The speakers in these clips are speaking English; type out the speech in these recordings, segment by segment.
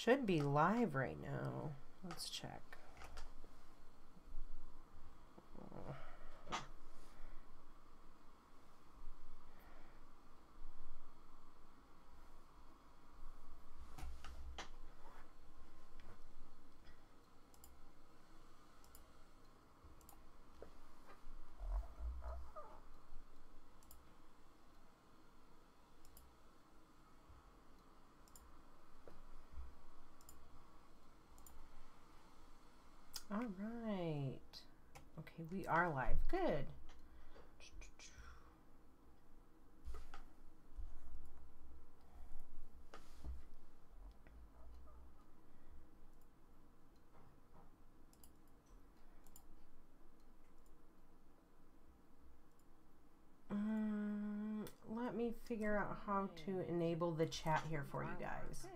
Should be live right now. Let's check. All right. Okay, we are live. Good. Let me figure out how to enable the chat here for you guys.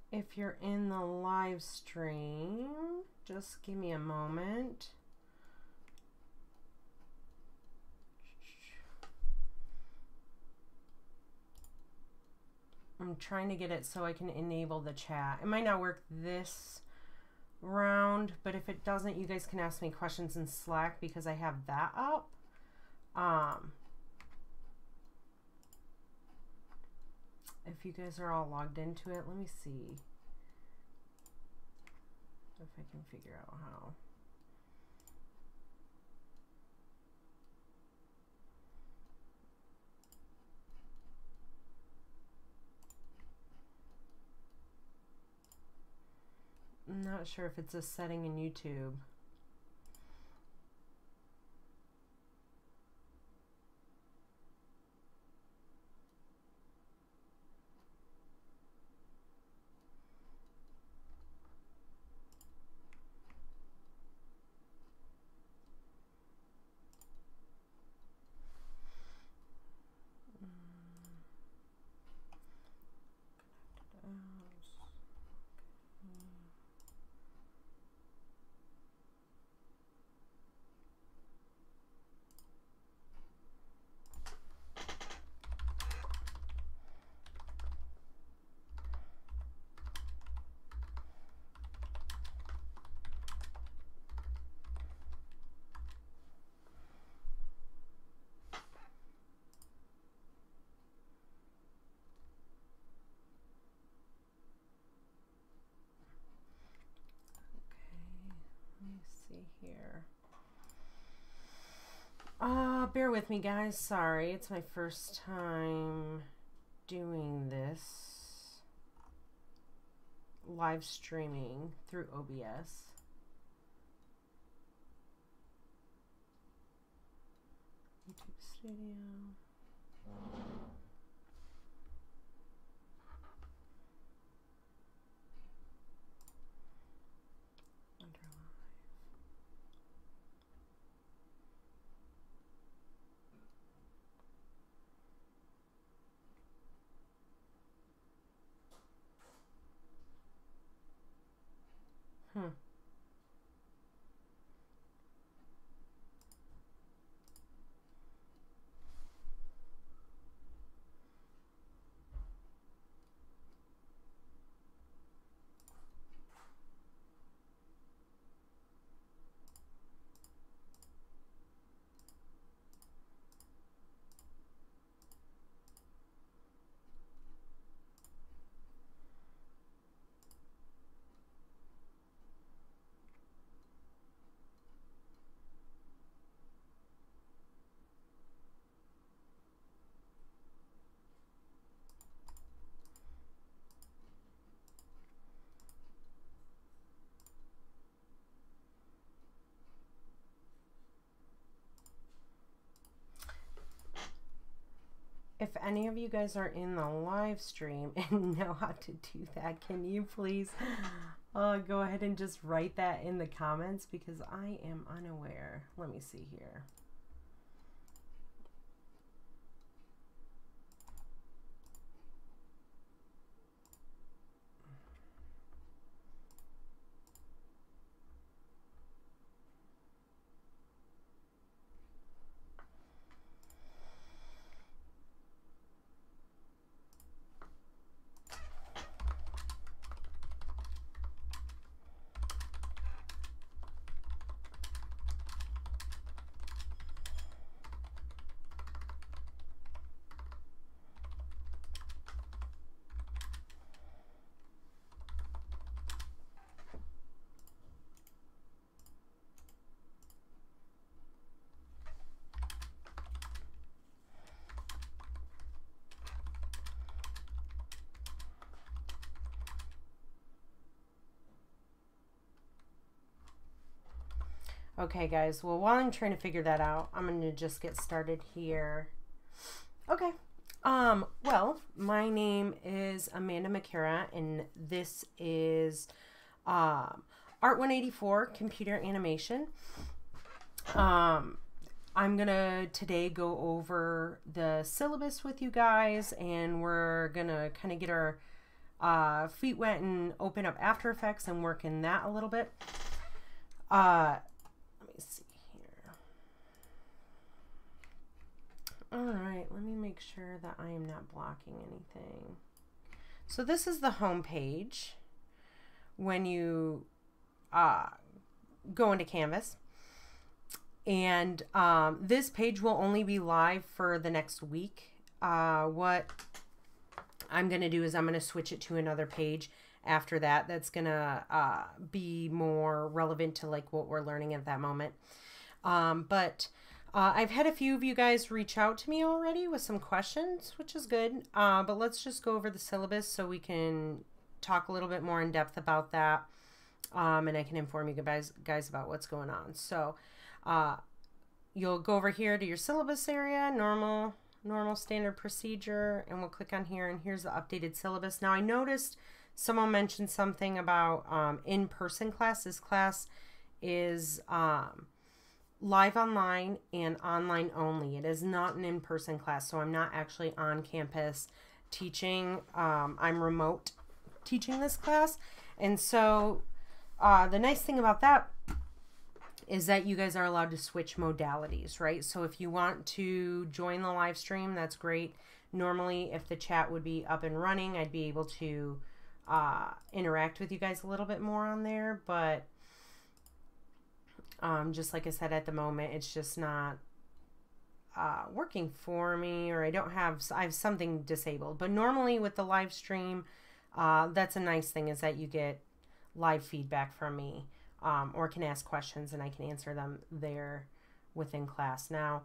If you're in the live stream, just give me a moment. I'm trying to get it so I can enable the chat. It might not work this round, but if it doesn't, you guys can ask me questions in Slack because I have that up. If you guys are all logged into it, let me see if I can figure out how. I'm not sure if it's a setting in YouTube. Here. Bear with me, guys. Sorry, it's my first time doing this live streaming through OBS. YouTube Studio. If any of you guys are in the live stream and know how to do that, can you please go ahead and just write that in the comments because I am unaware. Let me see here. Okay, guys. Well, while I'm trying to figure that out, I'm going to just get started here. Okay. Well, my name is Amanda McCara, and this is Art 184 Computer Animation. I'm going to today go over the syllabus with you guys, and we're going to kind of get our feet wet and open up After Effects and work in that a little bit. Let me see here. All right, let me make sure that I am not blocking anything. So this is the home page when you go into Canvas. And this page will only be live for the next week. What I'm going to do is I'm going to switch it to another page after that. That's going to be more relevant to like what we're learning at that moment. But I've had a few of you guys reach out to me already with some questions, which is good. But let's just go over the syllabus so we can talk a little bit more in depth about that. And I can inform you guys about what's going on. So you'll go over here to your syllabus area, normal standard procedure, and we'll click on here, and here's the updated syllabus. Now I noticed someone mentioned something about in-person class. This class is live online and online only. It is not an in-person class, so I'm not actually on campus teaching. I'm remote teaching this class, and so the nice thing about that is that you guys are allowed to switch modalities, right? So if you want to join the live stream, that's great. Normally, if the chat would be up and running, I'd be able to interact with you guys a little bit more on there. But just like I said, at the moment, it's just not working for me, or I have something disabled. But normally with the live stream, that's a nice thing, is that you get live feedback from me. Or can ask questions and I can answer them there within class. Now,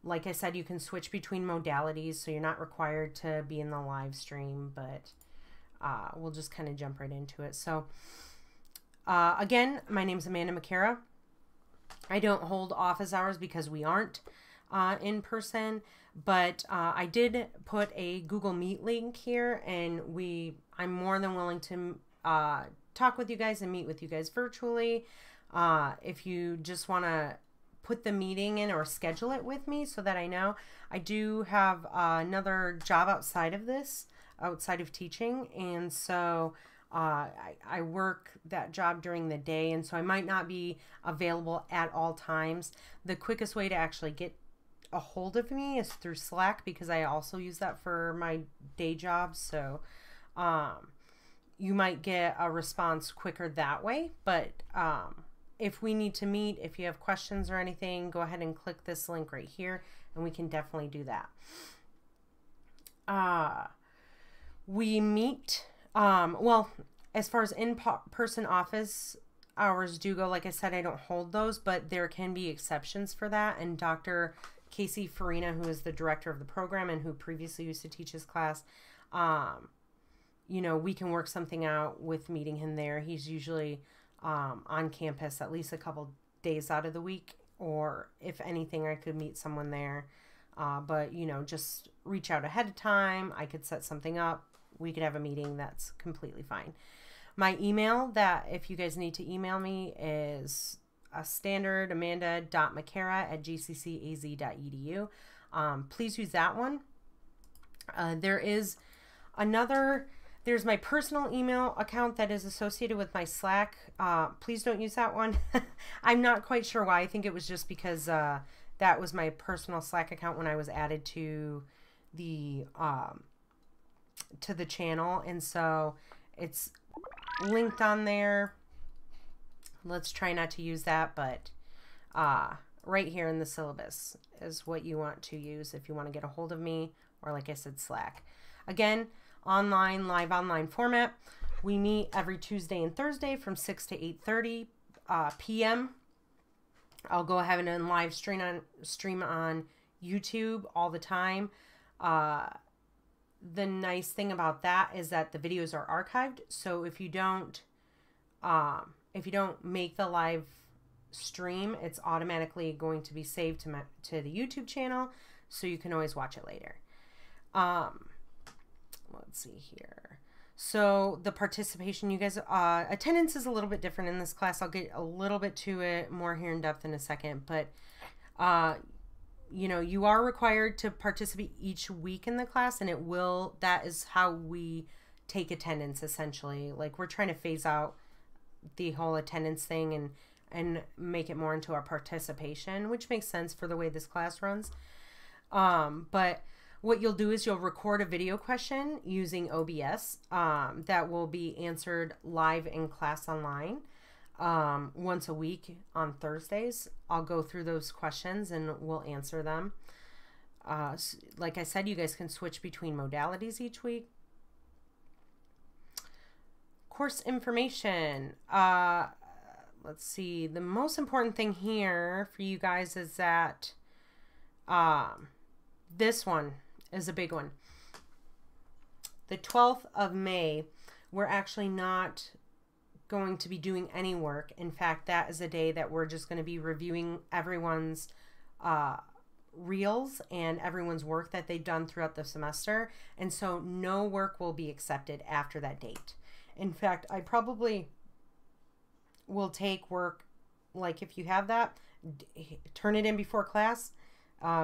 like I said, you can switch between modalities, so you're not required to be in the live stream, but we'll just kind of jump right into it. So, again, my name's Amanda McCara. I don't hold office hours because we aren't in person, but I did put a Google Meet link here, and I'm more than willing to talk with you guys and meet with you guys virtually. If you just want to put the meeting in or schedule it with me so that I know. I do have another job outside of this, outside of teaching, and so I work that job during the day, and so I might not be available at all times. The quickest way to actually get a hold of me is through Slack, because I also use that for my day job. So you might get a response quicker that way. But if we need to meet, if you have questions or anything, go ahead and click this link right here, and we can definitely do that. We meet, well, as far as in-person office hours do go, like I said, I don't hold those, but there can be exceptions for that. And Dr. Casey Farina, who is the director of the program and who previously used to teach his class, you know, we can work something out with meeting him there. He's usually on campus at least a couple days out of the week, or if anything, I could meet someone there. But, you know, just reach out ahead of time. I could set something up. We could have a meeting. That's completely fine. My email, that if you guys need to email me, is a standard amanda.mccara@gccaz.edu. Please use that one. There's my personal email account that is associated with my Slack. Please don't use that one. I'm not quite sure why. I think it was just because that was my personal Slack account when I was added to the channel, and so it's linked on there. Let's try not to use that, but right here in the syllabus is what you want to use if you want to get a hold of me, or like I said, Slack. Again, live online format. We meet every Tuesday and Thursday from 6 to 8:30 p.m. I'll go ahead and live stream on YouTube all the time. The nice thing about that is that the videos are archived. So if you don't make the live stream, it's automatically going to be saved to the YouTube channel, so you can always watch it later. Let's see here. So the participation, you guys, attendance is a little bit different in this class. I'll get a little bit to it more here in depth in a second, but you know, you are required to participate each week in the class, and that is how we take attendance, essentially. Like, we're trying to phase out the whole attendance thing and make it more into our participation, which makes sense for the way this class runs. But what you'll do is you'll record a video question using OBS that will be answered live in class online once a week on Thursdays. I'll go through those questions and we'll answer them. Like I said, you guys can switch between modalities each week. Course information. Let's see. The most important thing here for you guys is that this one is a big one. The 12th of May, we're actually not going to be doing any work. In fact, that is a day that we're just going to be reviewing everyone's reels and everyone's work that they've done throughout the semester. And so no work will be accepted after that date. In fact, I probably will take work, like if you have that, turn it in before class,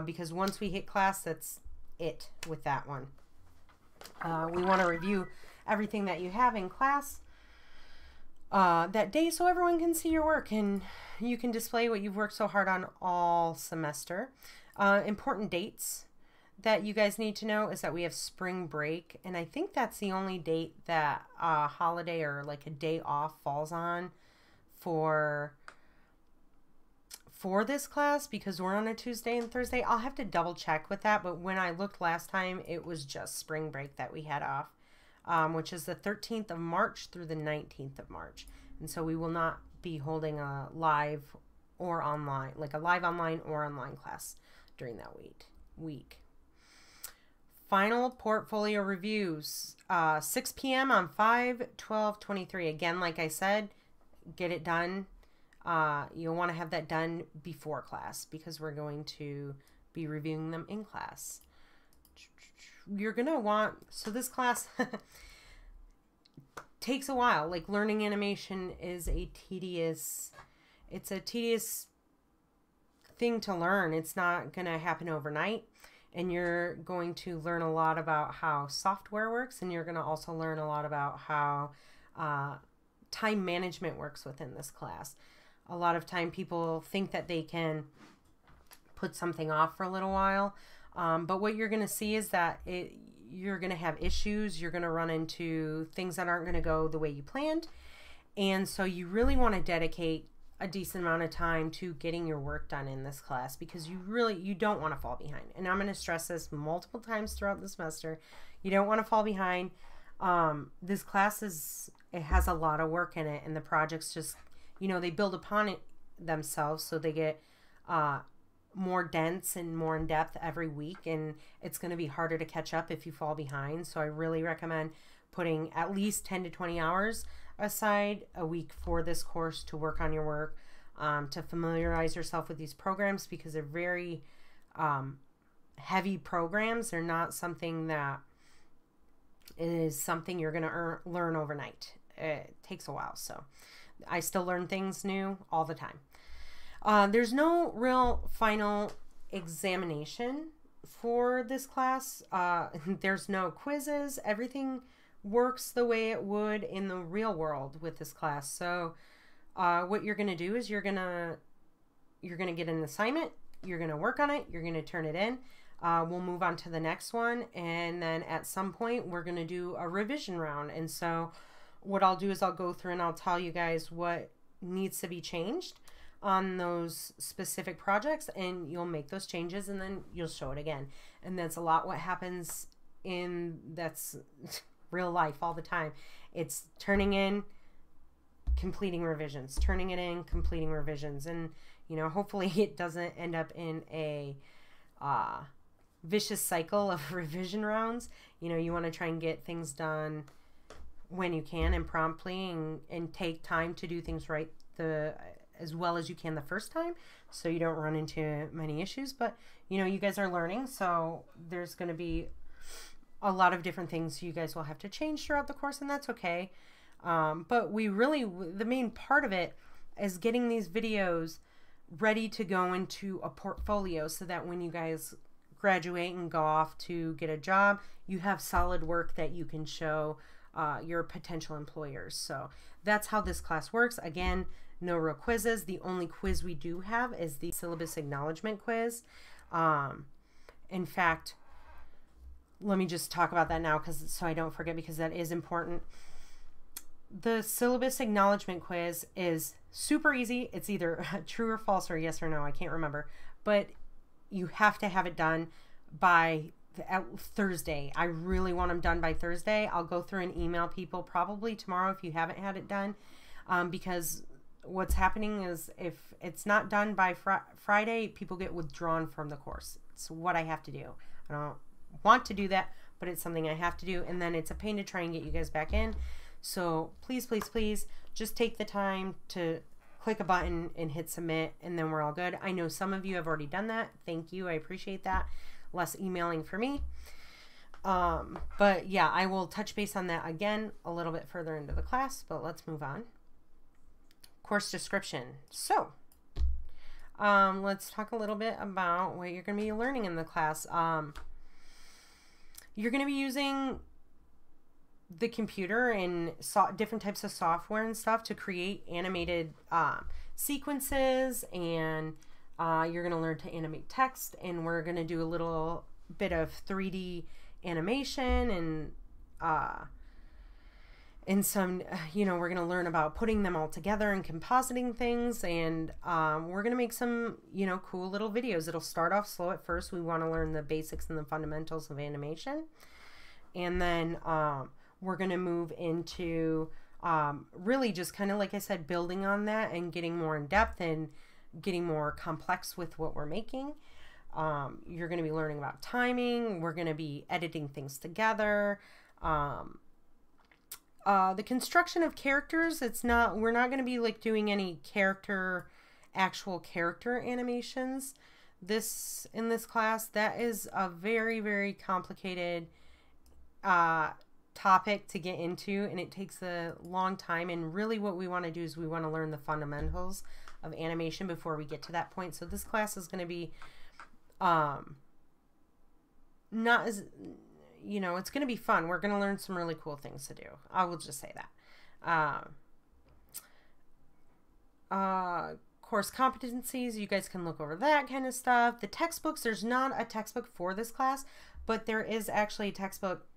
because once we hit class, that's it with that one. We want to review everything that you have in class that day so everyone can see your work and you can display what you've worked so hard on all semester. Important dates that you guys need to know is that we have spring break, and I think that's the only date that a holiday or like a day off falls on for this class, because we're on a Tuesday and Thursday. I'll have to double check with that, but when I looked last time, it was just spring break that we had off, which is the 13th of March through the 19th of March. And so we will not be holding a live or online, like a live online or online class during that week. Final portfolio reviews, 6 p.m. on 5/12/23. Again, like I said, get it done. You'll want to have that done before class because we're going to be reviewing them in class. You're going to want, so this class takes a while. Like, learning animation is a tedious thing to learn. It's not going to happen overnight. And you're going to learn a lot about how software works, and you're going to also learn a lot about how time management works within this class. A lot of time people think that they can put something off for a little while, but what you're going to see is that you're going to have issues. You're going to run into things that aren't going to go the way you planned, and so you really want to dedicate a decent amount of time to getting your work done in this class, because you don't want to fall behind. And I'm going to stress this multiple times throughout the semester. You don't want to fall behind. This class it has a lot of work in it, and the projects just, they build upon it themselves, so they get more dense and more in depth every week, and it's going to be harder to catch up if you fall behind. So I really recommend putting at least 10 to 20 hours aside a week for this course to work on your work, to familiarize yourself with these programs, because they're very heavy programs. They're not something that is something you're going to learn overnight. It takes a while, so I still learn things new all the time. There's no real final examination for this class. There's no quizzes. Everything works the way it would in the real world with this class. So what you're going to do is you're going to get an assignment, you're going to work on it, you're going to turn it in. We'll move on to the next one, and then at some point we're going to do a revision round. And so what I'll do is I'll go through and I'll tell you guys what needs to be changed on those specific projects, and you'll make those changes and then you'll show it again. And that's a lot what happens that's real life all the time. It's turning in, completing revisions, turning it in, completing revisions. And, hopefully it doesn't end up in a vicious cycle of revision rounds. You want to try and get things done when you can and promptly, and take time to do things right as well as you can the first time, so you don't run into many issues. But you know, you guys are learning, so there's going to be a lot of different things you guys will have to change throughout the course, and that's okay. But the main part of it is getting these videos ready to go into a portfolio, so that when you guys graduate and go off to get a job, you have solid work that you can show your potential employers. So that's how this class works. Again, no real quizzes. The only quiz we do have is the syllabus acknowledgement quiz. In fact, let me just talk about that now, so I don't forget, because that is important. The syllabus acknowledgement quiz is super easy. It's either true or false or yes or no. I can't remember. But you have to have it done by Thursday. I really want them done by Thursday. I'll go through and email people probably tomorrow if you haven't had it done. Because what's happening is if it's not done by Friday, people get withdrawn from the course. It's what I have to do. I don't want to do that, but it's something I have to do. And then it's a pain to try and get you guys back in. So please, please, please just take the time to click a button and hit submit, and then we're all good. I know some of you have already done that. Thank you. I appreciate that. Less emailing for me. But yeah, I will touch base on that again a little bit further into the class, but let's move on. Course description. So let's talk a little bit about what you're going to be learning in the class. You're going to be using the computer and different types of software and stuff to create animated sequences, and you're going to learn to animate text, and we're going to do a little bit of 3D animation and some, you know, we're going to learn about putting them all together and compositing things, and we're going to make some, you know, cool little videos. It'll start off slow at first. We want to learn the basics and the fundamentals of animation, and then we're going to move into really just kind of, like I said, building on that and getting more in depth and getting more complex with what we're making. You're going to be learning about timing. We're going to be editing things together. The construction of characters, we're not going to be like doing any actual character animations in this class. That is a very, very complicated topic to get into, and it takes a long time, and really what we want to do is we want to learn the fundamentals of animation before we get to that point. So this class is going to be not as, you know, it's going to be fun. We're going to learn some really cool things to do. I will just say that. Course competencies, you guys can look over that kind of stuff. The textbooks, there's not a textbook for this class, but there is actually a textbook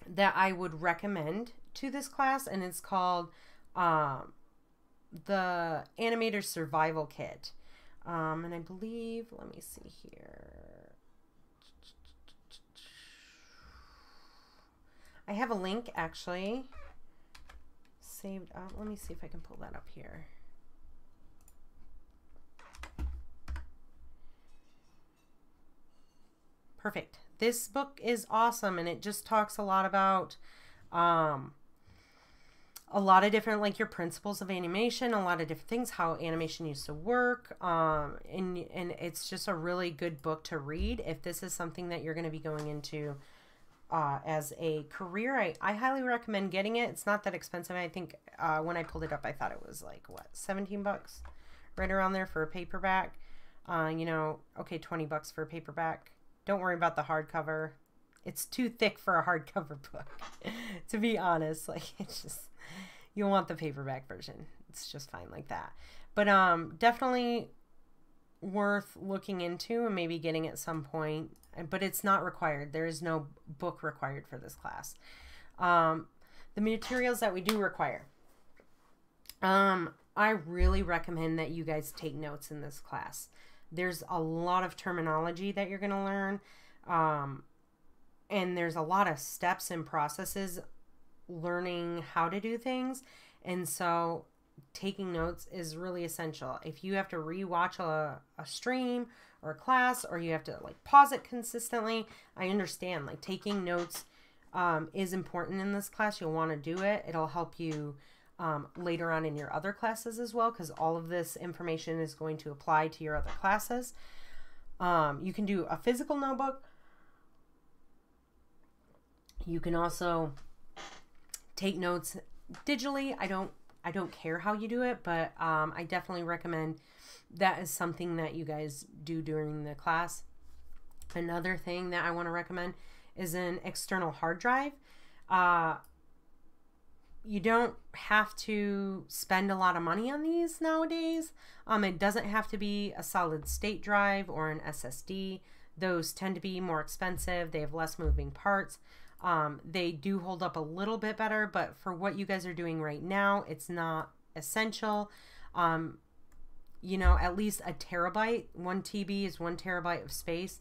that I would recommend to this class, and it's called the Animator Survival Kit. And I believe, let me see here. I have a link actually saved up. Let me see if I can pull that up here. Perfect. This book is awesome, and it just talks a lot about a lot of different, like, your principles of animation, a lot of different things, how animation used to work, and it's just a really good book to read if this is something that you're going to be going into as a career. I highly recommend getting it. It's not that expensive. I think when I pulled it up, I thought it was like, what, 17 bucks, right around there for a paperback. You know, okay, 20 bucks for a paperback. Don't worry about the hardcover. It's too thick for a hardcover book, to be honest. Like, it's just, you'll want the paperback version. It's just fine like that. But definitely worth looking into and maybe getting at some point. But it's not required. There is no book required for this class. The materials that we do require. I really recommend that you guys take notes in this class. There's a lot of terminology that you're going to learn. And there's a lot of steps and processes learning how to do things. And so taking notes is really essential. If you have to rewatch a stream or a class, or you have to like pause it consistently, I understand. Like, taking notes is important in this class. You'll want to do it. It'll help you later on in your other classes as well, because all of this information is going to apply to your other classes. You can do a physical notebook. You can also take notes digitally. I don't care how you do it, but I definitely recommend that is something that you guys do during the class. Another thing that I want to recommend is an external hard drive. You don't have to spend a lot of money on these nowadays. It doesn't have to be a solid state drive or an SSD. Those tend to be more expensive. They have less moving parts. They do hold up a little bit better, but for what you guys are doing right now, it's not essential. You know, at least a terabyte, 1 TB is 1 terabyte of space.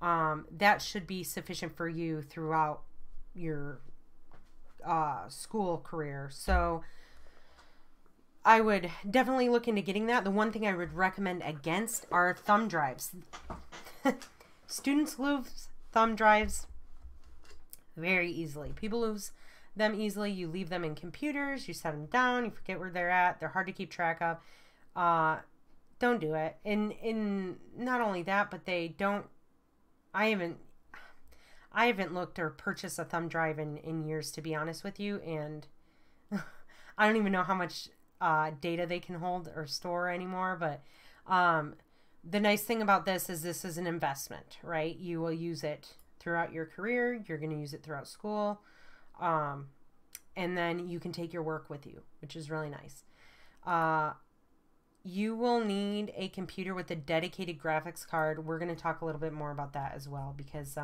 That should be sufficient for you throughout your school career. So I would definitely look into getting that. The one thing I would recommend against are thumb drives. Students lose thumb drives very easily. People lose them easily. You leave them in computers, you set them down, you forget where they're at. They're hard to keep track of. Don't do it. And not only that, but they don't, I haven't looked or purchased a thumb drive in years, to be honest with you. And I don't even know how much data they can hold or store anymore. But the nice thing about this is an investment, right? You will use it throughout your career. You're going to use it throughout school. And then you can take your work with you, which is really nice. You will need a computer with a dedicated graphics card. We're going to talk a little bit more about that as well, because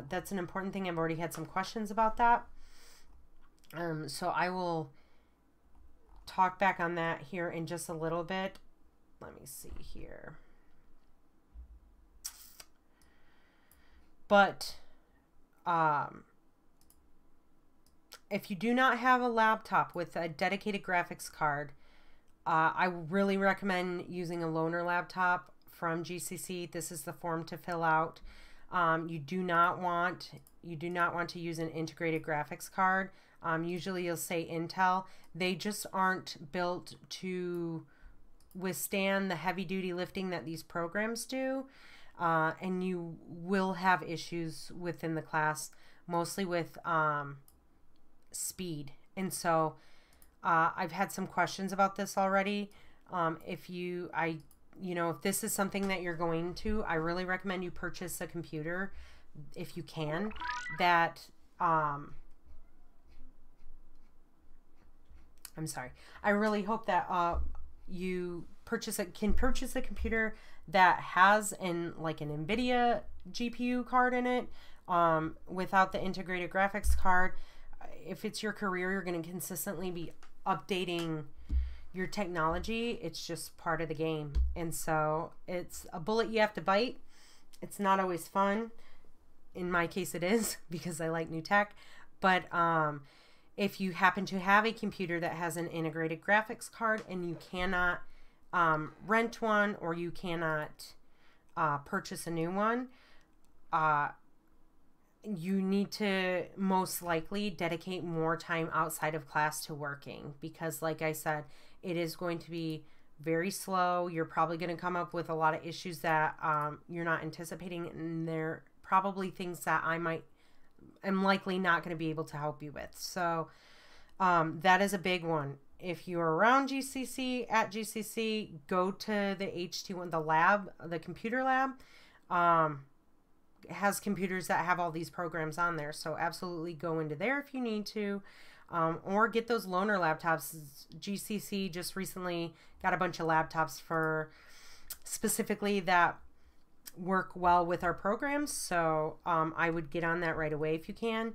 that's an important thing. I've already had some questions about that. So I will talk back on that here in just a little bit. Let me see here. But if you do not have a laptop with a dedicated graphics card, I really recommend using a loaner laptop from GCC. This is the form to fill out. You do not want to use an integrated graphics card. Usually you'll say Intel. They just aren't built to withstand the heavy duty lifting that these programs do. And you will have issues within the class, mostly with speed. And so I've had some questions about this already. If this is something that you're going to, I really recommend you purchase a computer if you can that, I'm sorry. I really hope that you can purchase a computer that has an NVIDIA GPU card in it, without the integrated graphics card. If it's your career, you're going to consistently be updating your technology. It's just part of the game. And so it's a bullet you have to bite. It's not always fun. In my case, it is, because I like new tech. But if you happen to have a computer that has an integrated graphics card and you cannot rent one, or you cannot purchase a new one, you need to most likely dedicate more time outside of class to working, because like I said, it is going to be very slow. You're probably going to come up with a lot of issues that you're not anticipating, and they're probably things that I'm likely not going to be able to help you with. So that is a big one. If you're around GCC, at GCC, go to the HT1, the lab, the computer lab. It has computers that have all these programs on there. So absolutely go into there if you need to. Or get those loaner laptops. GCC just recently got a bunch of laptops for specifically that work well with our programs. So I would get on that right away if you can,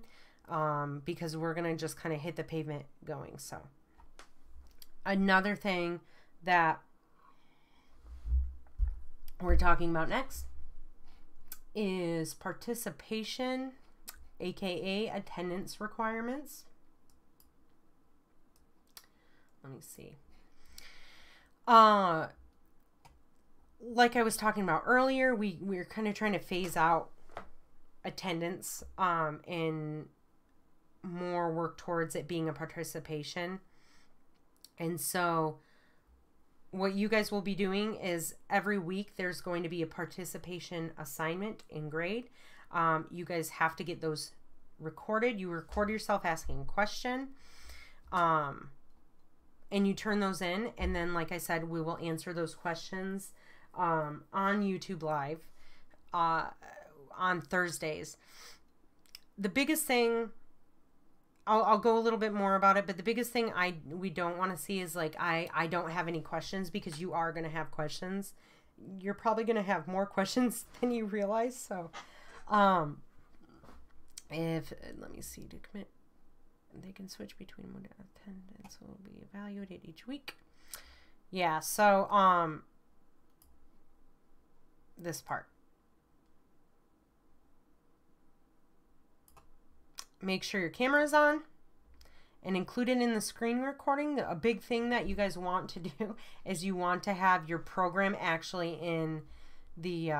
because we're going to just kind of hit the pavement going. So another thing that we're talking about next is participation, aka attendance requirements. Let me see. Like I was talking about earlier, we're kind of trying to phase out attendance in more work towards it being a participation. And so what you guys will be doing is every week there's going to be a participation assignment in grade. You guys have to get those recorded. You record yourself asking a question, and you turn those in. And then, like I said, we will answer those questions on YouTube Live on Thursdays. The biggest thing, I'll go a little bit more about it, but the biggest thing we don't want to see is like I don't have any questions, because you are going to have questions. You're probably going to have more questions than you realize. So let me see, to commit, they can switch between what attendance will be evaluated each week. Yeah, so this part. Make sure your camera is on and include it in the screen recording. A big thing that you guys want to do is you want to have your program actually in the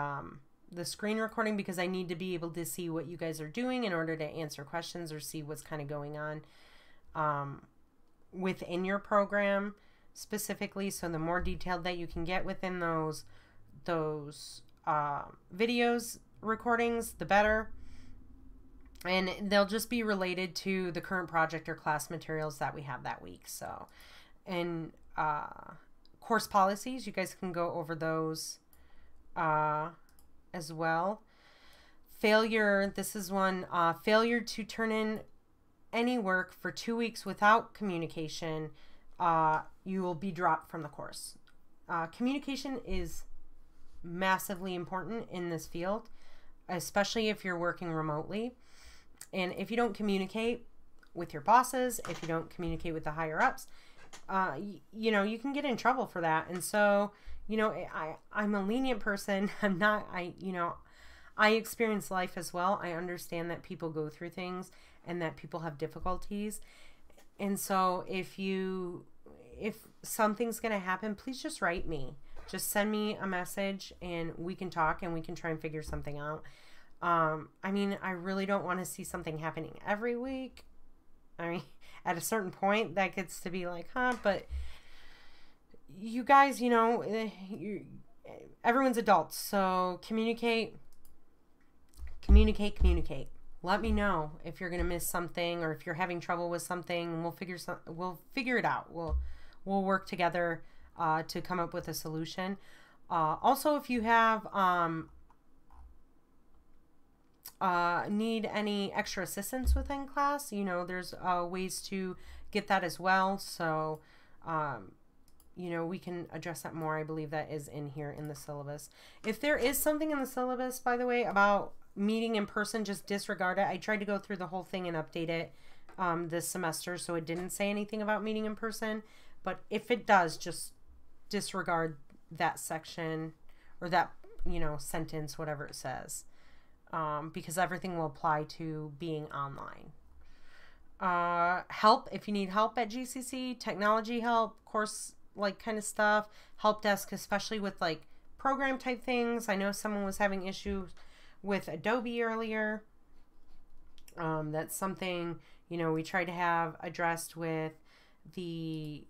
screen recording, because I need to be able to see what you guys are doing in order to answer questions or see what's kind of going on within your program specifically. So the more detailed that you can get within those videos recordings, the better. And they'll just be related to the current project or class materials that we have that week. So, and course policies, you guys can go over those as well. Failure, this is one, failure to turn in any work for 2 weeks without communication, you will be dropped from the course. Communication is massively important in this field, especially if you're working remotely. And if you don't communicate with your bosses, if you don't communicate with the higher ups, you know, you can get in trouble for that. And so, you know, I'm a lenient person. I experience life as well. I understand that people go through things and that people have difficulties. And so if something's going to happen, please just write me. Just send me a message and we can talk and we can try and figure something out. I mean, I really don't want to see something happening every week. I mean, at a certain point that gets to be like, but you guys, you know, everyone's adults. So communicate. Let me know if you're going to miss something or if you're having trouble with something. We'll figure it out. We'll work together, to come up with a solution. Also, if you have, need any extra assistance within class, you know, there's ways to get that as well. So, you know, we can address that more. I believe that is in here in the syllabus. If there is something in the syllabus, by the way, about meeting in person, just disregard it. I tried to go through the whole thing and update it this semester, so it didn't say anything about meeting in person. But if it does, just disregard that section or that, you know, sentence, whatever it says. Because everything will apply to being online. Help, if you need help at GCC, technology help, course, like kind of stuff, help desk, especially with like program type things. I know someone was having issues with Adobe earlier. That's something, you know, we try to have addressed with the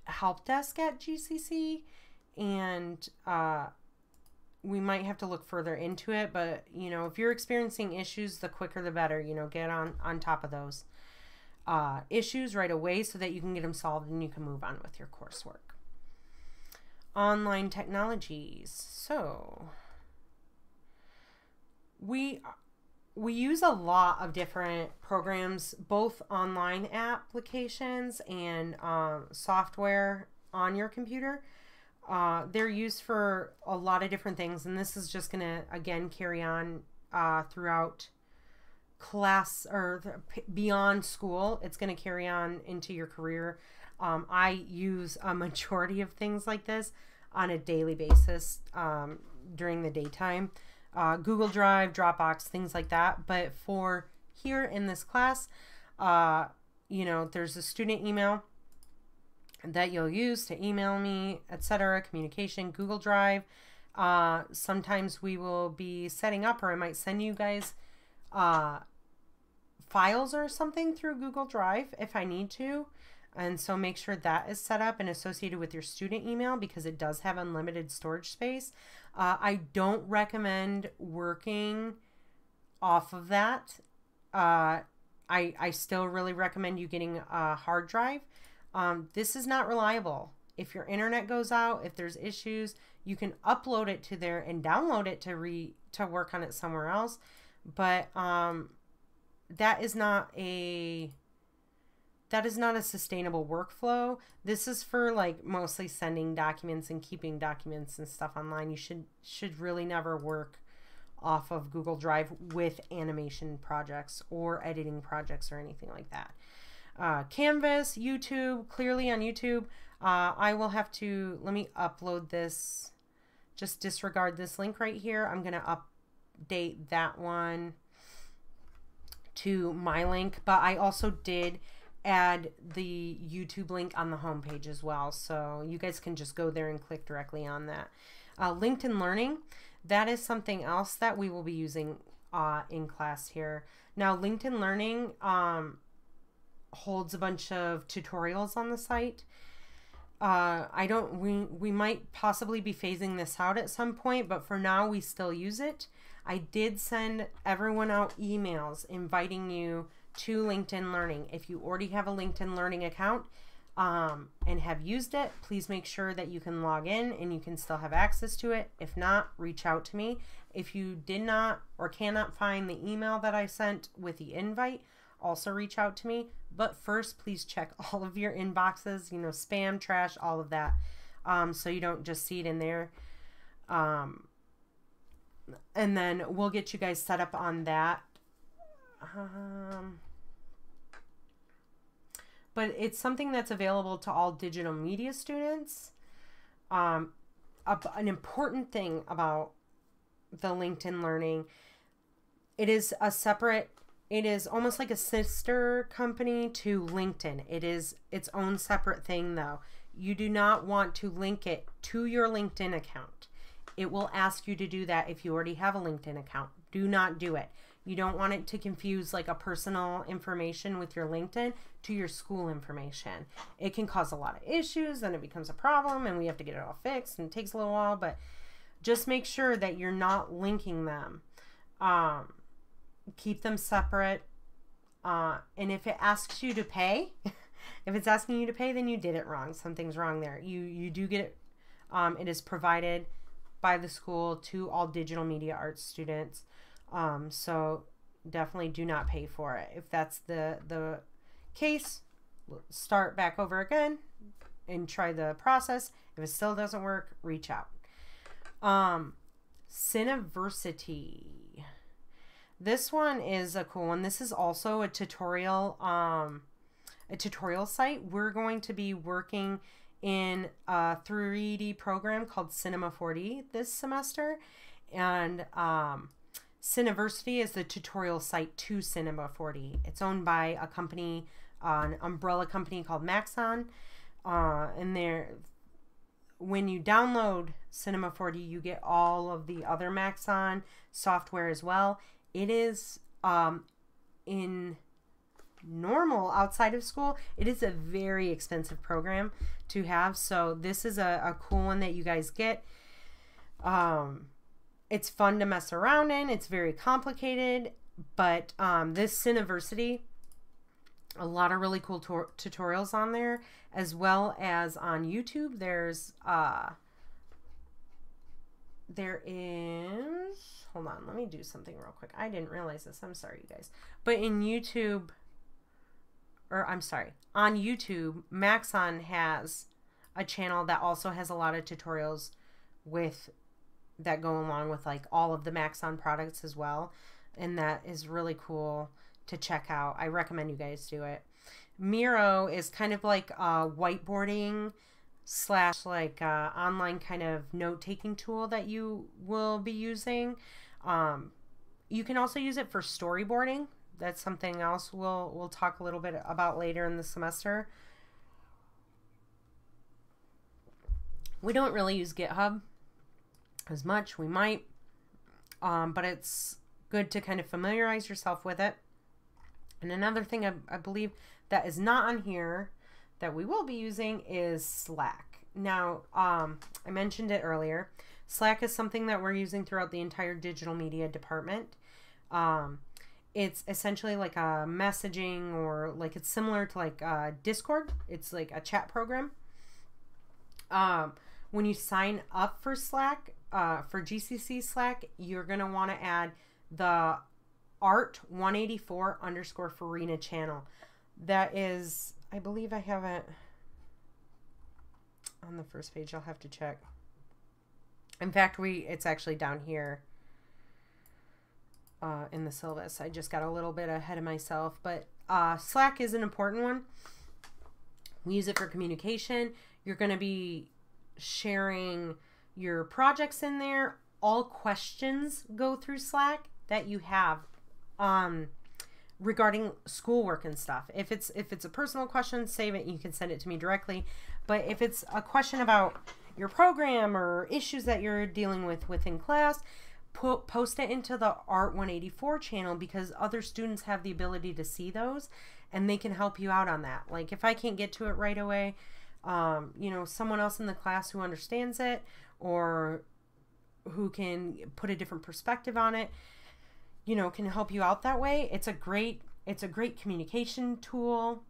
help desk at GCC, and we might have to look further into it, but, you know, if you're experiencing issues, the quicker the better. You know, get on top of those issues right away so that you can get them solved and you can move on with your coursework. Online technologies. So we use a lot of different programs, both online applications and software on your computer. They're used for a lot of different things, and this is just going to, again, carry on throughout class or beyond school. It's going to carry on into your career. I use a majority of things like this on a daily basis during the daytime. Google Drive, Dropbox, things like that. But for here in this class, you know, there's a student email that you'll use to email me, etc. Communication, Google Drive. Sometimes we will be setting up, or I might send you guys files or something through Google Drive if I need to. And so make sure that is set up and associated with your student email because it does have unlimited storage space. I don't recommend working off of that. I still really recommend you getting a hard drive. This is not reliable. If your internet goes out, if there's issues, you can upload it to there and download it to work on it somewhere else. But that is not a sustainable workflow. This is for like mostly sending documents and keeping documents and stuff online. You should really never work off of Google Drive with animation projects or editing projects or anything like that. Canvas, YouTube, clearly on YouTube. I will have to, let me upload this. Just disregard this link right here. I'm going to update that one to my link, but I also did add the YouTube link on the homepage as well. So you guys can just go there and click directly on that. LinkedIn Learning, that is something else that we will be using in class here. Now, LinkedIn Learning holds a bunch of tutorials on the site. We might possibly be phasing this out at some point, but for now we still use it. I did send everyone out emails inviting you to LinkedIn Learning. If you already have a LinkedIn Learning account and have used it, please make sure that you can log in and you can still have access to it. If not, reach out to me. If you did not or cannot find the email that I sent with the invite, also reach out to me. But first, please check all of your inboxes, you know, spam, trash, all of that, so you don't just see it in there. And then we'll get you guys set up on that. But it's something that's available to all digital media students. An important thing about the LinkedIn Learning, it is almost like a sister company to LinkedIn. It is its own separate thing though. You do not want to link it to your LinkedIn account. It will ask you to do that if you already have a LinkedIn account. Do not do it. You don't want it to confuse like a personal information with your LinkedIn to your school information. It can cause a lot of issues and it becomes a problem and we have to get it all fixed and it takes a little while, but just make sure that you're not linking them. Keep them separate. And if it asks you to pay, if it's asking you to pay, then you did it wrong. Something's wrong there. You do get it. It is provided by the school to all digital media arts students. So definitely do not pay for it. If that's the case, start back over again and try the process. If it still doesn't work, reach out. Syniversity. This one is a cool one. This is also a tutorial site. We're going to be working in a 3D program called Cinema 4D this semester, and Syniversity is the tutorial site to Cinema 4D. It's owned by a company, an umbrella company called Maxon, and when you download Cinema 4D, you get all of the other Maxon software as well. It is in normal outside of school, it is a very expensive program to have. So this is a cool one that you guys get. It's fun to mess around in. It's very complicated, but this Syniversity, a lot of really cool tutorials on there, as well as on YouTube. There is, hold on, let me do something real quick. I didn't realize this. I'm sorry, you guys. But on YouTube, Maxon has a channel that also has a lot of tutorials that go along with like all of the Maxon products as well. And that is really cool to check out. I recommend you guys do it. Miro is kind of like a whiteboarding / like online kind of note-taking tool that you will be using. You can also use it for storyboarding. That's something else we'll talk a little bit about later in the semester. We don't really use GitHub as much. We might, but it's good to kind of familiarize yourself with it. And another thing I believe that is not on here that we will be using is Slack. Now, I mentioned it earlier. Slack is something that we're using throughout the entire digital media department. It's essentially like a messaging, or like it's similar to like Discord. It's like a chat program. When you sign up for Slack, for GCC Slack, you're going to want to add the art184_Farina channel. That is, I believe I have it on the first page. I'll have to check. In fact, it's actually down here in the syllabus. I just got a little bit ahead of myself, but Slack is an important one. We use it for communication. You're going to be sharing your projects in there. All questions go through Slack that you have regarding schoolwork and stuff. If it's a personal question, save it. You can send it to me directly. But if it's a question about your program or issues that you're dealing with within class, post it into the Art184 channel, because other students have the ability to see those and they can help you out on that. Like if I can't get to it right away, you know, someone else in the class who understands it or who can put a different perspective on it, you know, can help you out that way. It's a great communication tool.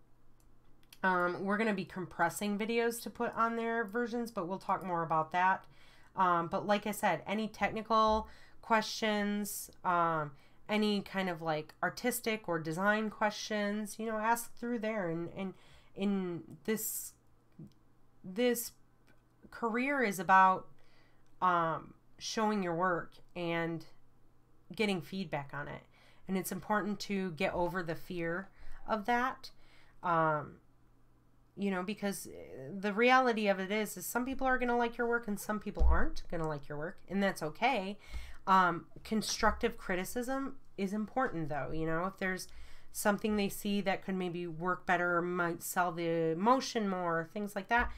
We're going to be compressing videos to put on their versions, but we'll talk more about that. But like I said, any technical questions, any kind of like artistic or design questions, you know, ask through there. And in this career is about showing your work and getting feedback on it. And it's important to get over the fear of that. You know, because the reality of it is some people are going to like your work and some people aren't going to like your work, and that's okay. Constructive criticism is important though. You know, if there's something they see that could maybe work better or might sell the motion more, things like that,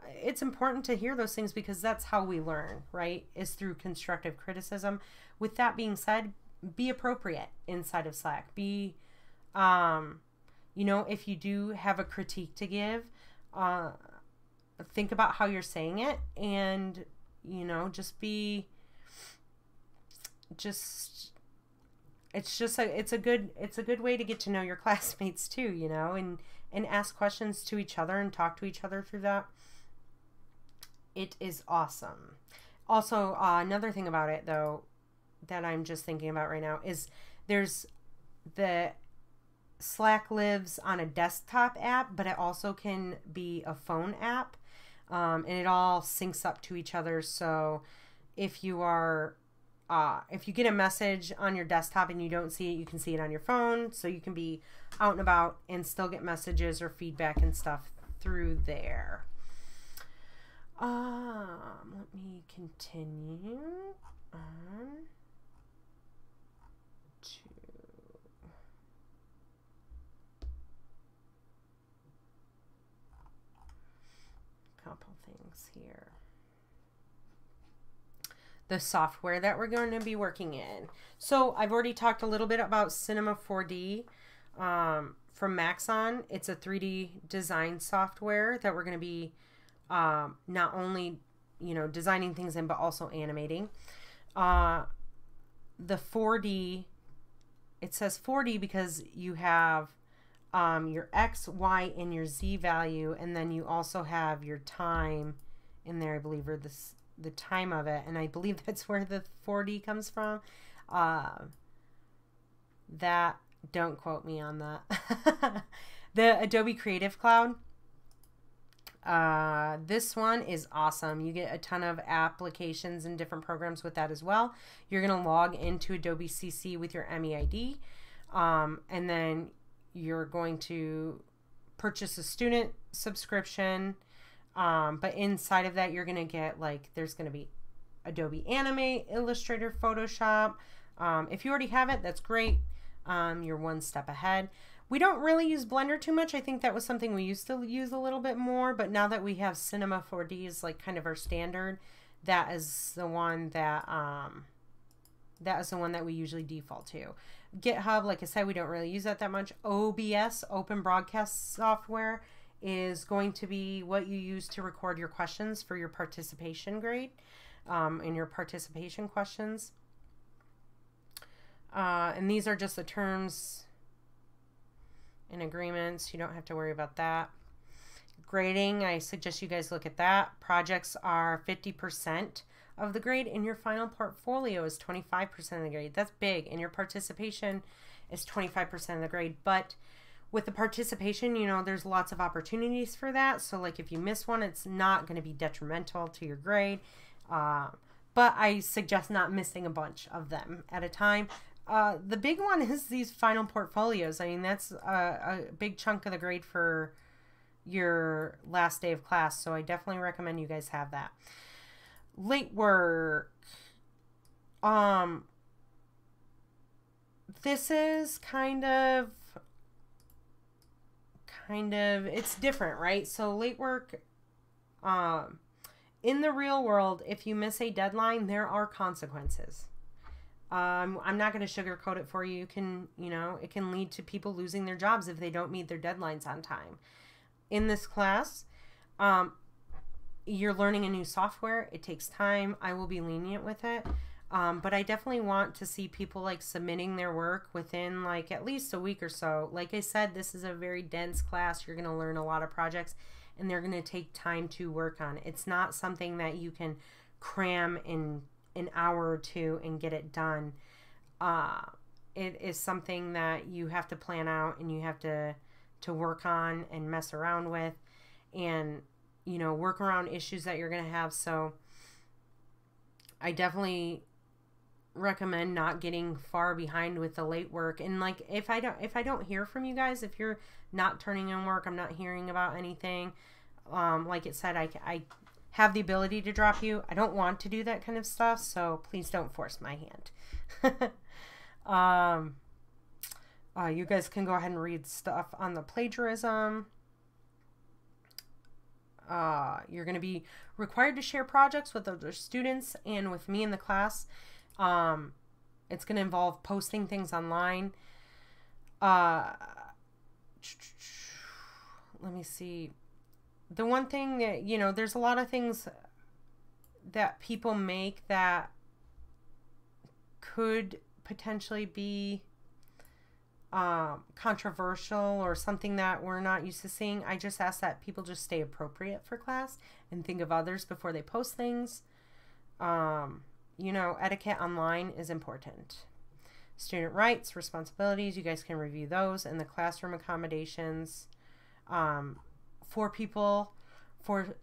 it's important to hear those things, because that's how we learn, right? Is through constructive criticism. With that being said, be appropriate inside of Slack. Be, you know, if you do have a critique to give, think about how you're saying it, and, you know, it's a good way to get to know your classmates too, you know, and ask questions to each other and talk to each other through that. It is awesome. Also, another thing about it though that I'm just thinking about right now is there's the Slack lives on a desktop app, but it also can be a phone app, and it all syncs up to each other. So if you get a message on your desktop and you don't see it, you can see it on your phone. So you can be out and about and still get messages or feedback and stuff through there. Let me continue on to a couple things here. The software that we're going to be working in. So I've already talked a little bit about Cinema 4D from Maxon. It's a 3D design software that we're going to be not only, you know, designing things in, but also animating. The 4D, it says 4D because you have your X, Y, and your Z value, and then you also have your time in there, I believe, or the time of it, and I believe that's where the 4D comes from. That, don't quote me on that. The Adobe Creative Cloud. This one is awesome. You get a ton of applications and different programs with that as well. You're going to log into Adobe CC with your MEID, and then you're going to purchase a student subscription. But inside of that, you're going to get, like, there's going to be Adobe Animate, Illustrator, Photoshop. If you already have it, that's great. You're one step ahead. We don't really use Blender too much. I think that was something we used to use a little bit more, but now that we have Cinema 4D is like kind of our standard, that is the one that That is the one that we usually default to. GitHub, like I said, we don't really use that much. OBS, Open Broadcast Software, is going to be what you use to record your questions for your participation grade and your participation questions. And these are just the terms and agreements. You don't have to worry about that. Grading, I suggest you guys look at that. Projects are 50% of the grade, and your final portfolio is 25% of the grade. That's big, and your participation is 25% of the grade. But with the participation, you know, there's lots of opportunities for that. So like if you miss one, it's not going to be detrimental to your grade. But I suggest not missing a bunch of them at a time. The big one is these final portfolios. I mean, that's a big chunk of the grade for your last day of class. So I definitely recommend you guys have that. Late work. This is kind of it's different, right? So late work, in the real world, if you miss a deadline, there are consequences. I'm not going to sugarcoat it for you. You can, you know, it can lead to people losing their jobs if they don't meet their deadlines on time. In this class, you're learning a new software. It takes time. I will be lenient with it. But I definitely want to see people like submitting their work within like at least a week or so. Like I said, this is a very dense class. You're going to learn a lot of projects and they're going to take time to work on. It's not something that you can cram in an hour or two and get it done. It is something that you have to plan out and you have to work on and mess around with and, you know, work around issues that you're going to have. So I definitely recommend not getting far behind with the late work. And like if I don't hear from you guys, if you're not turning in work, I'm not hearing about anything, like it said, I have the ability to drop you. I don't want to do that kind of stuff, so please don't force my hand. You guys can go ahead and read stuff on the plagiarism. You're going to be required to share projects with other students and with me in the class. It's going to involve posting things online. Let me see. The one thing that, you know, there's a lot of things that people make that could potentially be controversial or something that we're not used to seeing. I just ask that people just stay appropriate for class and think of others before they post things. You know, etiquette online is important. Student rights, responsibilities, you guys can review those, and the classroom accommodations for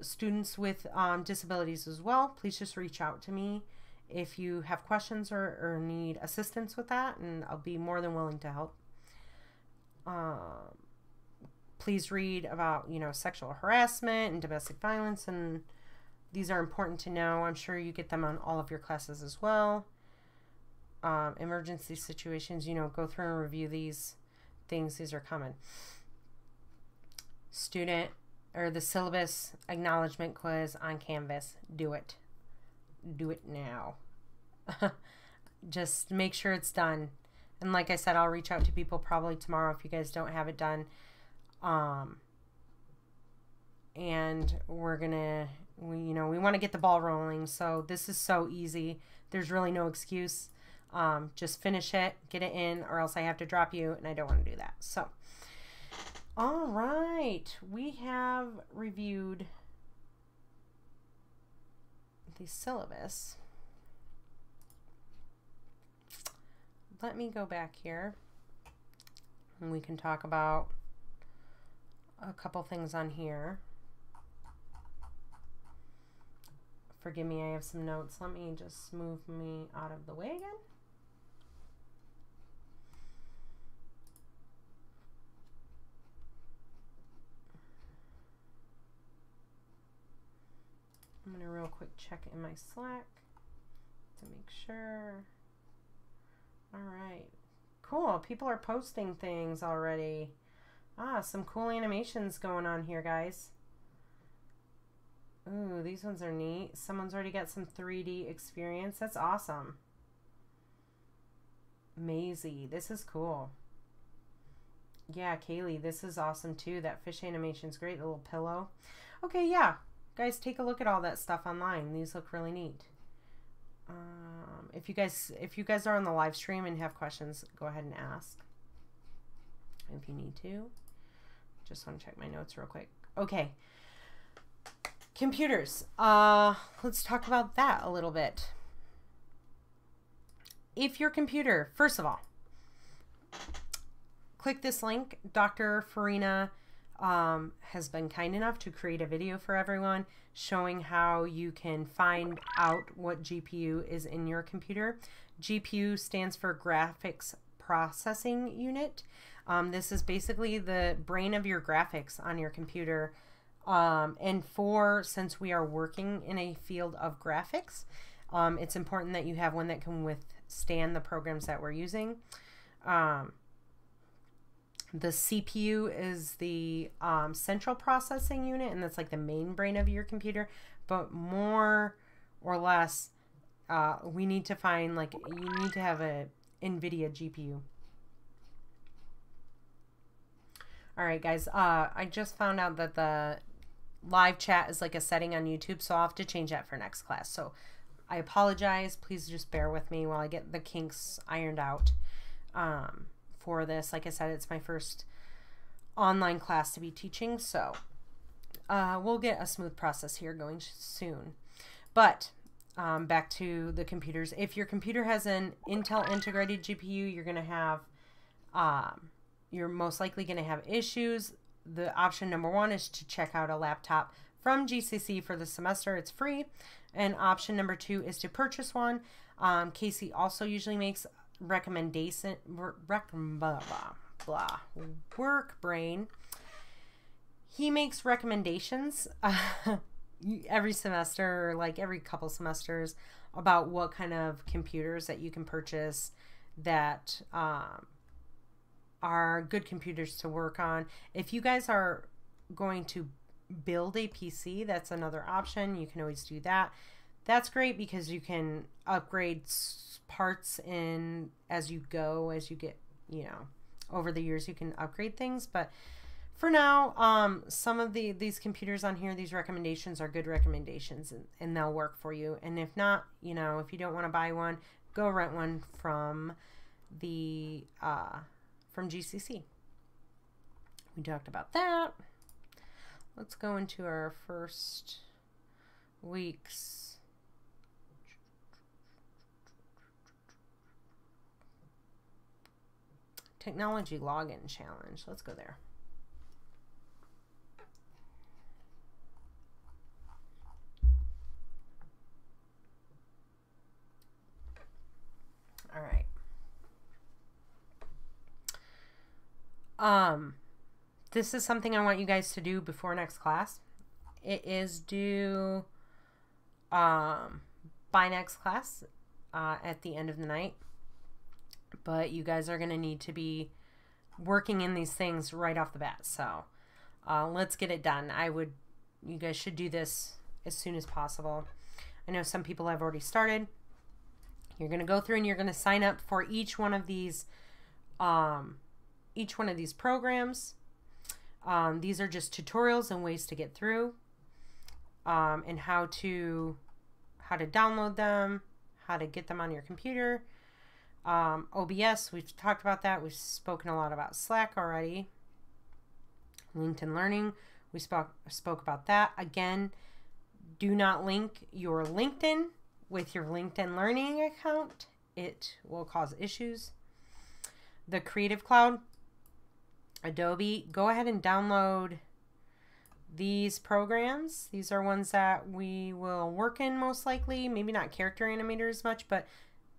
students with disabilities as well. Please just reach out to me if you have questions or need assistance with that, and I'll be more than willing to help. Please read about, you know, sexual harassment and domestic violence, and these are important to know. I'm sure you get them on all of your classes as well. Emergency situations, you know, go through and review these things. These are common. Student or the syllabus acknowledgement quiz on Canvas. Do it. Do it now. Just make sure it's done. And like I said, I'll reach out to people probably tomorrow if you guys don't have it done. And we're gonna, we want to get the ball rolling. So this is so easy. There's really no excuse. Just finish it, get it in, or else I have to drop you, and I don't want to do that. So, all right, we have reviewed the syllabus. Let me go back here and we can talk about a couple things on here. Forgive me, I have some notes. Let me just move me out of the way again. I'm going to real quick check in my Slack to make sure. All right, cool. People are posting things already. Some cool animations going on here, guys. Ooh, these ones are neat. Someone's already got some 3D experience. That's awesome. Maisie, this is cool. Yeah, Kaylee, this is awesome too. That fish animation's great. The little pillow. Okay, yeah. Guys, take a look at all that stuff online. These look really neat. If you guys are on the live stream and have questions, go ahead and ask. If you need to. Just want to check my notes real quick. Okay. Computers. Let's talk about that a little bit. If your computer, first of all, click this link. Dr. Farina has been kind enough to create a video for everyone showing how you can find out what GPU is in your computer. GPU stands for Graphics Processing Unit. This is basically the brain of your graphics on your computer. Since we are working in a field of graphics, it's important that you have one that can withstand the programs that we're using. The CPU is the central processing unit, and that's like the main brain of your computer. But more or less, we need to find, like, you need to have a NVIDIA GPU. All right, guys. I just found out that the live chat is like a setting on YouTube, so I'll have to change that for next class. So I apologize. Please just bear with me while I get the kinks ironed out. For this, like I said, it's my first online class to be teaching, so we'll get a smooth process here going soon. But back to the computers. If your computer has an Intel integrated GPU, you're gonna have you're most likely gonna have issues. The option number one is to check out a laptop from GCC for the semester. It's free. And option number two is to purchase one. Casey also usually makes recommendation work brain. He makes recommendations every semester, or like every couple semesters, about what kind of computers that you can purchase that are good computers to work on. If you guys are going to build a PC, that's another option. You can always do that. That's great because you can upgrade parts in as you go, as you get, you know, over the years you can upgrade things. But for now, some of these computers on here, these recommendations are good recommendations, and they'll work for you. And if not, you know, if you don't want to buy one, go rent one from the from GCC. We talked about that. Let's go into our first week's technology login challenge. Let's go there. All right. This is something I want you guys to do before next class. It is due by next class at the end of the night. But you guys are going to need to be working in these things right off the bat. So let's get it done. You guys should do this as soon as possible. I know some people have already started. You're going to go through and you're going to sign up for each one of these programs. These are just tutorials and ways to get through, and how to download them, how to get them on your computer. OBS, we've talked about that. We've spoken a lot about Slack already. LinkedIn Learning, we spoke about that. Again, do not link your LinkedIn with your LinkedIn Learning account. It will cause issues. The Creative Cloud, Adobe, go ahead and download these programs. These are ones that we will work in most likely. Maybe not Character Animator as much, but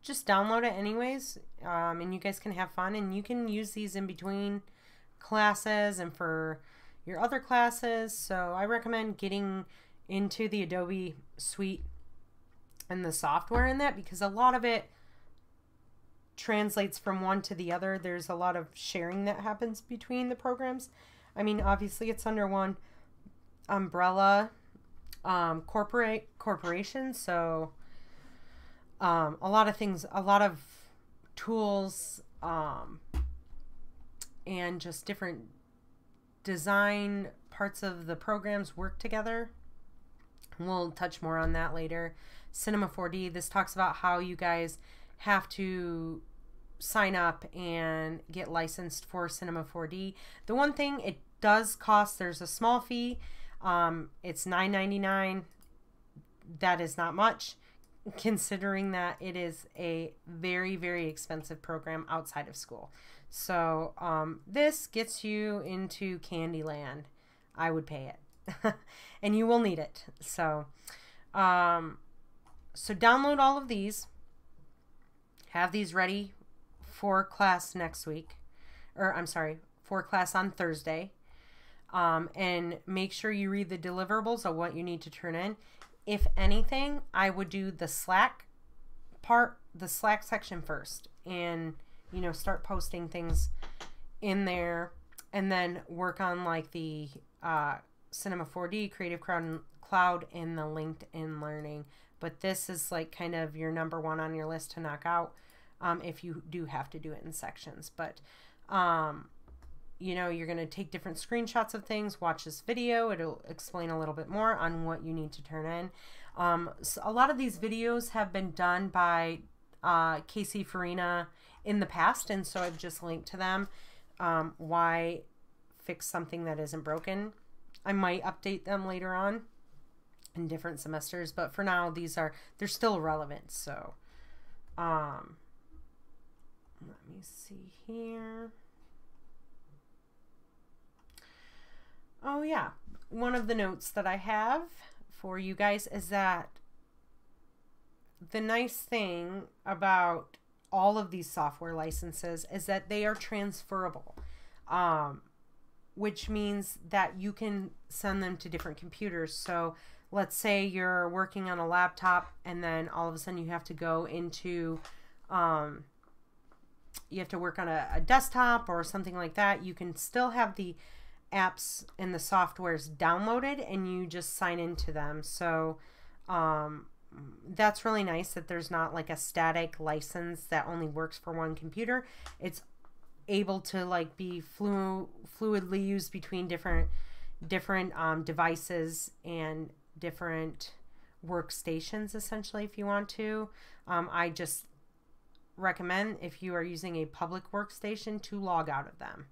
just download it anyways, and you guys can have fun, and you can use these in between classes and for your other classes. So I recommend getting into the Adobe suite and the software in that, because a lot of it translates from one to the other. There's a lot of sharing that happens between the programs. I mean, obviously it's under one umbrella corporation, so a lot of tools, and just different design parts of the programs work together. We'll touch more on that later. Cinema 4D, this talks about how you guys have to sign up and get licensed for Cinema 4D. The one thing, it does cost, there's a small fee. It's $9.99. That is not much, considering that it is a very, very expensive program outside of school. So this gets you into Candyland. I would pay it. And you will need it. So so download all of these. Have these ready for class next week. Or I'm sorry, for class on Thursday. And make sure you read the deliverables of what you need to turn in. If anything, I would do the Slack part, the Slack section first, and you know, start posting things in there, and then work on like the Cinema 4D, Creative Cloud, and the LinkedIn Learning. But this is like kind of your number one on your list to knock out, if you do have to do it in sections. But you know, you're going to take different screenshots of things, watch this video. It'll explain a little bit more on what you need to turn in. So a lot of these videos have been done by Casey Farina in the past, and so I've just linked to them. Why fix something that isn't broken? I might update them later on in different semesters, but for now, they're still relevant. So let me see here. Oh yeah, one of the notes that I have for you guys is that the nice thing about all of these software licenses is that they are transferable, which means that you can send them to different computers. So let's say you're working on a laptop and then all of a sudden you have to go into, you have to work on a desktop or something like that. You can still have the apps and the softwares downloaded and you just sign into them. So that's really nice that there's not like a static license that only works for one computer. It's able to like be fluidly used between different devices and different workstations, essentially, if you want to. I just recommend, if you are using a public workstation, to log out of them.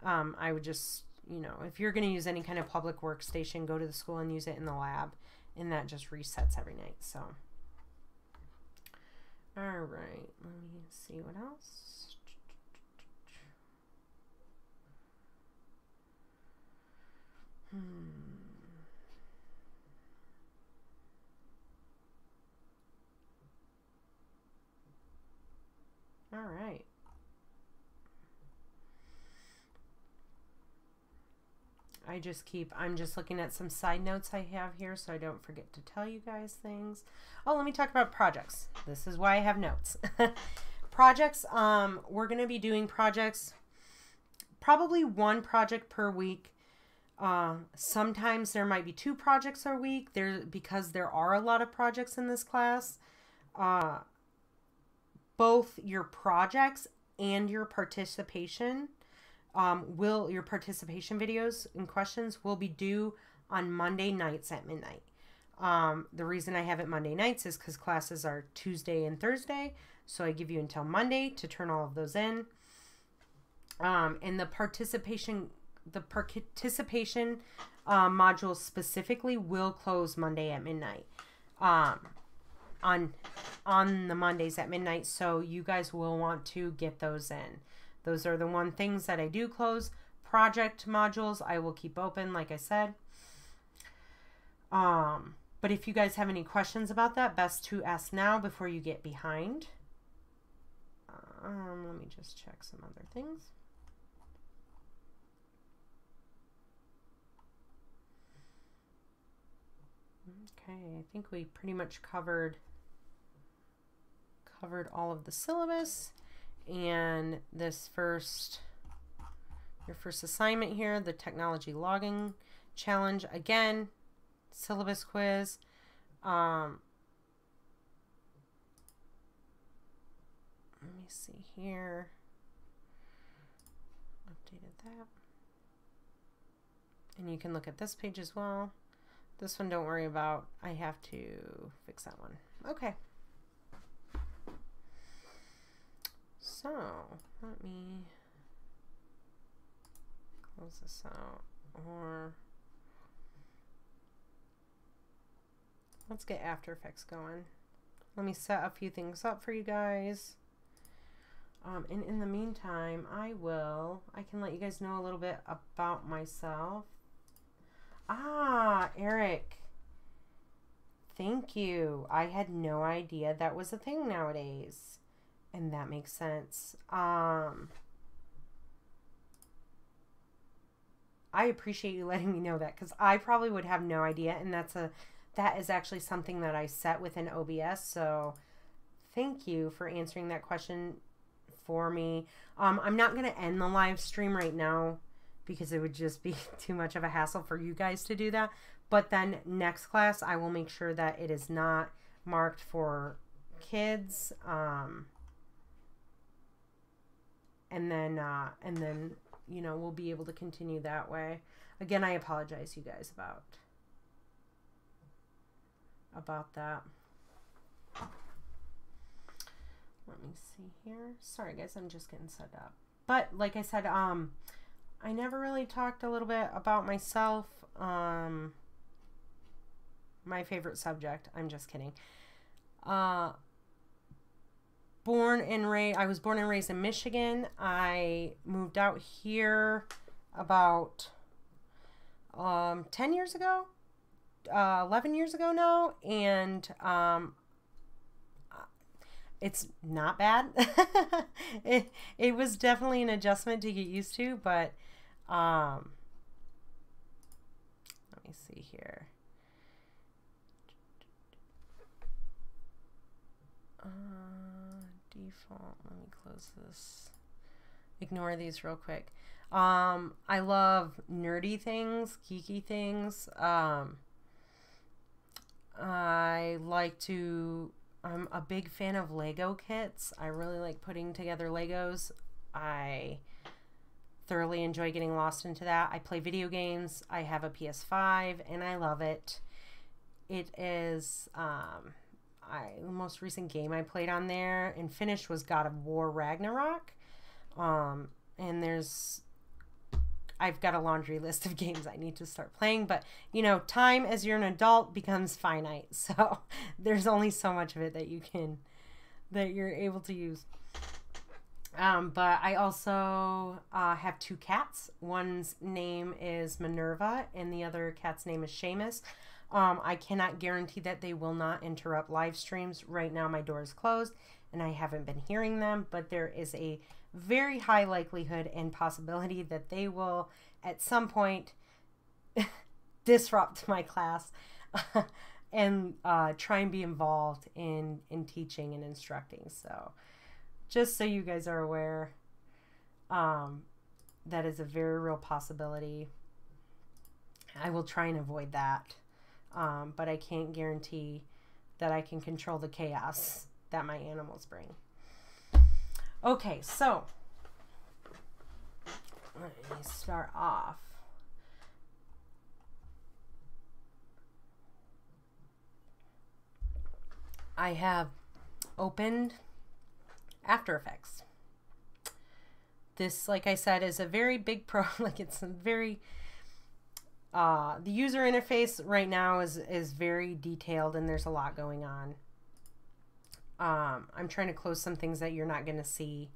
I would just, you know, if you're going to use any kind of public workstation, go to the school and use it in the lab, and that just resets every night. So, all right, let me see what else. All right. I'm just looking at some side notes I have here so I don't forget to tell you guys things. Oh, let me talk about projects. This is why I have notes. Projects, we're going to be doing projects, probably one project per week. Sometimes there might be 2 projects a week because there are a lot of projects in this class. Both your projects and your participation your participation videos and questions will be due on Monday nights at midnight. The reason I have it Monday nights is because classes are Tuesday and Thursday, so I give you until Monday to turn all of those in. And the participation modules specifically will close Monday at midnight. On the Mondays at midnight, so you guys will want to get those in. Those are the one things that I do close. Project modules I will keep open, like I said. But if you guys have any questions about that, best to ask now before you get behind. Let me just check some other things. Okay, I think we pretty much covered all of the syllabus. And this your first assignment here, the technology logging challenge, again, syllabus quiz. Let me me see here. Updated that. And you can look at this page as well. This one, don't worry about. I have to fix that one. Okay. So, let me close this out. Or let's get After Effects going. Let me set a few things up for you guys. And in the meantime, I can let you guys know a little bit about myself. Ah, Eric. Thank you. I had no idea that was a thing nowadays. And that makes sense. I appreciate you letting me know that, because I probably would have no idea, and that is actually something that I set within OBS. So thank you for answering that question for me. I'm not going to end the live stream right now because it would just be too much of a hassle for you guys to do that. But then next class, I will make sure that it is not marked for kids. And then, you know, we'll be able to continue that way. Again, I apologize, you guys, about that. Let me see here. Sorry, guys, I'm just getting set up. But like I said, I never really talked a little bit about myself. My favorite subject. I'm just kidding. I was born and raised in Michigan. I moved out here about 10 years ago, 11 years ago now, and it's not bad. It was definitely an adjustment to get used to, but let me see here. Default. Let me close this. Ignore these real quick. I love nerdy things, geeky things. I'm a big fan of Lego kits. I really like putting together Legos. I thoroughly enjoy getting lost into that. I play video games. I have a PS5 and I love it. It is the most recent game I played on there and finished was God of War Ragnarok. And I've got a laundry list of games I need to start playing, but you know, time as you're an adult becomes finite. So there's only so much of it that you're able to use. But I also have two cats. One's name is Minerva and the other cat's name is Seamus. I cannot guarantee that they will not interrupt live streams. Right now my door is closed and I haven't been hearing them, but there is a very high likelihood and possibility that they will at some point disrupt my class and try and be involved in teaching and instructing. So just so you guys are aware, that is a very real possibility. I will try and avoid that. But I can't guarantee that I can control the chaos that my animals bring. Okay, so let me start off. I have opened After Effects. This, like I said, is a very big it's a very the user interface right now is very detailed and there's a lot going on. I'm trying to close some things that you're not going to see.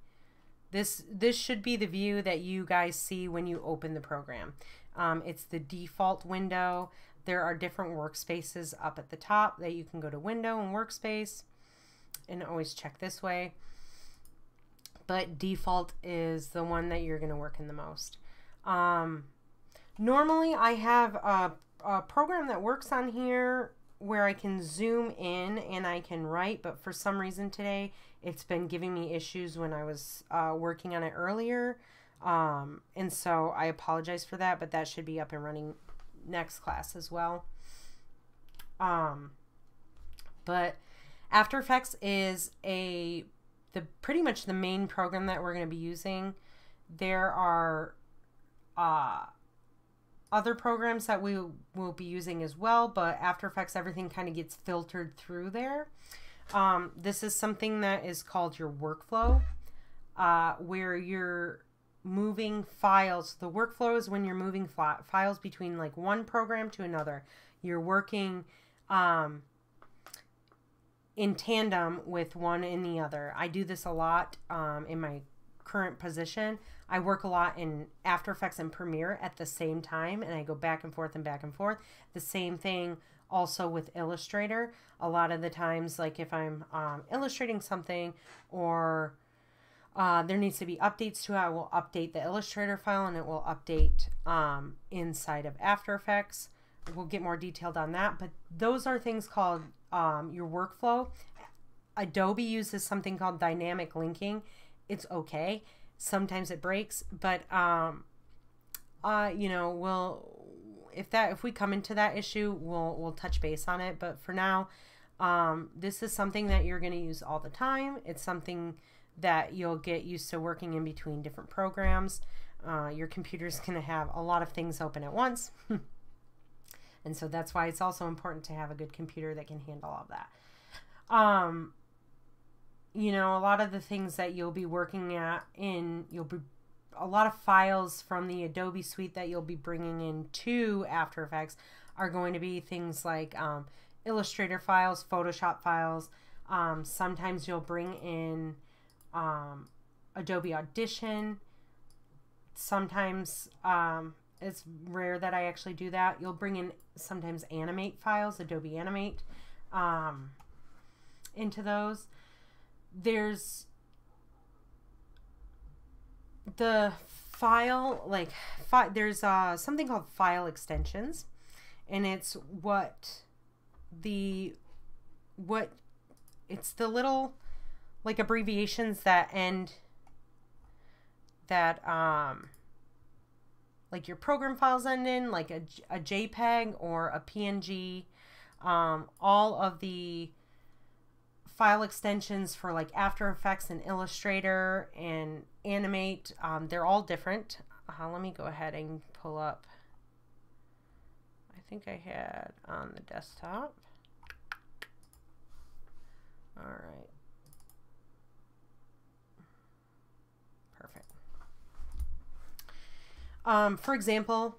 This should be the view that you guys see when you open the program. It's the default window. There are different workspaces up at the top that you can go to Window and Workspace and always check this way. But default is the one that you're going to work in the most. Normally I have a program that works on here where I can zoom in and I can write, but for some reason today it's been giving me issues when I was working on it earlier. And so I apologize for that, but that should be up and running next class as well. But After Effects is a pretty much the main program that we're going to be using. There are other programs that we will be using as well, but After Effects, everything kind of gets filtered through there. This is something that is called your workflow, where you're moving files. The workflow is when you're moving files between like one program to another. You're working in tandem with one and the other. I do this a lot in my current position. I work a lot in After Effects and Premiere at the same time, and I go back and forth and back and forth. The same thing also with Illustrator. A lot of the times, like if I'm illustrating something or there needs to be updates to it, I will update the Illustrator file and it will update inside of After Effects. We'll get more detailed on that, but those are things called your workflow. Adobe uses something called dynamic linking. It's okay. Sometimes it breaks, but you know, if we come into that issue, we'll touch base on it. But for now, this is something that you're going to use all the time. It's something that you'll get used to working in between different programs. Your computer's going to have a lot of things open at once. And so that's why it's also important to have a good computer that can handle all of that. You know, a lot of the things that you'll be working at a lot of files from the Adobe suite that you'll be bringing into After Effects are going to be things like Illustrator files, Photoshop files. Sometimes you'll bring in Adobe Audition. Sometimes it's rare that I actually do that. You'll bring in sometimes Animate files, Adobe Animate, into those. There's the file, like there's something called file extensions, and it's it's the little like abbreviations that end that like your program files end in, like a JPEG or a PNG. All of the file extensions for like After Effects and Illustrator and Animate, they're all different. Let me go ahead and pull up. I think I had on the desktop. All right. Perfect. For example,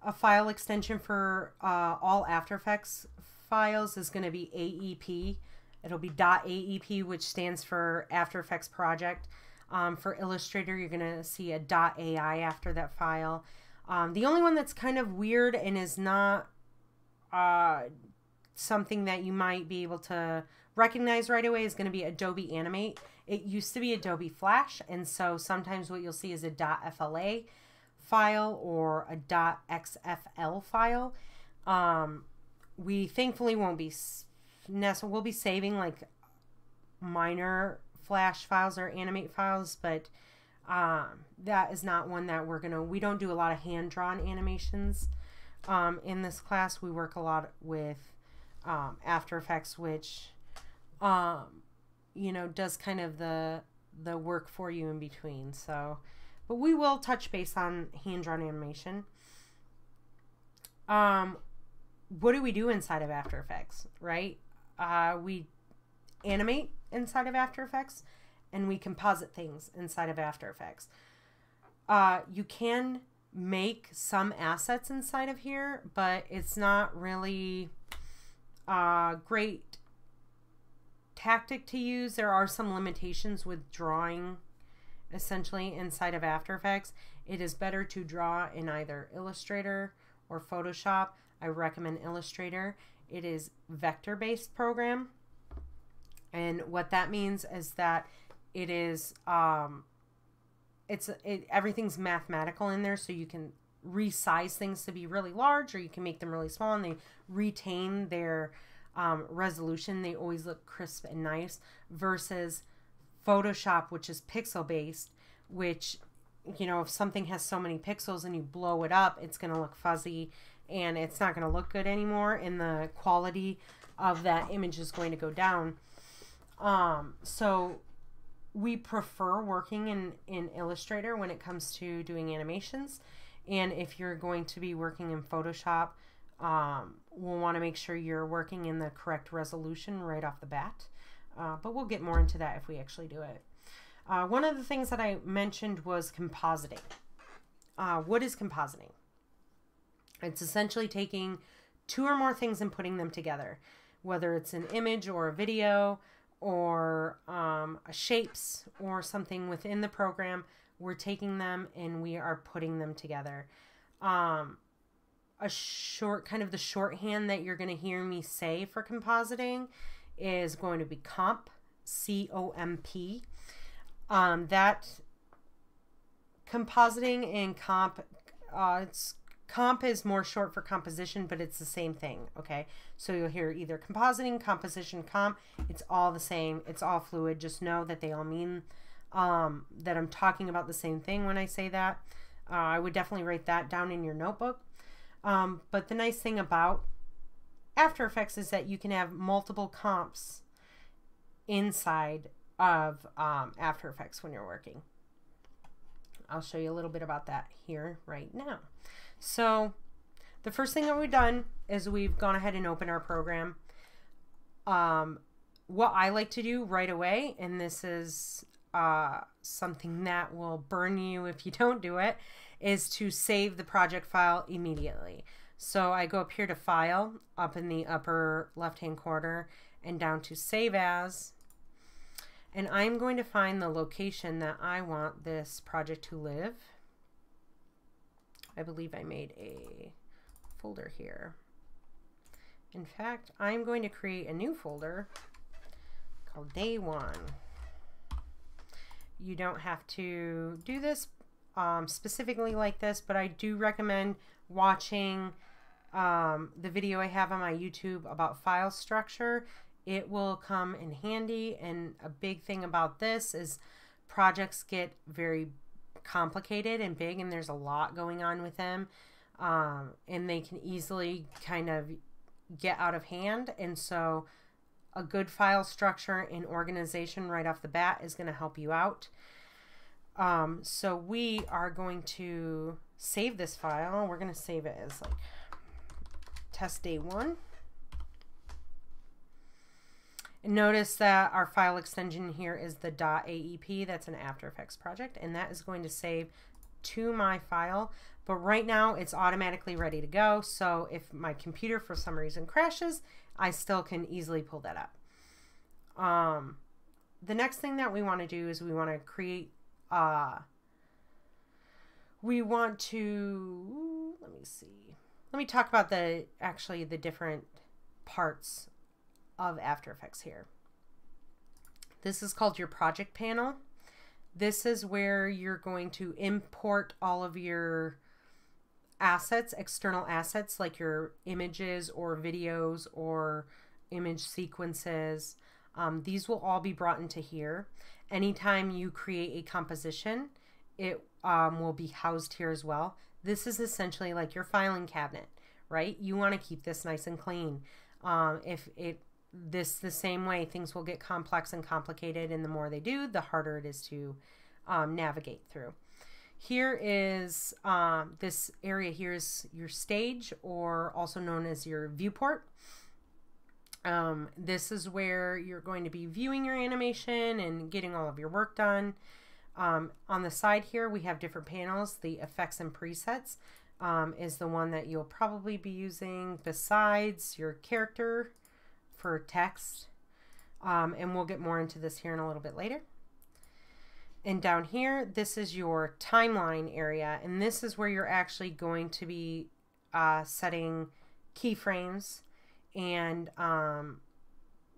a file extension for all After Effects files is going to be AEP. It'll be .aep, which stands for After Effects Project. For Illustrator, you're going to see a .ai after that file. The only one that's kind of weird and is not something that you might be able to recognize right away is going to be Adobe Animate. It used to be Adobe Flash, and so sometimes what you'll see is a .fla file or a .xfl file. We thankfully won't be... we'll be saving like minor Flash files or Animate files, but that is not one that we don't do a lot of hand-drawn animations in this class. We work a lot with After Effects, which you know, does kind of the work for you in between. So, but we will touch base on hand-drawn animation. What do we do inside of After Effects, right? We animate inside of After Effects, and we composite things inside of After Effects. You can make some assets inside of here, but it's not really a great tactic to use. There are some limitations with drawing essentially inside of After Effects. It is better to draw in either Illustrator or Photoshop. I recommend Illustrator. It is vector-based program, and what that means is that it is everything's mathematical in there, so you can resize things to be really large, or you can make them really small, and they retain their resolution. They always look crisp and nice, versus Photoshop, which is pixel-based, which, you know, if something has so many pixels and you blow it up, it's going to look fuzzy and it's not going to look good anymore, and the quality of that image is going to go down. So We prefer working in Illustrator when it comes to doing animations. And if you're going to be working in Photoshop, we'll want to make sure you're working in the correct resolution right off the bat. But we'll get more into that if we actually do it. One of the things that I mentioned was compositing. What is compositing? It's essentially taking two or more things and putting them together, whether it's an image or a video or shapes or something within the program. We're taking them and we are putting them together. A short, kind of the shorthand that you're going to hear me say for compositing is going to be comp, C-O-M-P. That compositing and comp, comp is more short for composition, but it's the same thing, okay? So you'll hear either compositing, composition, comp. It's all the same. It's all fluid. Just know that they all mean that I'm talking about the same thing when I say that. I would definitely write that down in your notebook. But the nice thing about After Effects is that you can have multiple comps inside of After Effects when you're working. I'll show you a little bit about that here right now. So the first thing that we've done is we've gone ahead and opened our program. What I like to do right away, and this is something that will burn you if you don't do it, is to save the project file immediately. So I go up here to File, up in the upper left-hand corner, and down to Save As. And I'm going to find the location that I want this project to live. I believe I made a folder here. In fact, I'm going to create a new folder called Day 1. You don't have to do this specifically like this, but I do recommend watching the video I have on my YouTube about file structure. It will come in handy, and a big thing about this is projects get very complicated and big, and there's a lot going on with them, and they can easily kind of get out of hand. And so a good file structure and organization right off the bat is going to help you out. So we are going to save this file. We're going to save it as like test day 1. And notice that our file extension here is the .aep. That's an After Effects project, and that is going to save to my file. But right now it's automatically ready to go. So if my computer for some reason crashes, I still can easily pull that up. The next thing that we want to do is we want to create, we want to, let me see. Let me talk about the different parts of After Effects here. This is called your project panel. This is where you're going to import all of your assets, external assets, like your images or videos or image sequences. These will all be brought into here. Anytime you create a composition, it will be housed here as well. This is essentially like your filing cabinet, right? You want to keep this nice and clean. The same way, things will get complex and complicated, and the more they do, the harder it is to navigate through. Here is this area here is your stage, or also known as your viewport. This is where you're going to be viewing your animation and getting all of your work done. On the side here, we have different panels. The effects and presets is the one that you'll probably be using besides your character for text. And we'll get more into this here in a little bit later. And down here, this is your timeline area, and this is where you're actually going to be setting keyframes and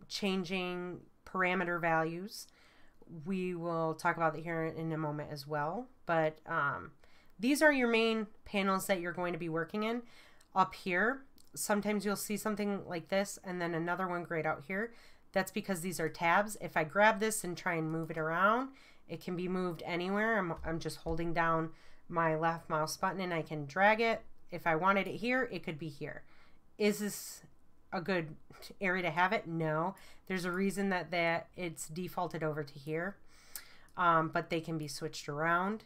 changing parameter values. We will talk about that here in a moment as well, but these are your main panels that you're going to be working in. Up here, sometimes you'll see something like this and then another one grayed out here. That's because these are tabs. If I grab this and try and move it around, it can be moved anywhere. I'm just holding down my left mouse button and I can drag it. If I wanted it here, it could be here. Is this a good area to have it? No. There's a reason that it's defaulted over to here. but they can be switched around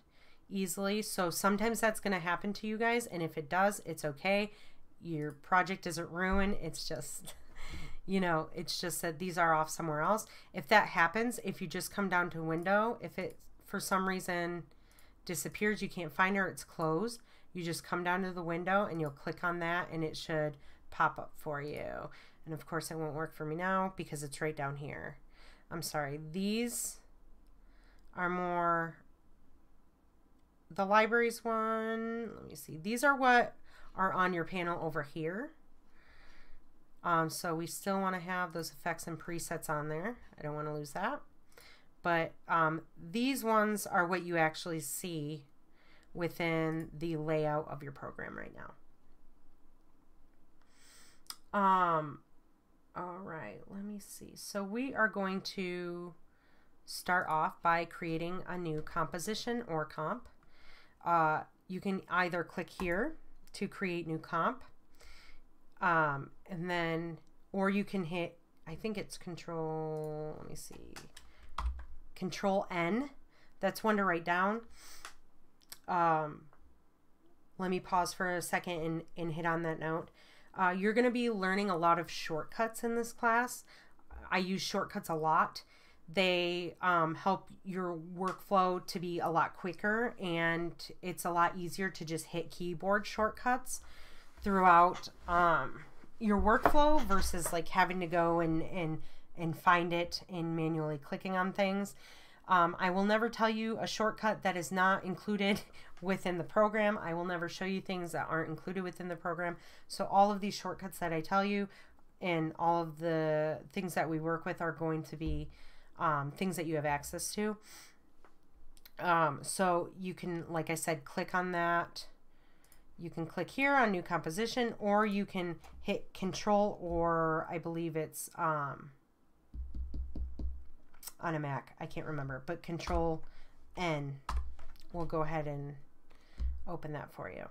easily. So sometimes that's going to happen to you guys, and if it does, it's okay. Your project isn't ruined. It's just, you know, it's just that these are off somewhere else. If that happens, if you just come down to window, if it for some reason disappears, you can't find it, or it's closed, you just come down to the window and you'll click on that and it should pop up for you. And of course it won't work for me now because it's right down here. I'm sorry, these are more the libraries one. Let me see, these are what are on your panel over here. So we still want to have those effects and presets on there. I don't want to lose that. But these ones are what you actually see within the layout of your program right now. All right, let me see. So we are going to start off by creating a new composition or comp. You can either click here to create new comp, and then, or you can hit, I think it's control, let me see, Control N. That's one to write down. Let me pause for a second and hit on that note. You're going to be learning a lot of shortcuts in this class. I use shortcuts a lot. They help your workflow to be a lot quicker, and it's a lot easier to just hit keyboard shortcuts throughout your workflow versus like having to go and find it and manually clicking on things. I will never tell you a shortcut that is not included within the program. I will never show you things that aren't included within the program. So all of these shortcuts that I tell you and all of the things that we work with are going to be things that you have access to. So you can, like I said, click on that. You can click here on new composition, or you can hit Control, or I believe it's on a Mac, I can't remember, but Control N will go ahead and open that for you.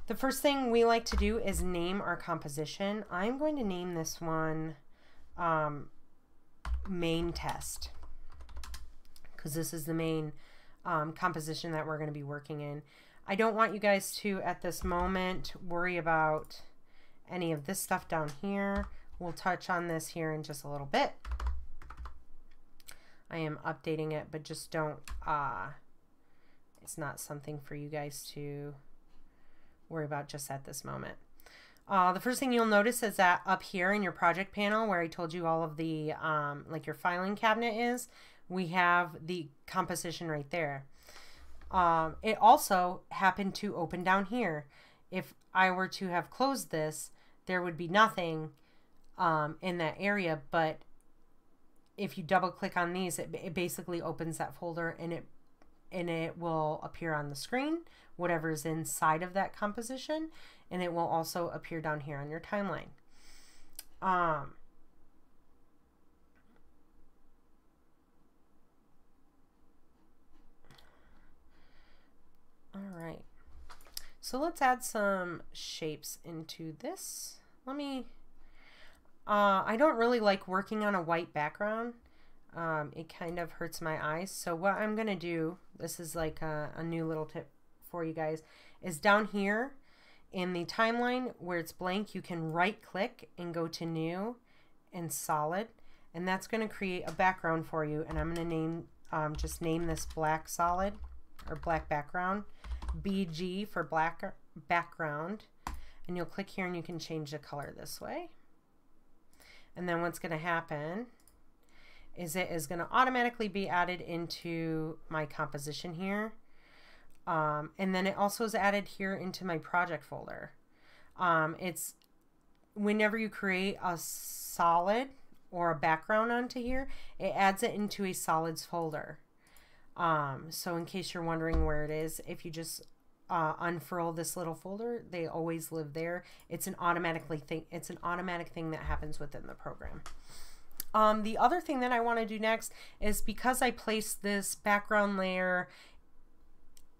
The first thing we like to do is name our composition. I'm going to name this one main test, because this is the main composition that we're going to be working in. I don't want you guys to, at this moment, worry about any of this stuff down here. We'll touch on this here in just a little bit. I am updating it, but just don't, it's not something for you guys to worry about just at this moment. The first thing you'll notice is that up here in your project panel, where I told you all of the, like your filing cabinet is, we have the composition right there. It also happened to open down here. If I were to have closed this, there would be nothing in that area, but if you double click on these, it basically opens that folder, and it will appear on the screen, whatever is inside of that composition, and it will also appear down here on your timeline. All right, so let's add some shapes into this. Let me, I don't really like working on a white background. It kind of hurts my eyes. So what I'm going to do, this is like a new little tip for you guys, is down here in the timeline where it's blank, you can right click and go to new and solid, and that's going to create a background for you. And I'm going to name, just name this black solid or black background, BG for black background, and you'll click here and you can change the color this way. And then what's going to happen is it is going to automatically be added into my composition here. And then it also is added here into my project folder. It's whenever you create a solid or a background onto here, it adds it into a solids folder. So in case you're wondering where it is, if you just unfurl this little folder, they always live there. It's an automatic thing that happens within the program. The other thing that I want to do next is, because I placed this background layer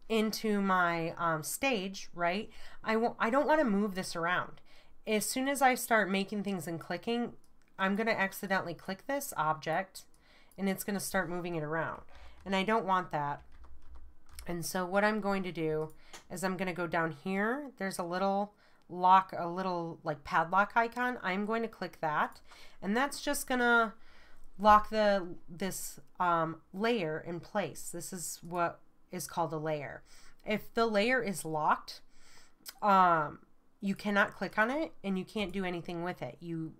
into my stage, right? I don't want to move this around. As soon as I start making things and clicking, I'm going to accidentally click this object, and it's going to start moving it around. and I don't want that. And so what I'm going to do is I'm going to go down here. There's a little lock, a little like padlock icon. I'm going to click that, and that's just going to lock this layer in place. This is what is called a layer. If the layer is locked, you cannot click on it and you can't do anything with it. You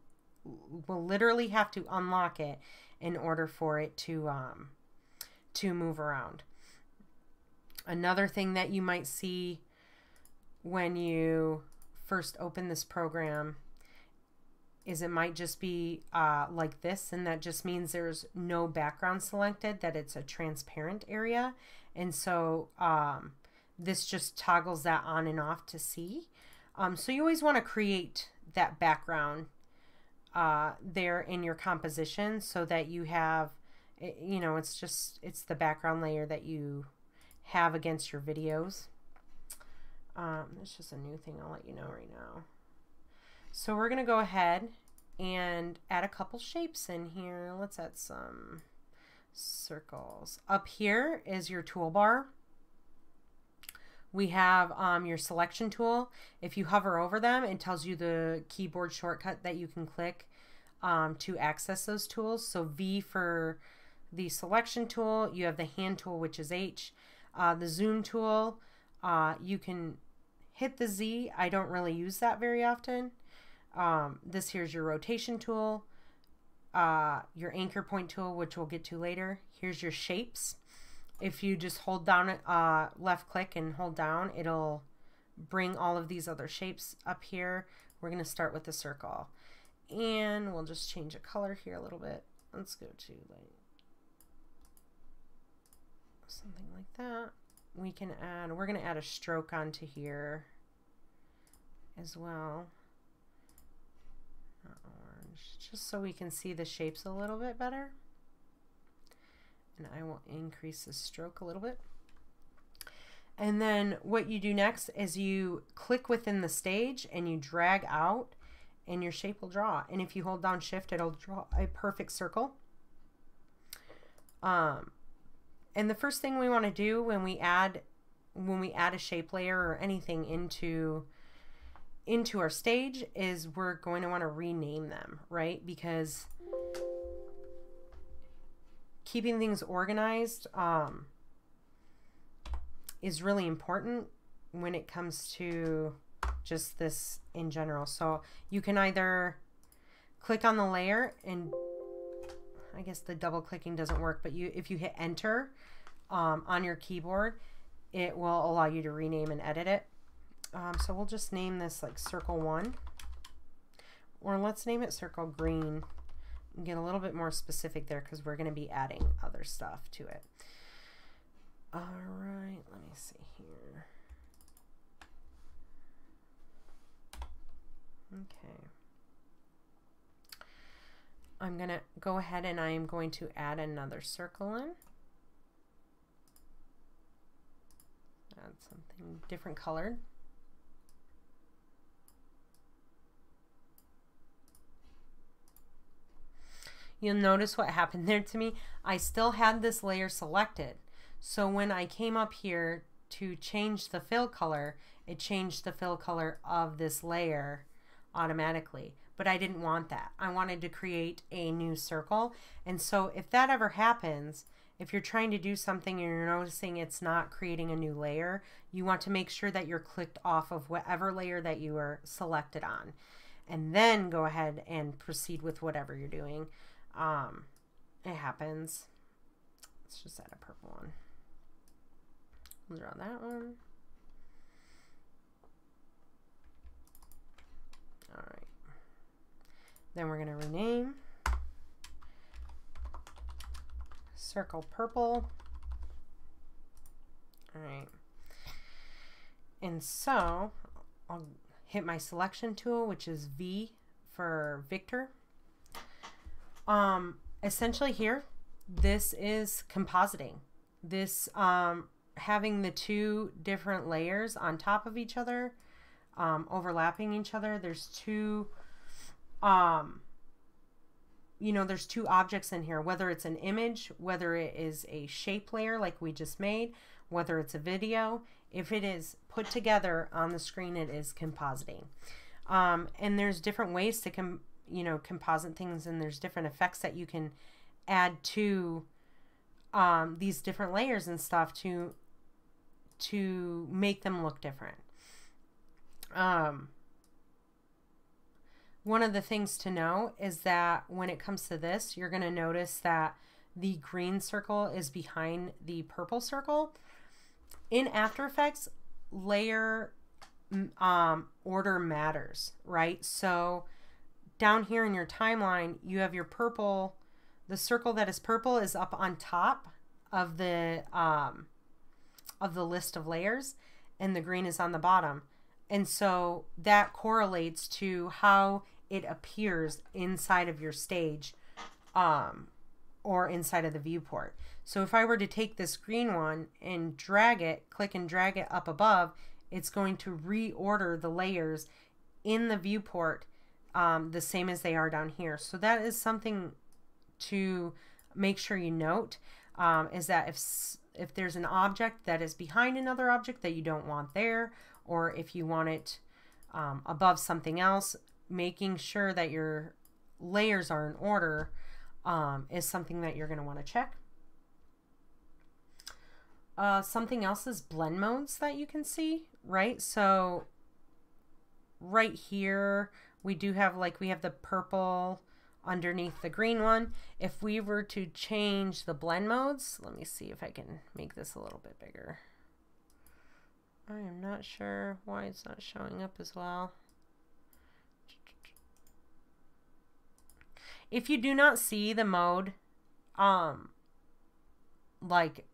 will literally have to unlock it in order for it to move around. Another thing that you might see when you first open this program is it might just be like this, and that just means there's no background selected, that it's a transparent area. And so this just toggles that on and off to see. So you always want to create that background there in your composition so that you have, you know, it's the background layer that you have against your videos. It's just a new thing I'll let you know right now. So we're going to go ahead and add a couple shapes in here. Let's add some circles. Up here is your toolbar. We have your selection tool. If you hover over them, it tells you the keyboard shortcut that you can click to access those tools. So V for the selection tool, you have the hand tool, which is H. The zoom tool, you can hit the Z. I don't really use that very often. This here's your rotation tool, your anchor point tool, which we'll get to later. Here's your shapes. If you just hold down, left click and hold down, it'll bring all of these other shapes up here. We're going to start with the circle, and we'll just change the color here a little bit. Let's go to like something like that. We can add, we're going to add a stroke onto here as well. Not orange, just so we can see the shapes a little bit better. And I will increase the stroke a little bit. And then what you do next is you click within the stage and you drag out and your shape will draw. And if you hold down shift, it'll draw a perfect circle. And the first thing we want to do when we add a shape layer or anything into our stage is we're going to want to rename them, right? Because keeping things organized is really important when it comes to just this in general. So you can either click on the layer, and I guess the double clicking doesn't work, but if you hit enter on your keyboard, it will allow you to rename and edit it. So we'll just name this like circle 1, or let's name it circle green and get a little bit more specific there because we're going to be adding other stuff to it. All right, let me see here. Okay. I'm going to go ahead and I am going to add another circle in. Add something different colored. You'll notice what happened there to me. I still had this layer selected. So when I came up here to change the fill color, it changed the fill color of this layer automatically. But I didn't want that. I wanted to create a new circle. And so if that ever happens, if you're trying to do something and you're noticing it's not creating a new layer, you want to make sure that you're clicked off of whatever layer that you are selected on. And then go ahead and proceed with whatever you're doing. It happens. Let's just add a purple one. We'll draw that one. All right. Then we're going to rename circle purple. All right. And so I'll hit my selection tool, which is V for Victor. Essentially here, this is compositing. This having the two different layers on top of each other, overlapping each other. There's two you know, there's two objects in here, whether it's an image, whether it is a shape layer like we just made, whether it's a video, if it is put together on the screen, it is compositing. And there's different ways to composite things, and there's different effects that you can add to these different layers and stuff to make them look different. One of the things to know is that when it comes to this, you're going to notice that the green circle is behind the purple circle. In After Effects, layer order matters, right? So down here in your timeline, you have your purple. The circle that is purple is up on top of the list of layers, and the green is on the bottom. And so that correlates to how it appears inside of your stage or inside of the viewport. So if I were to take this green one and drag it, click and drag it up above, it's going to reorder the layers in the viewport the same as they are down here. So that is something to make sure you note, is that if there's an object that is behind another object that you don't want there, or if you want it above something else, making sure that your layers are in order is something that you're going to want to check. Something else is blend modes that you can see, right? So right here we do have, like, we have the purple underneath the green one. If we were to change the blend modes, let me see if I can make this a little bit bigger. I am not sure why it's not showing up as well. If you do not see the mode, like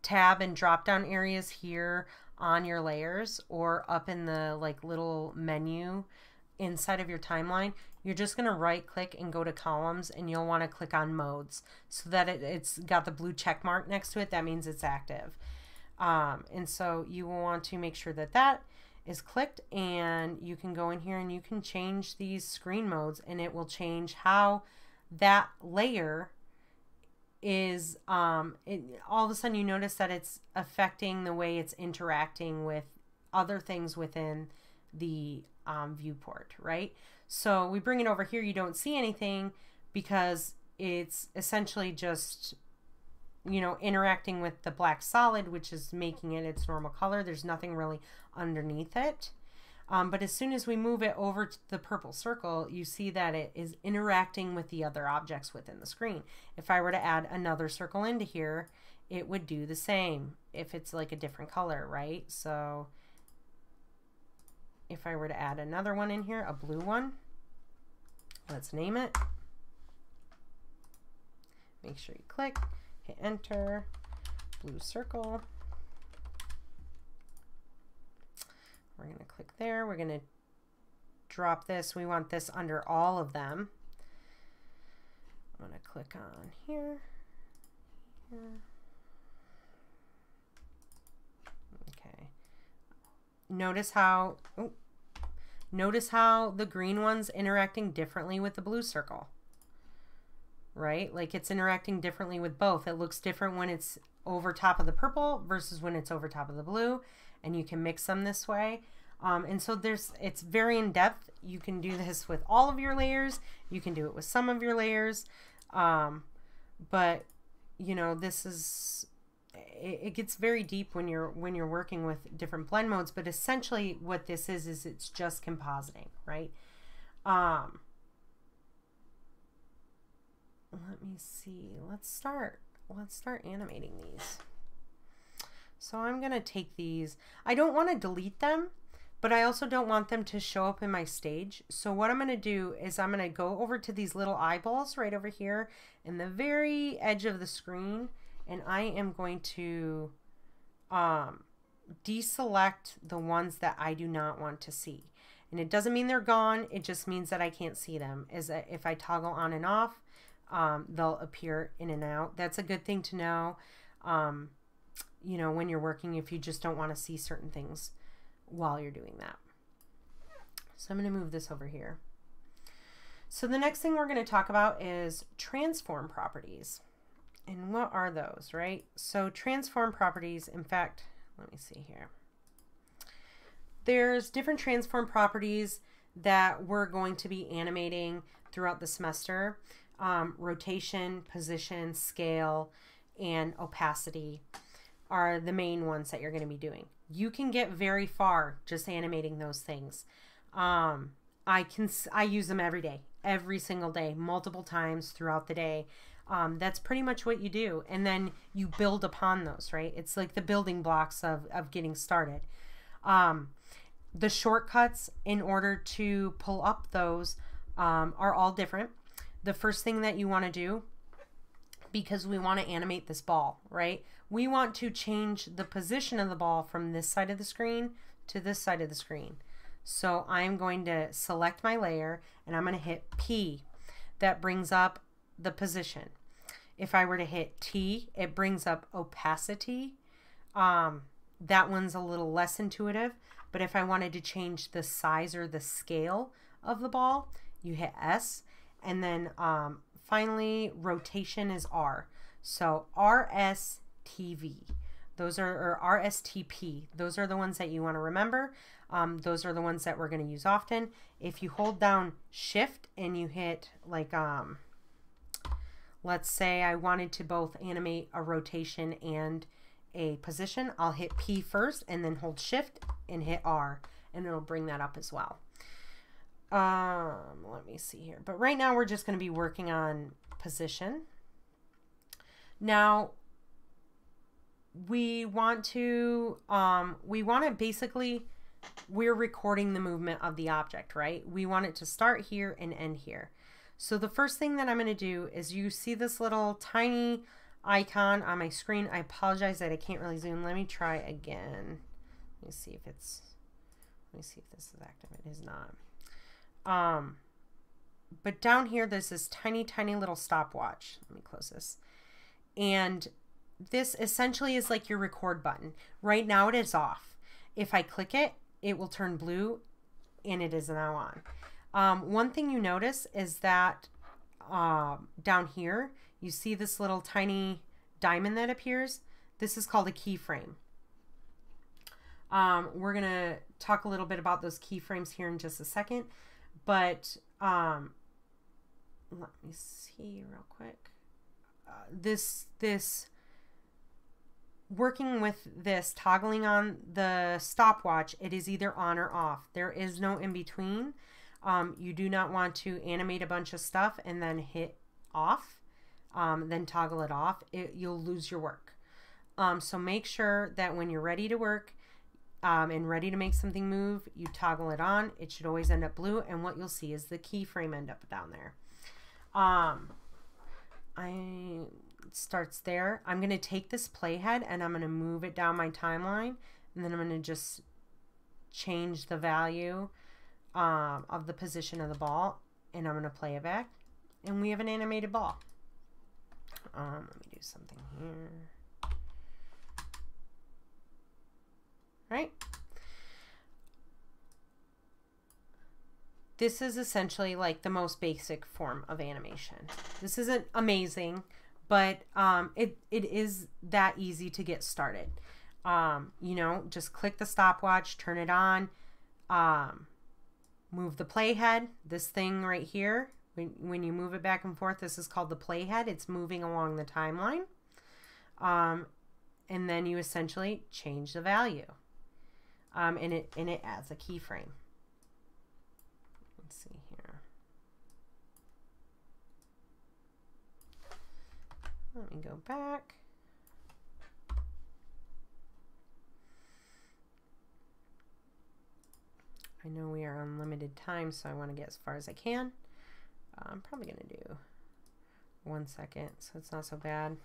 tab and drop down areas here on your layers or up in the like little menu inside of your timeline, you're just going to right click and go to columns, and you'll want to click on modes so that it's got the blue check mark next to it. That means it's active. And so you will want to make sure that that is clicked, and you can go in here and you can change these screen modes, and it will change how that layer is, all of a sudden you notice that it's affecting the way it's interacting with other things within the viewport, right? So we bring it over here, you don't see anything because it's essentially just, you know, interacting with the black solid, which is making it its normal color. There's nothing really underneath it. But as soon as we move it over to the purple circle, you see that it is interacting with the other objects within the screen. If I were to add another circle into here, it would do the same if it's like a different color, right? So if I were to add another one in here, a blue one, let's name it. Make sure you click, hit enter, blue circle. We're going to click there. We're going to drop this. We want this under all of them. I'm going to click on here. Okay. Notice how the green one's interacting differently with the blue circle. Right? Like it's interacting differently with both. It looks different when it's over top of the purple versus when it's over top of the blue, and you can mix them this way. And so it's very in depth. You can do this with all of your layers. You can do it with some of your layers. But you know, it gets very deep when you're working with different blend modes, but essentially what this is it's just compositing, right? Let me see. Let's start animating these. So I'm going to take these. I don't want to delete them, but I also don't want them to show up in my stage. So what I'm going to do is I'm going to go over to these little eyeballs right over here in the very edge of the screen, and I am going to deselect the ones that I do not want to see. And it doesn't mean they're gone. It just means that I can't see them. If I toggle on and off, they'll appear in and out. That's a good thing to know, you know, when you're working, if you just don't want to see certain things while you're doing that. So I'm going to move this over here. So the next thing we're going to talk about is transform properties. And what are those, right? So transform properties, in fact, let me see here. There's different transform properties that we're going to be animating throughout the semester. Rotation, position, scale, and opacity are the main ones that you're going to be doing. You can get very far just animating those things. I use them every day, every single day, multiple times throughout the day. That's pretty much what you do. And then you build upon those, right? It's like the building blocks of getting started. The shortcuts in order to pull up those are all different. The first thing that you want to do, because we want to animate this ball, right? We want to change the position of the ball from this side of the screen to this side of the screen. So I'm going to select my layer and I'm going to hit P. That brings up the position. If I were to hit T, it brings up opacity. That one's a little less intuitive, but if I wanted to change the size or the scale of the ball, you hit S. And then finally, rotation is R. So RSTV, those are, or RSTP, those are the ones that you want to remember. Those are the ones that we're going to use often. If you hold down Shift and you hit like, let's say I wanted to both animate a rotation and a position, I'll hit P first and then hold Shift and hit R, and it'll bring that up as well. Let me see here. But right now we're just going to be working on position. Now we want to basically, we're recording the movement of the object, right? We want it to start here and end here. So the first thing that I'm going to do is, you see this little tiny icon on my screen. I apologize that I can't really zoom. Let me try again. Let me see if this is active. It is not. But down here, there's this tiny little stopwatch. Let me close this. And this essentially is like your record button. Right now it is off. If I click it, it will turn blue and it is now on. One thing you notice is that down here, you see this little tiny diamond that appears. This is called a keyframe. We're going to talk a little bit about those keyframes here in just a second. But let me see real quick. This working with this, toggling on the stopwatch, it is either on or off. There is no in between. You do not want to animate a bunch of stuff and then hit off, then toggle it off. You'll lose your work. So make sure that when you're ready to work and ready to make something move, you toggle it on. It should always end up blue, and what you'll see is the keyframe end up down there. It starts there. I'm going to take this playhead and I'm going to move it down my timeline, and then I'm going to just change the value of the position of the ball, and I'm going to play it back, and we have an animated ball. Let me do something here. Right? This is essentially like the most basic form of animation. This isn't amazing, but it is that easy to get started. You know, just click the stopwatch, turn it on, move the playhead, this thing right here. When you move it back and forth, this is called the playhead. It's moving along the timeline. And then you essentially change the value. And it adds a keyframe. Let's see here. Let me go back. I know we are on limited time, so I want to get as far as I can. I'm probably going to do 1 second, so it's not so bad.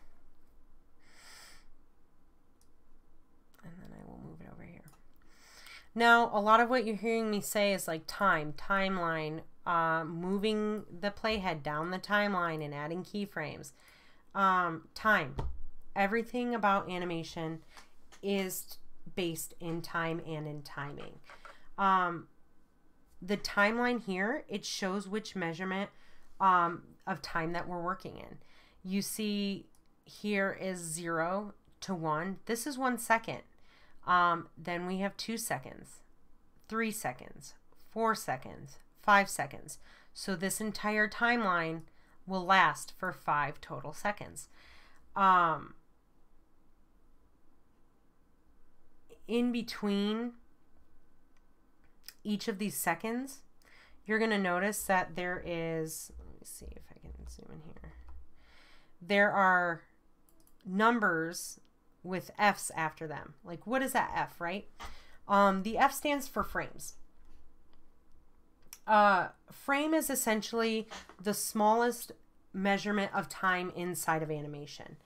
And then I will move it over here. Now, a lot of what you're hearing me say is like timeline, moving the playhead down the timeline and adding keyframes. Time. Everything about animation is based in time and in timing. the timeline here, it shows which measurement of time that we're working in. You see here is 0 to 1. This is 1 second. Then we have 2 seconds, 3 seconds, 4 seconds, 5 seconds. So this entire timeline will last for 5 total seconds. In between each of these seconds, you're going to notice that there is, let me see if I can zoom in here. There are numbers with F's after them. Like, what is that F, right? The F stands for frames. Frame is essentially the smallest measurement of time inside of animation.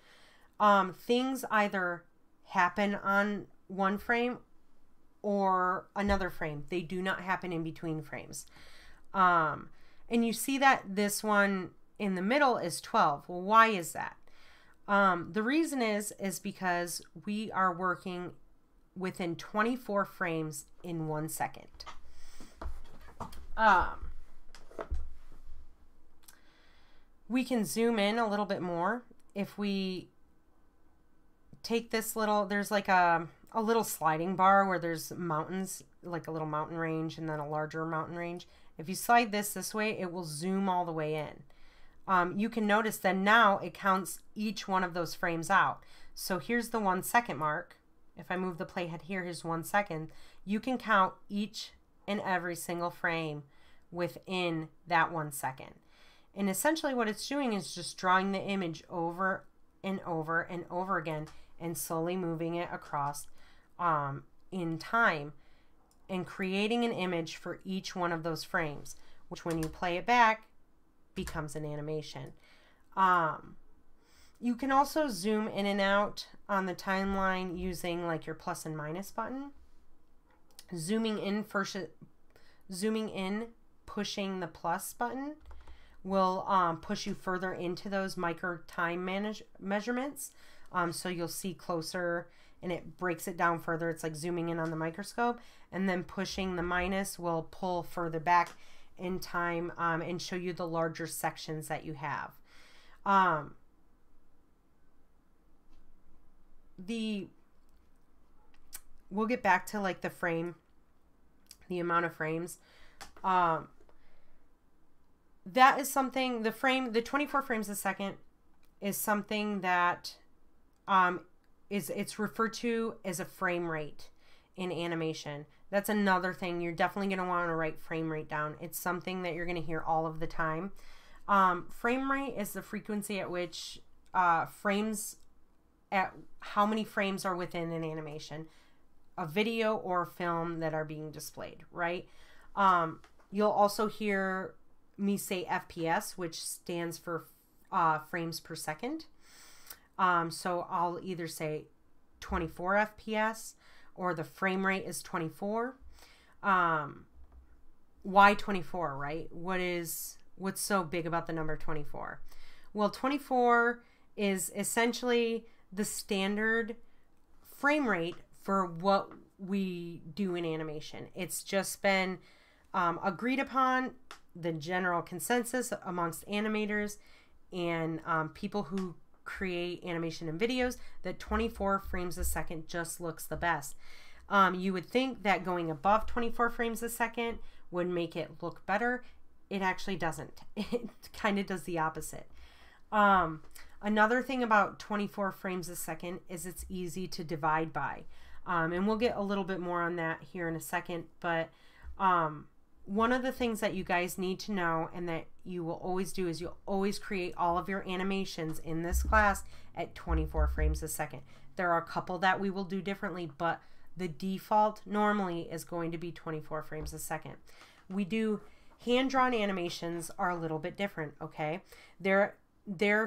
Things either happen on one frame or another frame. They do not happen in between frames. And you see that this one in the middle is 12. Well, why is that? The reason is because we are working within 24 frames in 1 second. We can zoom in a little bit more. If we take this little, there's like a little sliding bar where there's mountains, like a little mountain range and then a larger mountain range. If you slide this way, it will zoom all the way in. You can notice that now it counts each one of those frames out. So here's the 1 second mark. If I move the playhead here, here's 1 second. You can count each and every single frame within that 1 second. And essentially what it's doing is just drawing the image over and over and over again and slowly moving it across in time and creating an image for each one of those frames, which when you play it back becomes an animation. You can also zoom in and out on the timeline using like your plus and minus button. Zooming in, pushing the plus button will push you further into those micro time measurements. So you'll see closer and it breaks it down further. It's like zooming in on the microscope, and then pushing the minus will pull further back in time and show you the larger sections that you have. We'll get back to like the frame, the amount of frames. That is something, the 24 frames a second is something that it's referred to as a frame rate in animation. That's another thing. You're definitely going to want to write frame rate down. It's something that you're going to hear all of the time. Frame rate is the frequency at which how many frames are within an animation, a video or film that are being displayed, right? You'll also hear me say FPS, which stands for frames per second. So I'll either say 24 FPS or the frame rate is 24. Why 24, right? What's so big about the number 24? Well, 24 is essentially the standard frame rate for what we do in animation. It's just been agreed upon, the general consensus amongst animators and people who create animation and videos, that 24 frames a second just looks the best. You would think that going above 24 frames a second would make it look better. It actually doesn't. It kind of does the opposite. Another thing about 24 frames a second is it's easy to divide by. And we'll get a little bit more on that here in a second. But one of the things that you guys need to know and that you will always do is you'll always create all of your animations in this class at 24 frames a second. There are a couple that we will do differently, but the default normally is going to be 24 frames a second. We do hand-drawn animations are a little bit different, okay? Their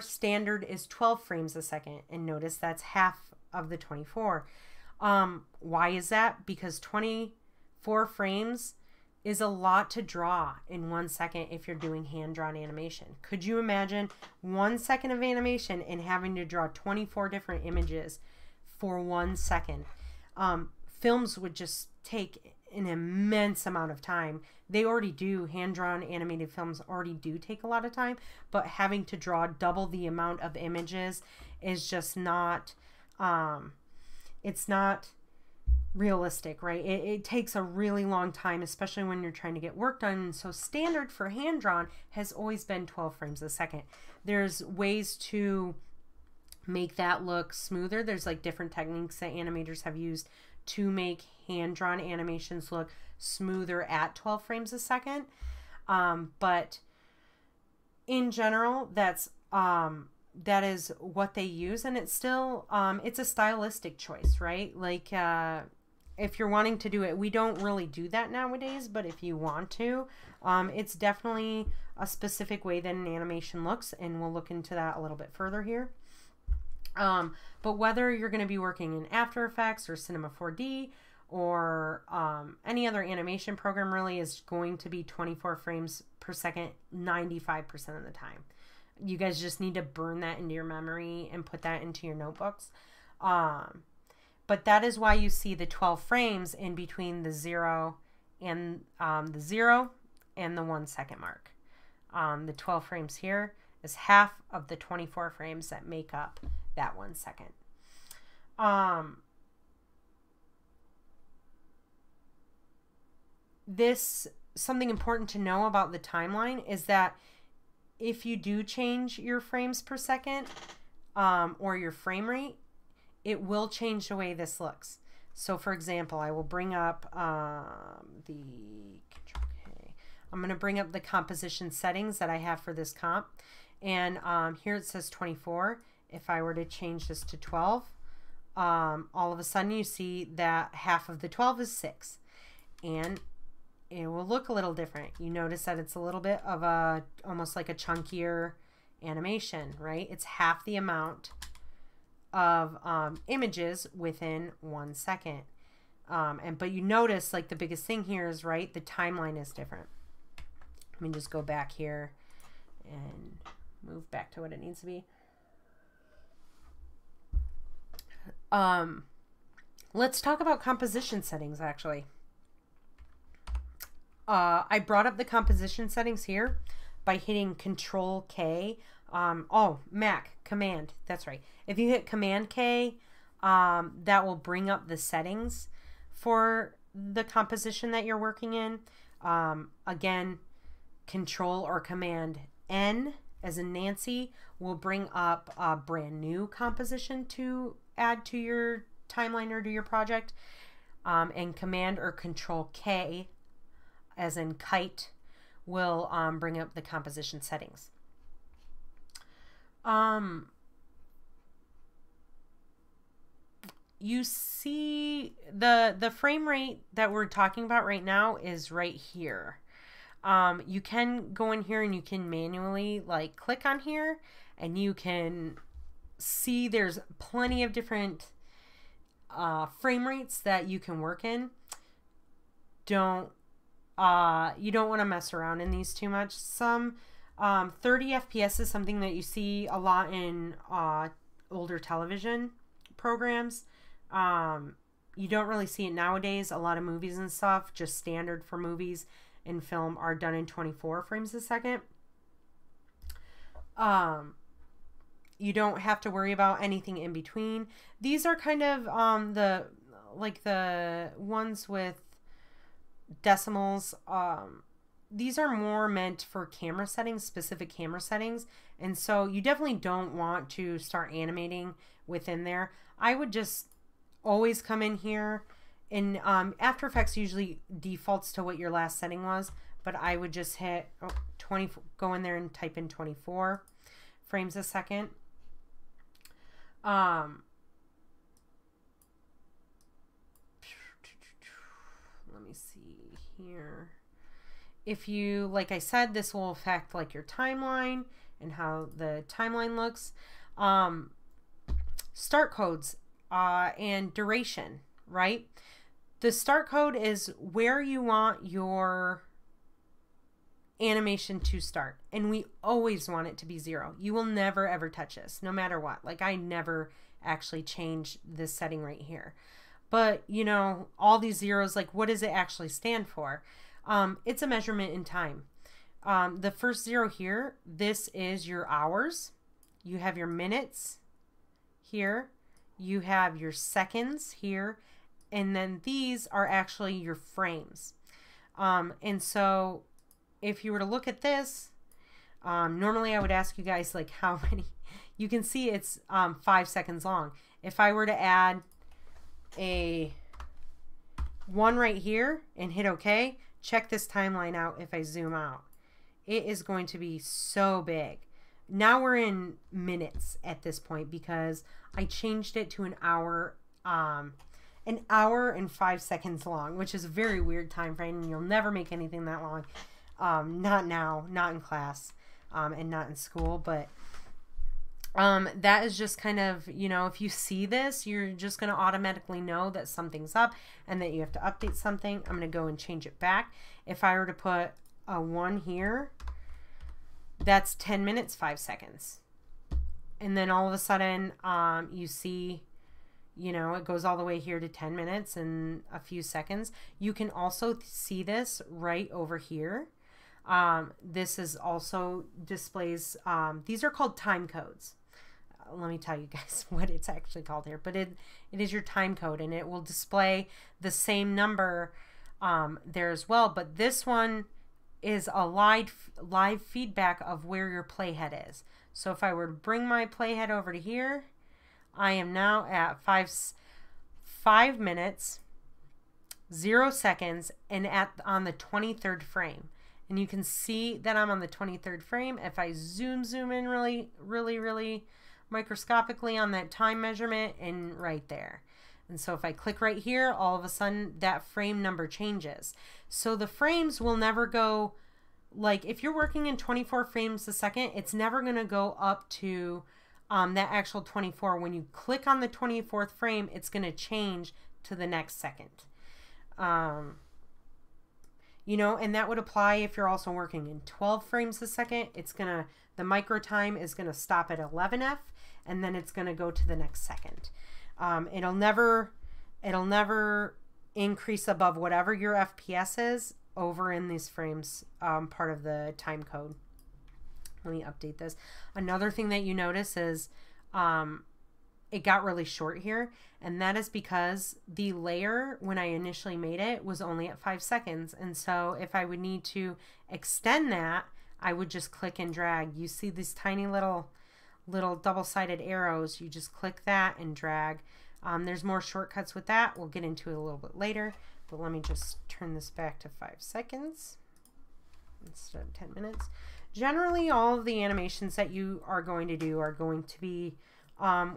standard is 12 frames a second, and notice that's half of the 24. Why is that? Because 24 frames is a lot to draw in 1 second if you're doing hand-drawn animation. Could you imagine 1 second of animation and having to draw 24 different images for 1 second? Films would just take an immense amount of time. They already do, hand-drawn animated films already do take a lot of time, but having to draw double the amount of images is just not, it's not realistic, right? It takes a really long time, especially when you're trying to get work done. So standard for hand-drawn has always been 12 frames a second. There's ways to make that look smoother. There's like different techniques that animators have used to make hand-drawn animations look smoother at 12 frames a second. But in general, that is what they use, and it's still, it's a stylistic choice, right? Like, if you're wanting to do it, we don't really do that nowadays, but if you want to, it's definitely a specific way that an animation looks, and we'll look into that a little bit further here. But whether you're going to be working in After Effects or Cinema 4D or any other animation program, really is going to be 24 frames per second 95% of the time. You guys just need to burn that into your memory and put that into your notebooks. But that is why you see the 12 frames in between the 0 and the 1 second mark. The 12 frames here is half of the 24 frames that make up that 1 second. Something important to know about the timeline is that if you do change your frames per second, or your frame rate, it will change the way this looks. So for example, I will bring up I'm going to bring up the composition settings that I have for this comp. And here it says 24. If I were to change this to 12, all of a sudden you see that half of the 12 is 6. And it will look a little different. You notice that it's a little bit of almost like a chunkier animation, right? It's half the amount of images within 1 second. But you notice, like, the biggest thing here is, right, the timeline is different. Let me just go back here and move back to what it needs to be. Let's talk about composition settings, actually. I brought up the composition settings here by hitting Control K. Mac, Command, that's right. If you hit Command K, that will bring up the settings for the composition that you're working in. Again, Control or Command N, as in Nancy, will bring up a brand new composition to add to your timeline or to your project. And Command or Control K, as in kite, will bring up the composition settings. You see the frame rate that we're talking about right now is right here. You can go in here and you can manually like click on here, and you can see there's plenty of different frame rates that you can work in. You don't want to mess around in these too much. Some 30 FPS is something that you see a lot in older television programs. You don't really see it nowadays. A lot of movies and stuff, just standard for movies and film, are done in 24 frames a second. You don't have to worry about anything in between. These are kind of the ones with decimals. These are more meant for camera settings, specific camera settings, and so you definitely don't want to start animating within there. I would just always come in here, and After Effects usually defaults to what your last setting was, but I would just hit 20, go in there and type in 24 frames a second. Let me see here. If you, like I said, this will affect like your timeline and how the timeline looks. Start codes and duration, right? The start code is where you want your animation to start, and we always want it to be 0. You will never ever touch this, no matter what. Like, I never actually change this setting right here, But, you know, all these zeros, like, what does it actually stand for? It's a measurement in time. The first zero here, this is your hours. You have your minutes here. You have your seconds here. And then these are actually your frames. And so if you were to look at this, normally I would ask you guys like how many. You can see it's 5 seconds long. If I were to add a 1 right here and hit OK, check this timeline out if I zoom out. It is going to be so big. Now we're in minutes at this point because I changed it to an hour and 5 seconds long, which is a very weird time frame, and you'll never make anything that long. Not now, not in class, and not in school, but that is just kind of, you know, if you see this, you're just going to automatically know that something's up and that you have to update something. I'm going to go and change it back. If I were to put a 1 here, that's 10 minutes, 5 seconds. And then all of a sudden, you see, you know, it goes all the way here to 10 minutes and a few seconds. You can also see this right over here. This is also displays, these are called time codes. Let me tell you guys what it's actually called here, but it is your time code, and it will display the same number there as well. But this one is a live feedback of where your playhead is. So if I were to bring my playhead over to here, I am now at 5 minutes, 0 seconds, and on the 23rd frame. And you can see that I'm on the 23rd frame. If I zoom in really microscopically on that time measurement, and right there. And so if I click right here, all of a sudden that frame number changes. So the frames will never go, like if you're working in 24 frames a second, it's never going to go up to that actual 24. When you click on the 24th frame, it's going to change to the next second. You know, and that would apply if you're also working in 12 frames a second. The micro time is going to stop at 11F, and then it's going to go to the next second. It'll never increase above whatever your FPS is over in these frames, part of the time code. Let me update this. Another thing that you notice is it got really short here, and that is because the layer, when I initially made it, was only at 5 seconds. And so if I would need to extend that, I would just click and drag. You see these tiny little double-sided arrows. You just click that and drag. There's more shortcuts with that. We'll get into it a little bit later, but let me just turn this back to 5 seconds instead of 10 minutes. Generally, all of the animations that you are going to do are going to be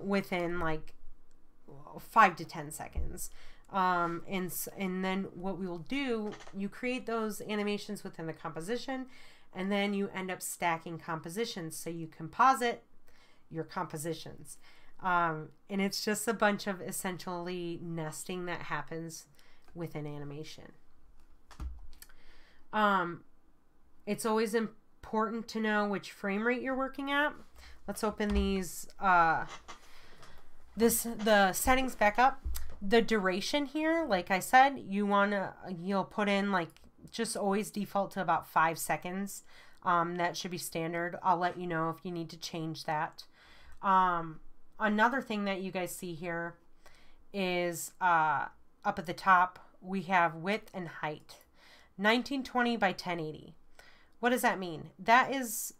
within like 5 to 10 seconds. And then what we will do, you create those animations within the composition, and then you end up stacking compositions. So you composite your compositions. And it's just a bunch of essentially nesting that happens within animation. It's always important to know which frame rate you're working at. Let's open these, the settings back up. The duration here, like I said, you'll put in like, just always default to about 5 seconds. That should be standard. I'll let you know if you need to change that. Another thing that you guys see here is up at the top, we have width and height. 1920 by 1080. What does that mean? That is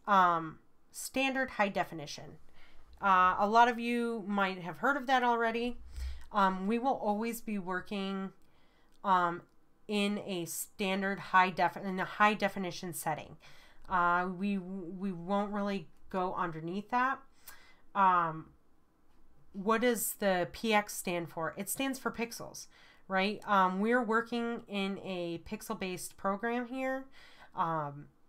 standard high definition. A lot of you might have heard of that already. We will always be working in a standard high definition setting. We won't really go underneath that. What does the PX stand for? It stands for pixels, right? We're working in a pixel-based program here.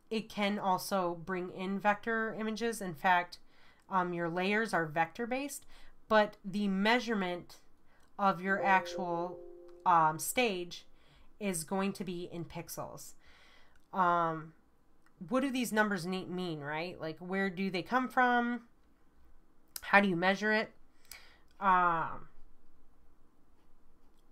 It can also bring in vector images. In fact, your layers are vector-based, but the measurement of your actual stage is going to be in pixels. What do these numbers mean, right? Like, where do they come from? How do you measure it?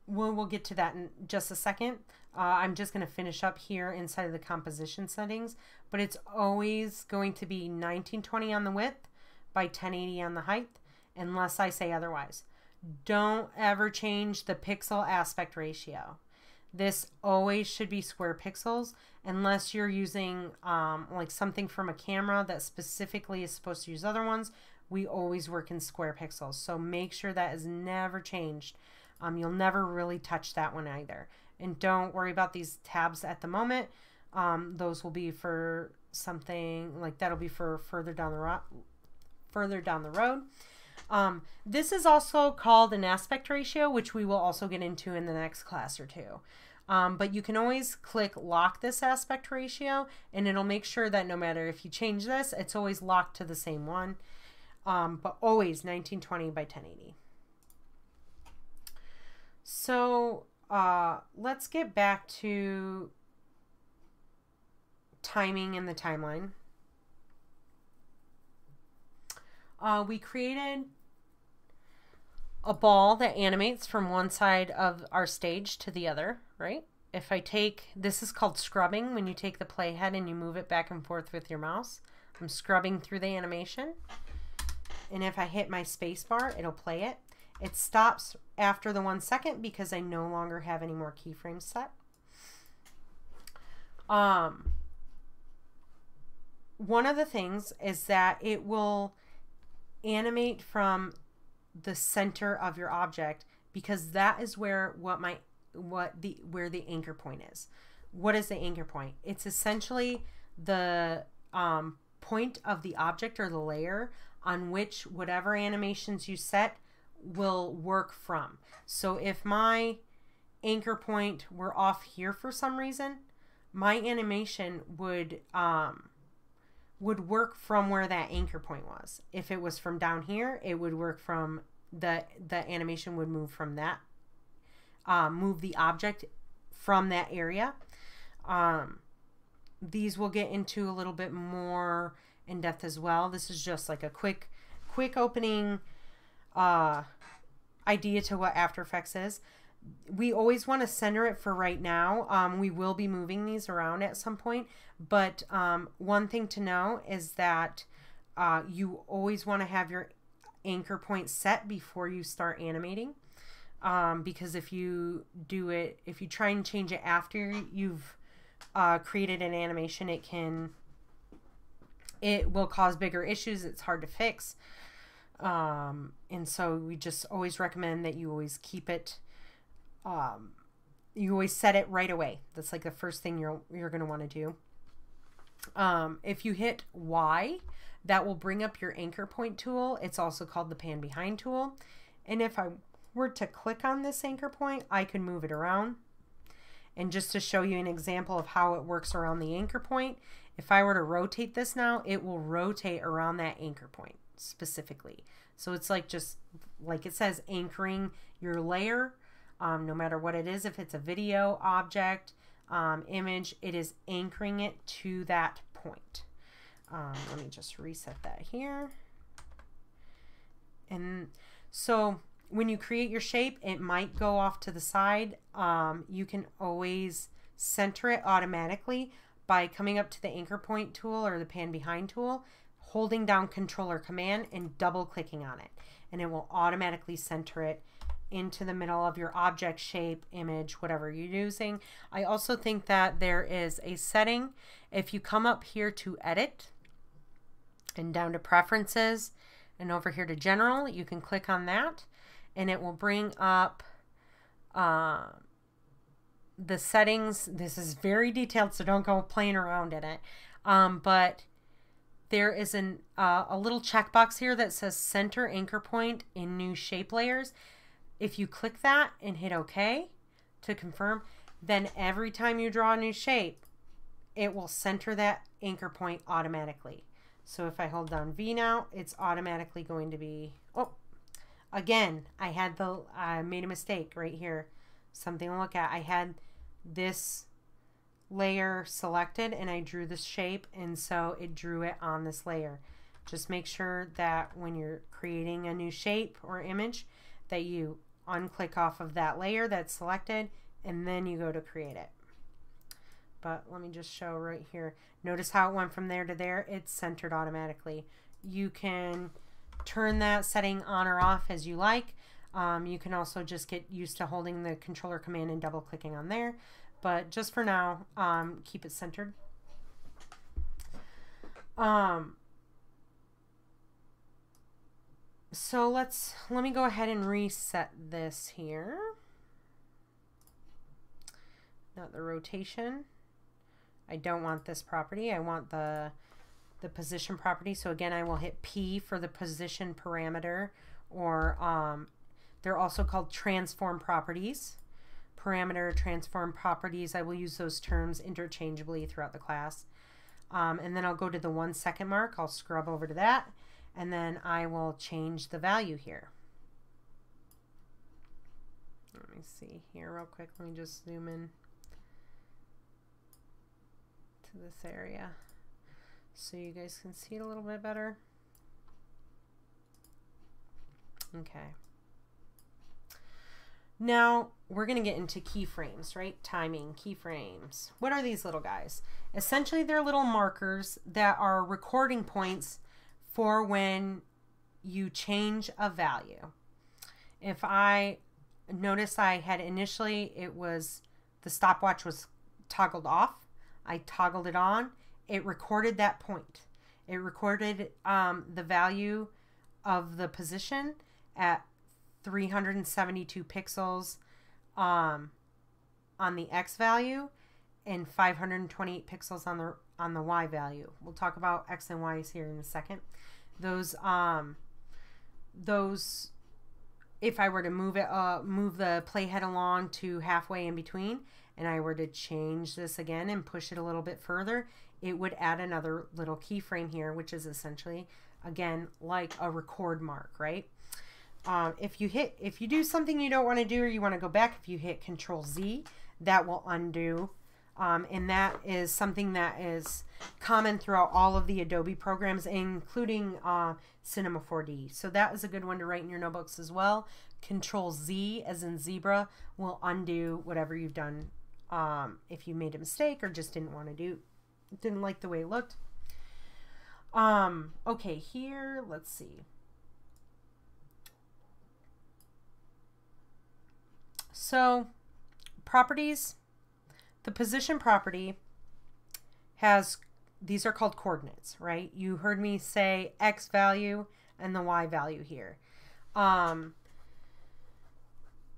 we'll get to that in just a second. I'm just going to finish up here inside of the composition settings, but it's always going to be 1920 on the width by 1080 on the height, unless I say otherwise. Don't ever change the pixel aspect ratio. This always should be square pixels, unless you're using like something from a camera that specifically is supposed to use other ones. We always work in square pixels, so make sure that is never changed. You'll never really touch that one either. And don't worry about these tabs at the moment. Those will be for something like that'll be for further down the road. This is also called an aspect ratio, which we will also get into in the next class or two. But you can always click lock this aspect ratio, and it'll make sure that no matter if you change this, it's always locked to the same one. But always 1920 by 1080. So let's get back to timing and the timeline. We created a ball that animates from one side of our stage to the other, right? If I take, this is called scrubbing, when you take the playhead and you move it back and forth with your mouse. I'm scrubbing through the animation. And if I hit my space bar, it'll play it. It stops after the 1 second because I no longer have any more keyframes set. One of the things is that it will animate from the center of your object, because that is where where the anchor point is. What is the anchor point? It's essentially the point of the object or the layer on which whatever animations you set will work from. So if my anchor point were off here for some reason, my animation would work from where that anchor point was. If it was from down here, it would work from the animation would move from that, move the object from that area. These we'll get into a little bit more in depth as well. This is just like a quick opening idea to what After Effects is. We always want to center it for right now. We will be moving these around at some point, but one thing to know is that you always want to have your anchor point set before you start animating, because if you try and change it after you've created an animation, it will cause bigger issues. It's hard to fix. And so we just always recommend that you always keep it, you always set it right away. That's like the first thing you're going to want to do. If you hit Y, that will bring up your anchor point tool. It's also called the pan behind tool. And if I were to click on this anchor point, I can move it around. And just to show you an example of how it works around the anchor point, if I were to rotate this now, it will rotate around that anchor point specifically. So it's like, just like it says, anchoring your layer, no matter what it is. If it's a video, object, image, it is anchoring it to that point. Let me just reset that here. And so when you create your shape, it might go off to the side. You can always center it automatically by coming up to the anchor point tool or the pan behind tool, holding down Control or Command and double clicking on it, and it will automatically center it into the middle of your object, shape, image, whatever you're using. I also think that there is a setting, if you come up here to Edit and down to Preferences and over here to General, you can click on that and it will bring up the settings. This is very detailed, so don't go playing around in it. But there is a little checkbox here that says Center Anchor Point in New Shape Layers. If you click that and hit OK to confirm, then every time you draw a new shape, it will center that anchor point automatically. So if I hold down V now, it's automatically going to be, oh, again, I made a mistake right here. Something to look at. I had this layer selected and I drew this shape, and so it drew it on this layer. Just make sure that when you're creating a new shape or image that you unclick off of that layer that's selected, and then you go to create it. But let me just show right here. Notice how it went from there to there. It's centered automatically. You can turn that setting on or off as you like. You can also just get used to holding the controller command and double clicking on there. But just for now, keep it centered. So let me go ahead and reset this here. Not the rotation. I don't want this property. I want the position property. So again, I will hit P for the position parameter, or they're also called transform properties. Parameter, transform properties. I will use those terms interchangeably throughout the class. And then I'll go to the 1 second mark. I'll scrub over to that, and then I will change the value here. Let me see here real quick. Let me just zoom in to this area so you guys can see it a little bit better. Okay. Now we're going to get into keyframes, right? Timing, keyframes. What are these little guys? Essentially, they're little markers that are recording points for when you change a value. If I notice I had initially, the stopwatch was toggled off. I toggled it on. It recorded that point. It recorded the value of the position at 372 pixels on the X value and 528 pixels on the Y value. We'll talk about X and Y's here in a second. Those if I were to move the playhead along to halfway in between, and I were to change this again and push it a little bit further, it would add another little keyframe here, which is essentially, again, like a record mark, right? If you do something you don't want to do, or you want to go back, if you hit Control Z, that will undo. And that is something that is common throughout all of the Adobe programs, including Cinema 4D. So that is a good one to write in your notebooks as well. Control Z, as in zebra, will undo whatever you've done if you made a mistake or just didn't like the way it looked. Okay, here, let's see. So, properties. The position property has, these are called coordinates, right? You heard me say X value and the Y value here.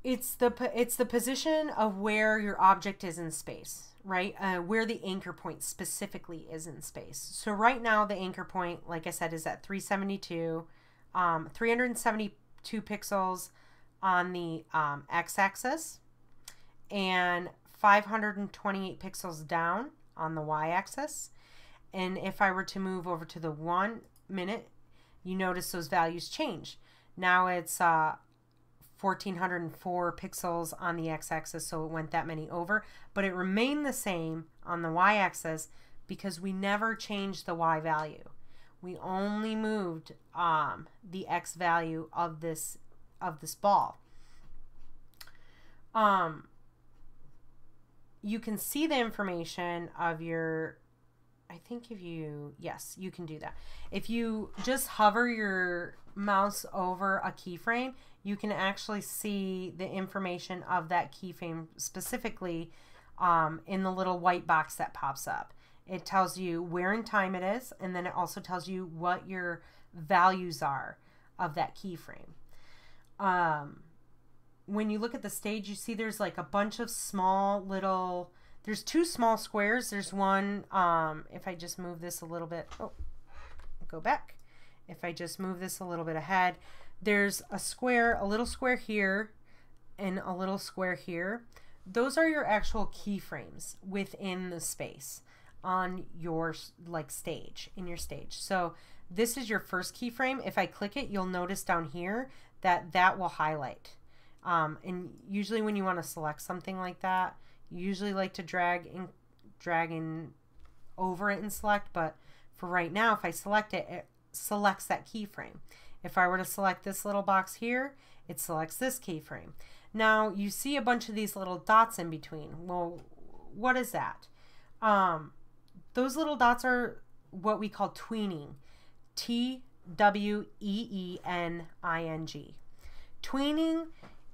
It's the position of where your object is in space, right? Where the anchor point specifically is in space. So right now the anchor point, like I said, is at 372 pixels on the x-axis and 528 pixels down on the y-axis. And if I were to move over to the 1 minute, you notice those values change. Now it's 1404 pixels on the x-axis, so it went that many over, but it remained the same on the y-axis because we never changed the y value. We only moved the x value of this ball. You can see the information of your, I think yes, you can do that. If you just hover your mouse over a keyframe, you can actually see the information of that keyframe specifically in the little white box that pops up. It tells you where in time it is, and then it also tells you what your values are of that keyframe. When you look at the stage, you see there's like a bunch of small little, there's two small squares. There's one, if I just move this a little bit, go back. If I just move this a little bit ahead, there's a square, a little square here, and a little square here. Those are your actual keyframes within the space on your stage, in your stage. So this is your first keyframe. If I click it, you'll notice down here that will highlight. And usually when you want to select something like that, you usually like to drag in over it and select, but for right now, if I select it, it selects that keyframe. If I were to select this little box here, it selects this keyframe. Now you see a bunch of these little dots in between. Well, what is that? Those little dots are what we call tweening. Tweening. Tweening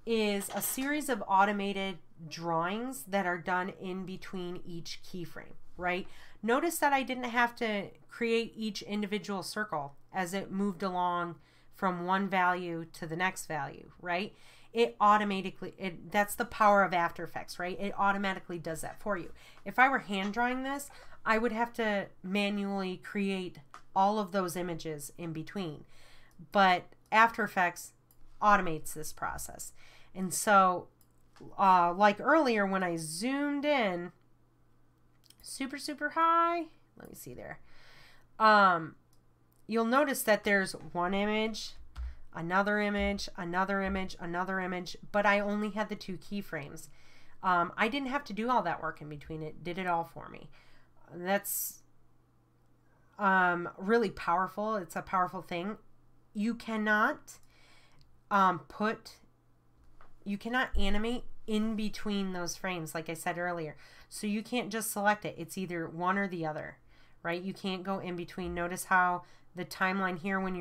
is a series of automated drawings that are done in between each keyframe, right? Notice that I didn't have to create each individual circle as it moved along from one value to the next value, right? It automatically, that's the power of After Effects, right? It automatically does that for you. If I were hand drawing this, I would have to manually create all of those images in between. But After Effects automates this process. And so, like earlier when I zoomed in super, super high, let me see there. You'll notice that there's one image, another image, another image, another image, but I only had the 2 keyframes. I didn't have to do all that work in between. It did it all for me. That's really powerful. It's a powerful thing. You cannot you cannot animate in between those frames, like I said earlier. So you can't just select it. It's either one or the other, right? You can't go in between. Notice how the timeline here, when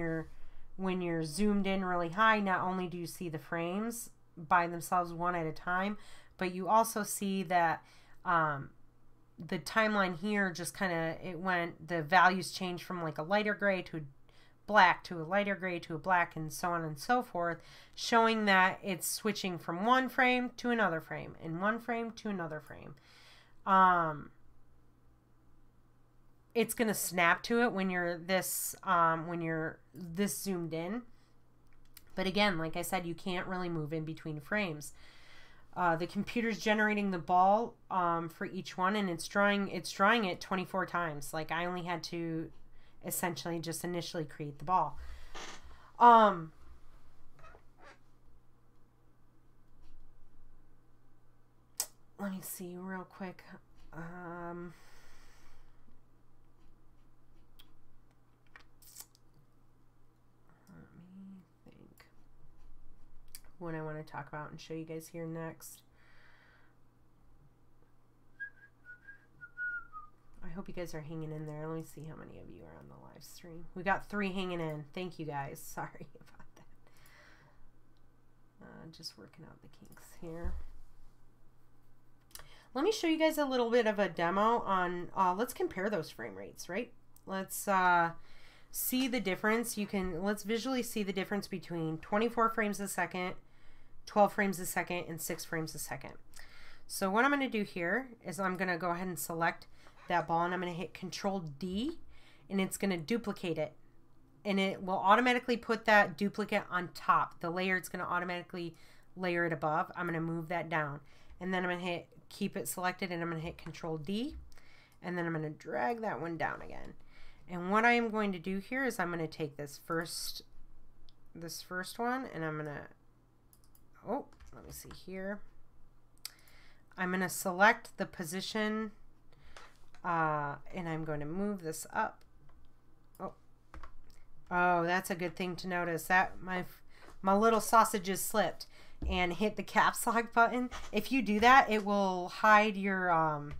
you're zoomed in really high, not only do you see the frames by themselves one at a time, but you also see that the timeline here just kind of, the values change from like a lighter gray to a black to a lighter gray to a black, and so on and so forth, showing that it's switching from one frame to another frame and one frame to another frame. It's going to snap to it when you're this zoomed in. But again, like I said, you can't really move in between frames. The computer's generating the ball for each one, and it's drawing it 24 times. Like I only had to essentially just initially create the ball. Let me see real quick. Let me think what I want to talk about and show you guys here next. I hope you guys are hanging in there. Let me see how many of you are on the live stream. We got 3 hanging in. Thank you guys. Sorry about that. Just working out the kinks here. Let me show you guys a little bit of a demo on, let's compare those frame rates, right? Let's see the difference. Let's visually see the difference between 24 frames a second, 12 frames a second, and 6 frames a second. So what I'm going to do here is I'm going to go ahead and select that ball, and I'm going to hit Control D, and it's going to duplicate it, and it will automatically put that duplicate on top. The layer, it's going to automatically layer it above. I'm going to move that down, and then I'm going to hit keep it selected, and I'm going to hit Control D, and then I'm going to drag that one down again. And what I am going to do here is I'm going to take this first one, and I'm going to, oh, let me see here. I'm going to select the position, and I'm going to move this up. Oh, that's a good thing to notice. That my little sausages slipped and hit the caps lock button. If you do that, it will hide your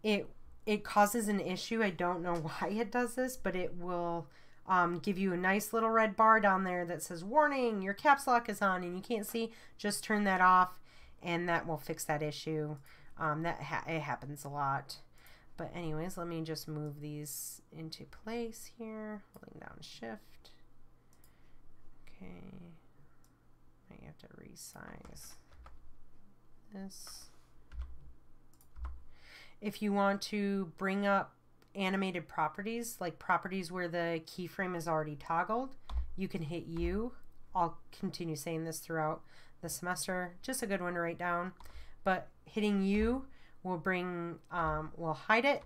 it causes an issue. I don't know why it does this, but it will give you a nice little red bar down there that says, warning, your caps lock is on, and you can't see. Just turn that off, and that will fix that issue. It happens a lot. But anyways, let me just move these into place here, holding down Shift. Okay. I have to resize this. If you want to bring up animated properties, like properties where the keyframe is already toggled, you can hit U. I'll continue saying this throughout the semester. Just a good one to write down. But hitting U will will hide it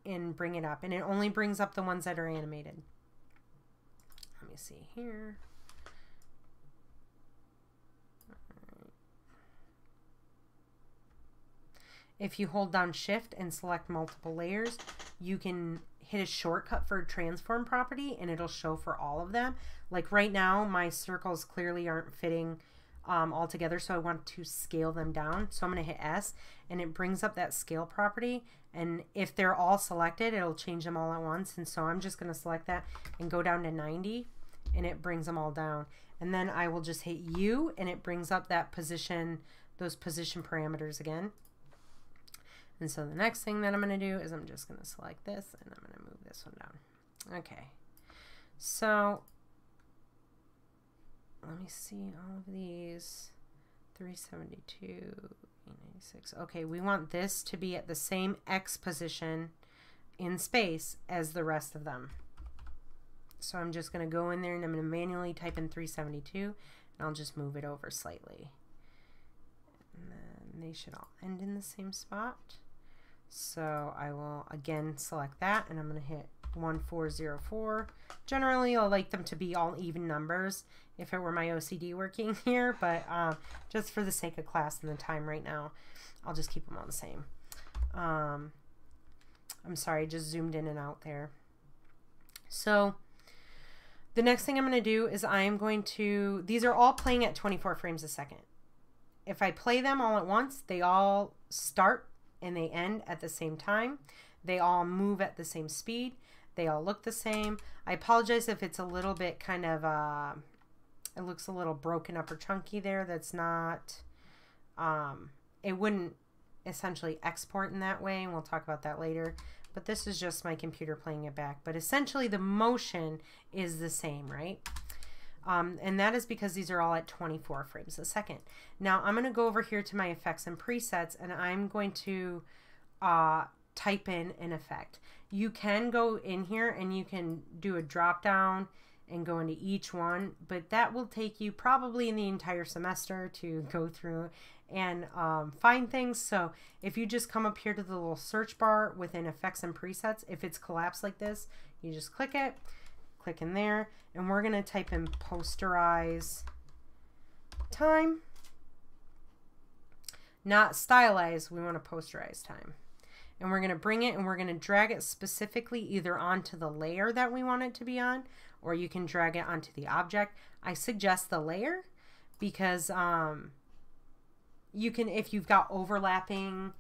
and bring it up, and it only brings up the ones that are animated. Let me see here. If you hold down Shift and select multiple layers, you can hit a shortcut for a transform property and it'll show for all of them. Like right now, my circles clearly aren't fitting all together, so I want to scale them down. So I'm going to hit S and it brings up that scale property. And if they're all selected, it'll change them all at once. And so I'm just going to select that and go down to 90 and it brings them all down. And then I will just hit U and it brings up that position, those position parameters again. And so the next thing that I'm going to do is I'm just going to select this and I'm going to move this one down. Okay. So let me see all of these. 372, 896. Okay, we want this to be at the same X position in space as the rest of them. So I'm just going to go in there and I'm going to manually type in 372 and I'll just move it over slightly. And then they should all end in the same spot. So I will again select that and I'm going to hit 1404. Generally, I like them to be all even numbers if it were my OCD working here, but just for the sake of class and the time right now, I'll just keep them all the same. I'm sorry, I just zoomed in and out there. So the next thing I'm going to do is I'm going to, these are all playing at 24 frames a second. If I play them all at once, they all start and they end at the same time. They all move at the same speed. They all look the same. I apologize if it's a little bit kind of, it looks a little broken up or chunky there. That's not, it wouldn't essentially export in that way, and we'll talk about that later. But this is just my computer playing it back. But essentially the motion is the same, right? And that is because these are all at 24 frames a second. Now I'm going to go over here to my effects and presets, and I'm going to type in an effect. You can go in here and you can do a drop down and go into each one, but that will take you probably in the entire semester to go through and find things. So if you just come up here to the little search bar within effects and presets, if it's collapsed like this, you just click it, click in there, and we're going to type in posterize time. Not stylize, we want to posterize time. And we're going to bring it and we're going to drag it specifically either onto the layer that we want it to be on, or you can drag it onto the object. I suggest the layer because you can, if you've got overlapping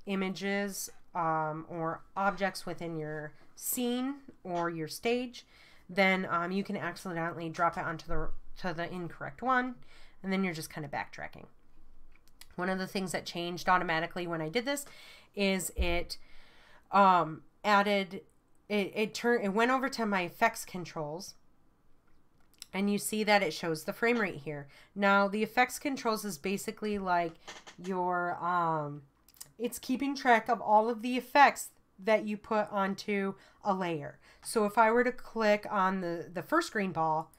images or objects within your scene or your stage, then you can accidentally drop it onto the incorrect one, and then you're just kind of backtracking. One of the things that changed automatically when I did this is it it went over to my effects controls, and you see that it shows the frame rate here. Now the effects controls is basically like your it's keeping track of all of the effects that you put onto a layer. So if I were to click on the first green ball,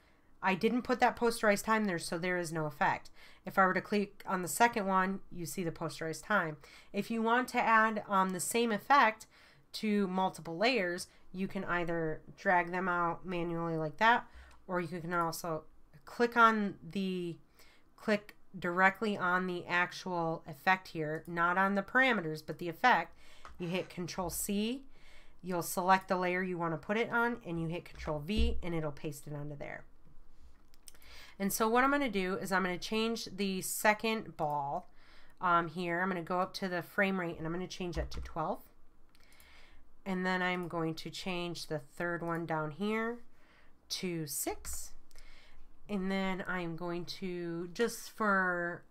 I didn't put that posterized time there, so there is no effect. If I were to click on the second one, you see the posterized time. If you want to add the same effect to multiple layers, you can either drag them out manually like that, or you can also click directly on the actual effect here, not on the parameters, but the effect. You hit Control C, you'll select the layer you want to put it on, and you hit Control V, and it'll paste it onto there. And so what I'm going to do is I'm going to change the second ball here. I'm going to go up to the frame rate and I'm going to change that to 12. And then I'm going to change the third one down here to 6. And then I'm going to, just for,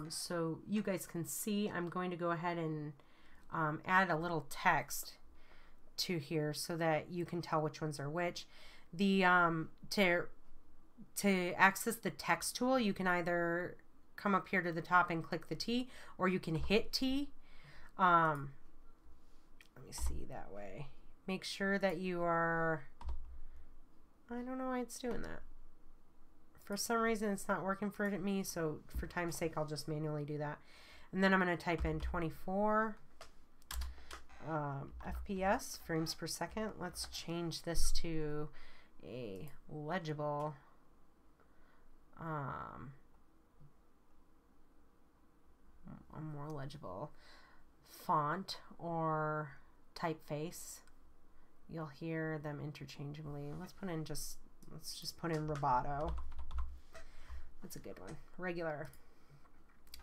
so you guys can see, I'm going to go ahead and add a little text to here so that you can tell which ones are which. The, to access the text tool, you can either come up here to the top and click the T, or you can hit T. Let me see that way. Make sure that you are, I don't know why it's doing that. For some reason it's not working for me, so for time's sake I'll just manually do that. And then I'm going to type in 24 FPS, frames per second. Let's change this to a legible a more legible font or typeface. You'll hear them interchangeably. Let's just put in rubato. That's a good one. Regular.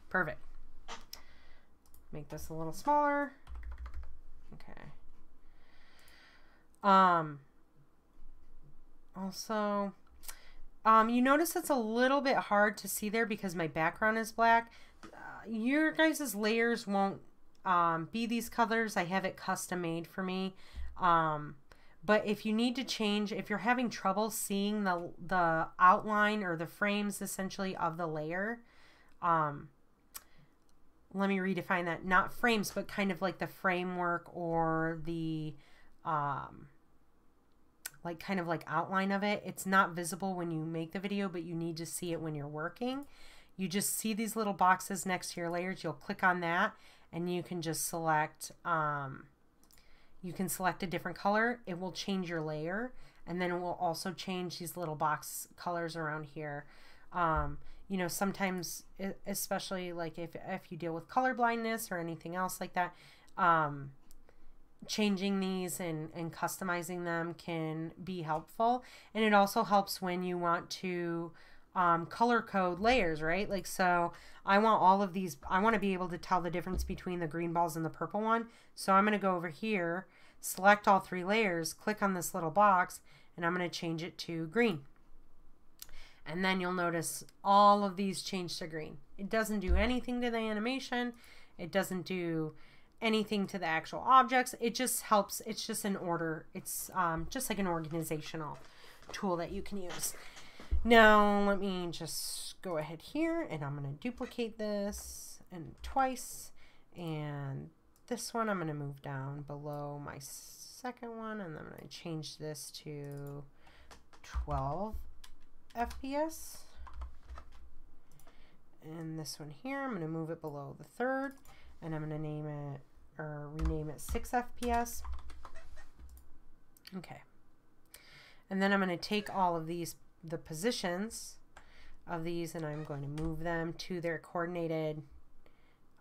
Perfect. Make this a little smaller. Okay. Also, you notice it's a little bit hard to see there because my background is black. Your guys' layers won't be these colors. I have it custom made for me. But if you need to change, if you're having trouble seeing the outline or the frames essentially of the layer, let me redefine that. Not frames, but kind of like the framework or the like kind of like outline of it. It's not visible when you make the video, but you need to see it when you're working. You just see these little boxes next to your layers. You'll click on that and you can just select, you can select a different color. It will change your layer, and then it will also change these little box colors around here. You know, sometimes, especially like if you deal with color blindness or anything else like that, changing these and customizing them can be helpful. And it also helps when you want to color code layers, right? Like, so I want all of these, I want to be able to tell the difference between the green balls and the purple one. So I'm going to go over here, select all 3 layers, click on this little box, and I'm going to change it to green. And then you'll notice all of these change to green. It doesn't do anything to the animation. It doesn't do anything to the actual objects. It just helps. It's just an order. It's just like an organizational tool that you can use. Now let me just go ahead here, and I'm going to duplicate this and twice, and this one I'm going to move down below my second one, and then I'm going to change this to 12 FPS. And this one here, I'm going to move it below the third, and I'm going to name it or rename it 6 FPS. Okay. And then I'm going to take all of these, the positions of these, and I'm going to move them to their coordinated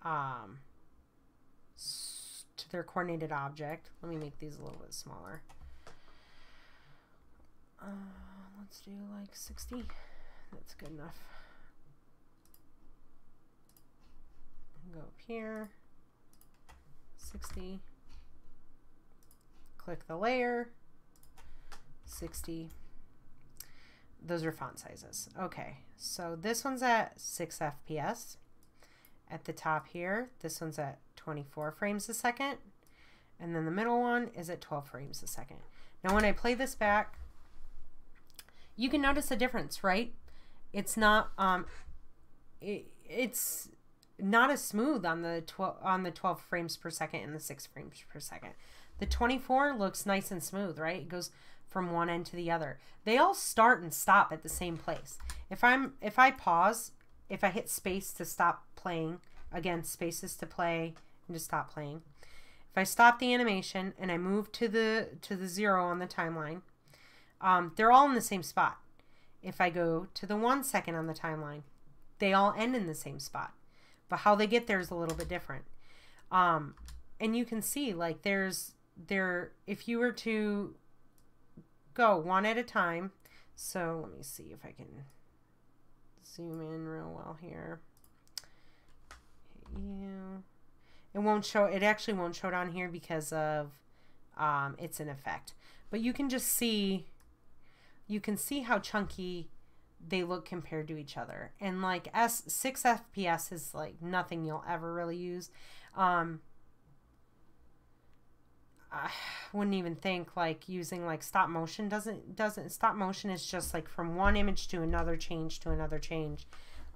object. Let me make these a little bit smaller. Let's do like 60. That's good enough. Go up here, 60. Click the layer, 60. Those are font sizes. Okay, so this one's at 6 FPS. At the top here, this one's at 24 frames a second. And then the middle one is at 12 frames a second. Now when I play this back, you can notice a difference, right? It's not it's not as smooth on the 12 frames per second and the 6 frames per second. The 24 looks nice and smooth, right? It goes from one end to the other. They all start and stop at the same place. If I pause, if I hit space to stop playing, again, spaces to play and to stop playing. If I stop the animation and I move to the 0 on the timeline, they're all in the same spot. If I go to the 1 second on the timeline, they all end in the same spot. But how they get there is a little bit different. And you can see, like, if you were to go one at a time, so let me see if I can zoom in real well here. It won't show, it actually won't show down here because of it's an effect. But you can just see, you can see how chunky they look compared to each other. And like 6 FPS is like nothing you'll ever really use. I wouldn't even think like using like stop motion doesn't stop motion is just like from one image to another change to another change.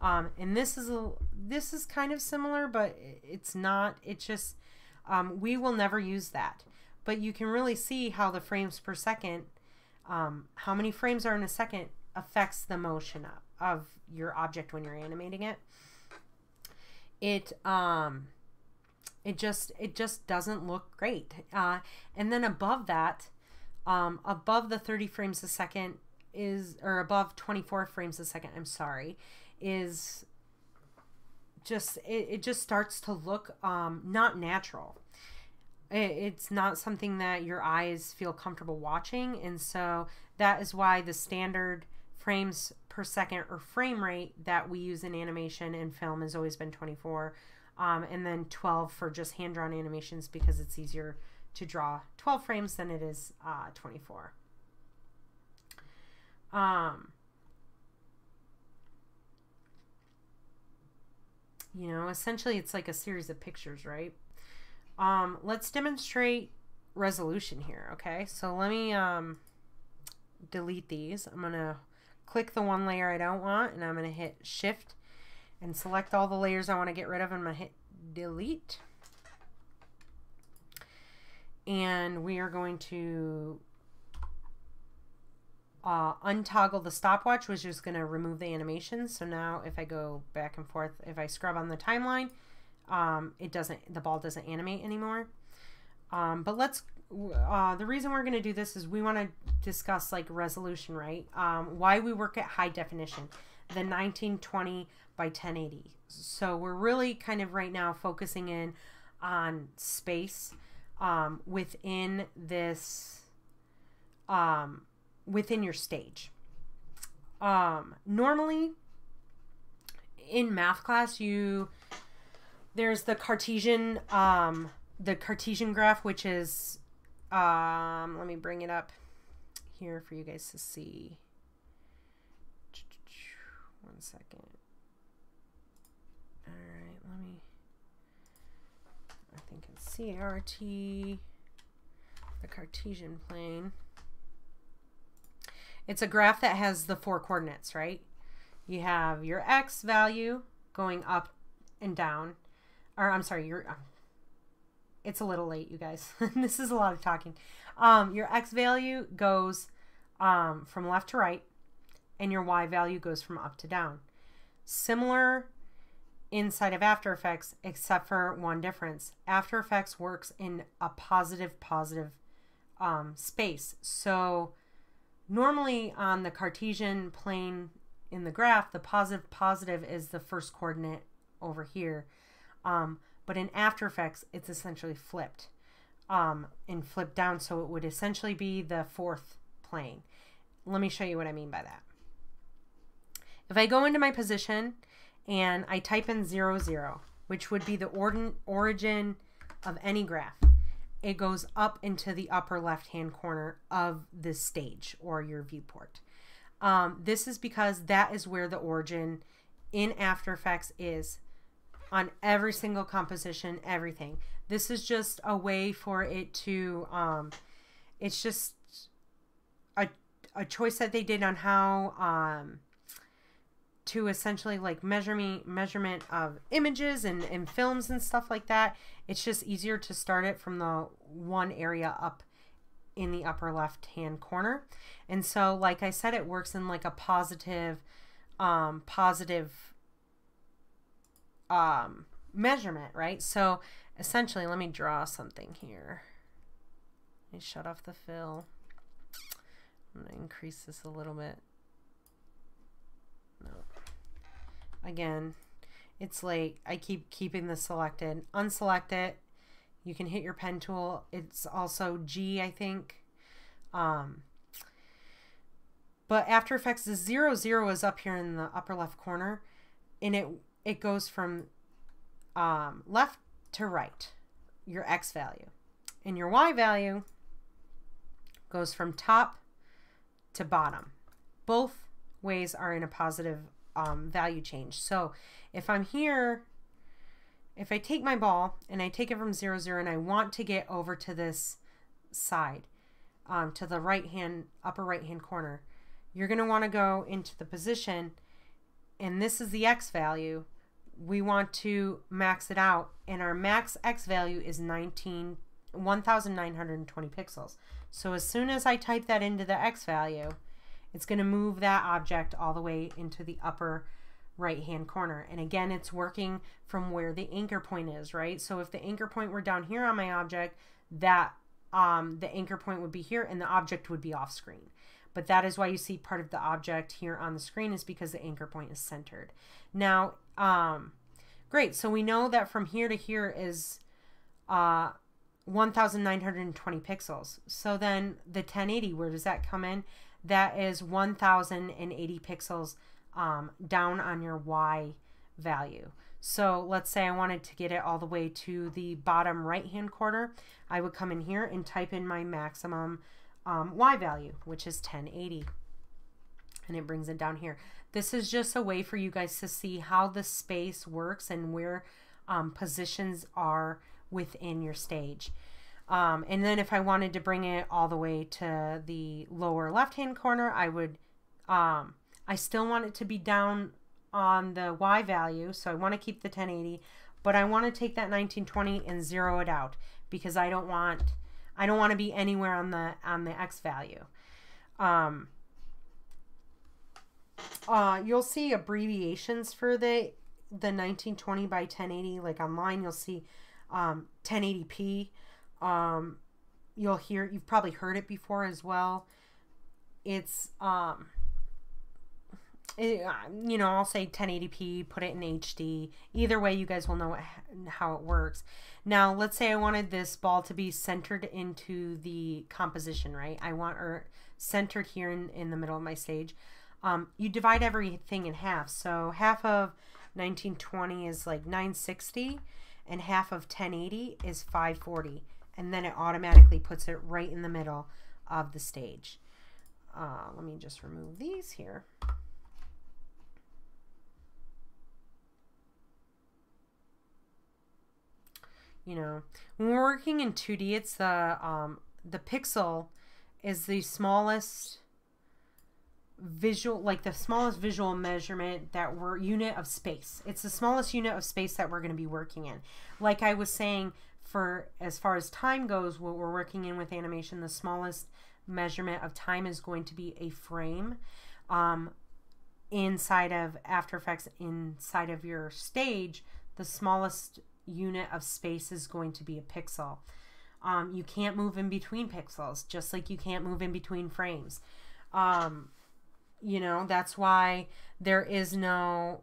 And this is kind of similar, but it's not. It's just we will never use that. But you can really see how the frames per second, how many frames are in a second, affects the motion of your object when you're animating it. It just doesn't look great. And then above that, above the 30 frames a second or above 24 frames a second, I'm sorry, is just, it just starts to look not natural. it's not something that your eyes feel comfortable watching. And so that is why the standard frames per second or frame rate that we use in animation and film has always been 24. And then 12 for just hand-drawn animations, because it's easier to draw 12 frames than it is 24. You know, essentially it's like a series of pictures, right? Let's demonstrate resolution here, okay? So let me delete these. I'm going to click the one layer I don't want, and I'm going to hit Shift and select all the layers I want to get rid of. I'm going to hit Delete. And we are going to untoggle the stopwatch, which is going to remove the animation. So now if I go back and forth, if I scrub on the timeline, the ball doesn't animate anymore. But let's, the reason we're going to do this is we want to discuss like resolution, right? Why we work at high definition, the 1920 by 1080. So we're really kind of right now focusing in on space within this, within your stage. Normally in math class, there's the Cartesian graph, which is, let me bring it up here for you guys to see. 1 second. All right, I think it's CRT, the Cartesian plane. It's a graph that has the 4 coordinates, right? You have your X value going up and down, or I'm sorry, it's a little late, you guys. This is a lot of talking. Your X value goes from left to right, and your Y value goes from up to down. Similar inside of After Effects, except for one difference. After Effects works in a positive space. So normally on the Cartesian plane in the graph, the positive is the first coordinate over here. But in After Effects, it's essentially flipped and flipped down. So it would essentially be the 4th plane. Let me show you what I mean by that. If I go into my position and I type in 0, 0, which would be the origin of any graph, it goes up into the upper left-hand corner of this stage or your viewport. This is because that is where the origin in After Effects is on every single composition, everything. This is just a way for it to, it's just a choice that they did on how to essentially like measurement of images and films and stuff like that. It's just easier to start it from the one area up in the upper left hand corner. And so like I said, it works in like a positive measurement, right? So essentially, let me draw something here. Let me shut off the fill. I'm gonna increase this a little bit. No. Again, it's late. I keep keeping this selected. Unselect it. You can hit your pen tool. It's also G, I think. But After Effects, the 0, 0 is up here in the upper left corner, and it goes from left to right, your X value. And your Y value goes from top to bottom. Both ways are in a positive value change. So if I'm here, if I take my ball and I take it from 0, 0 and I want to get over to this side, to the upper right hand corner, you're going to want to go into the position, and this is the X value. We want to max it out, and our max X value is 1920 pixels. So as soon as I type that into the X value, it's going to move that object all the way into the upper right hand corner. And again, it's working from where the anchor point is, right? So if the anchor point were down here on my object, that the anchor point would be here and the object would be off screen. But that is why you see part of the object here on the screen, is because the anchor point is centered. Now, great. So we know that from here to here is 1920 pixels. So then the 1080, where does that come in? That is 1080 pixels down on your Y value. So let's say I wanted to get it all the way to the bottom right hand corner. I would come in here and type in my maximum Y value, which is 1080. And it brings it down here. This is just a way for you guys to see how the space works and where positions are within your stage. And then if I wanted to bring it all the way to the lower left hand corner, I would, I still want it to be down on the Y value. So I want to keep the 1080, but I want to take that 1920 and zero it out because I don't want to be anywhere on the X value. You'll see abbreviations for the 1920 by 1080, like online you'll see 1080p. You've probably heard it before as well. It's I'll say 1080p, put it in HD. Either way, you guys will know how it works. Now, let's say I wanted this ball to be centered into the composition, right? I want her centered here in the middle of my stage. You divide everything in half. So half of 1920 is like 960 and half of 1080 is 540. And then it automatically puts it right in the middle of the stage. Let me just remove these here. When we're working in 2D, it's the pixel is the smallest visual, like the smallest visual measurement that unit of space. It's the smallest unit of space that we're going to be working in. Like I was saying, for as far as time goes, what we're working in with animation, the smallest measurement of time is going to be a frame. Inside of After Effects, inside of your stage, the smallest unit of space is going to be a pixel. You can't move in between pixels, just like you can't move in between frames. That's why there is no,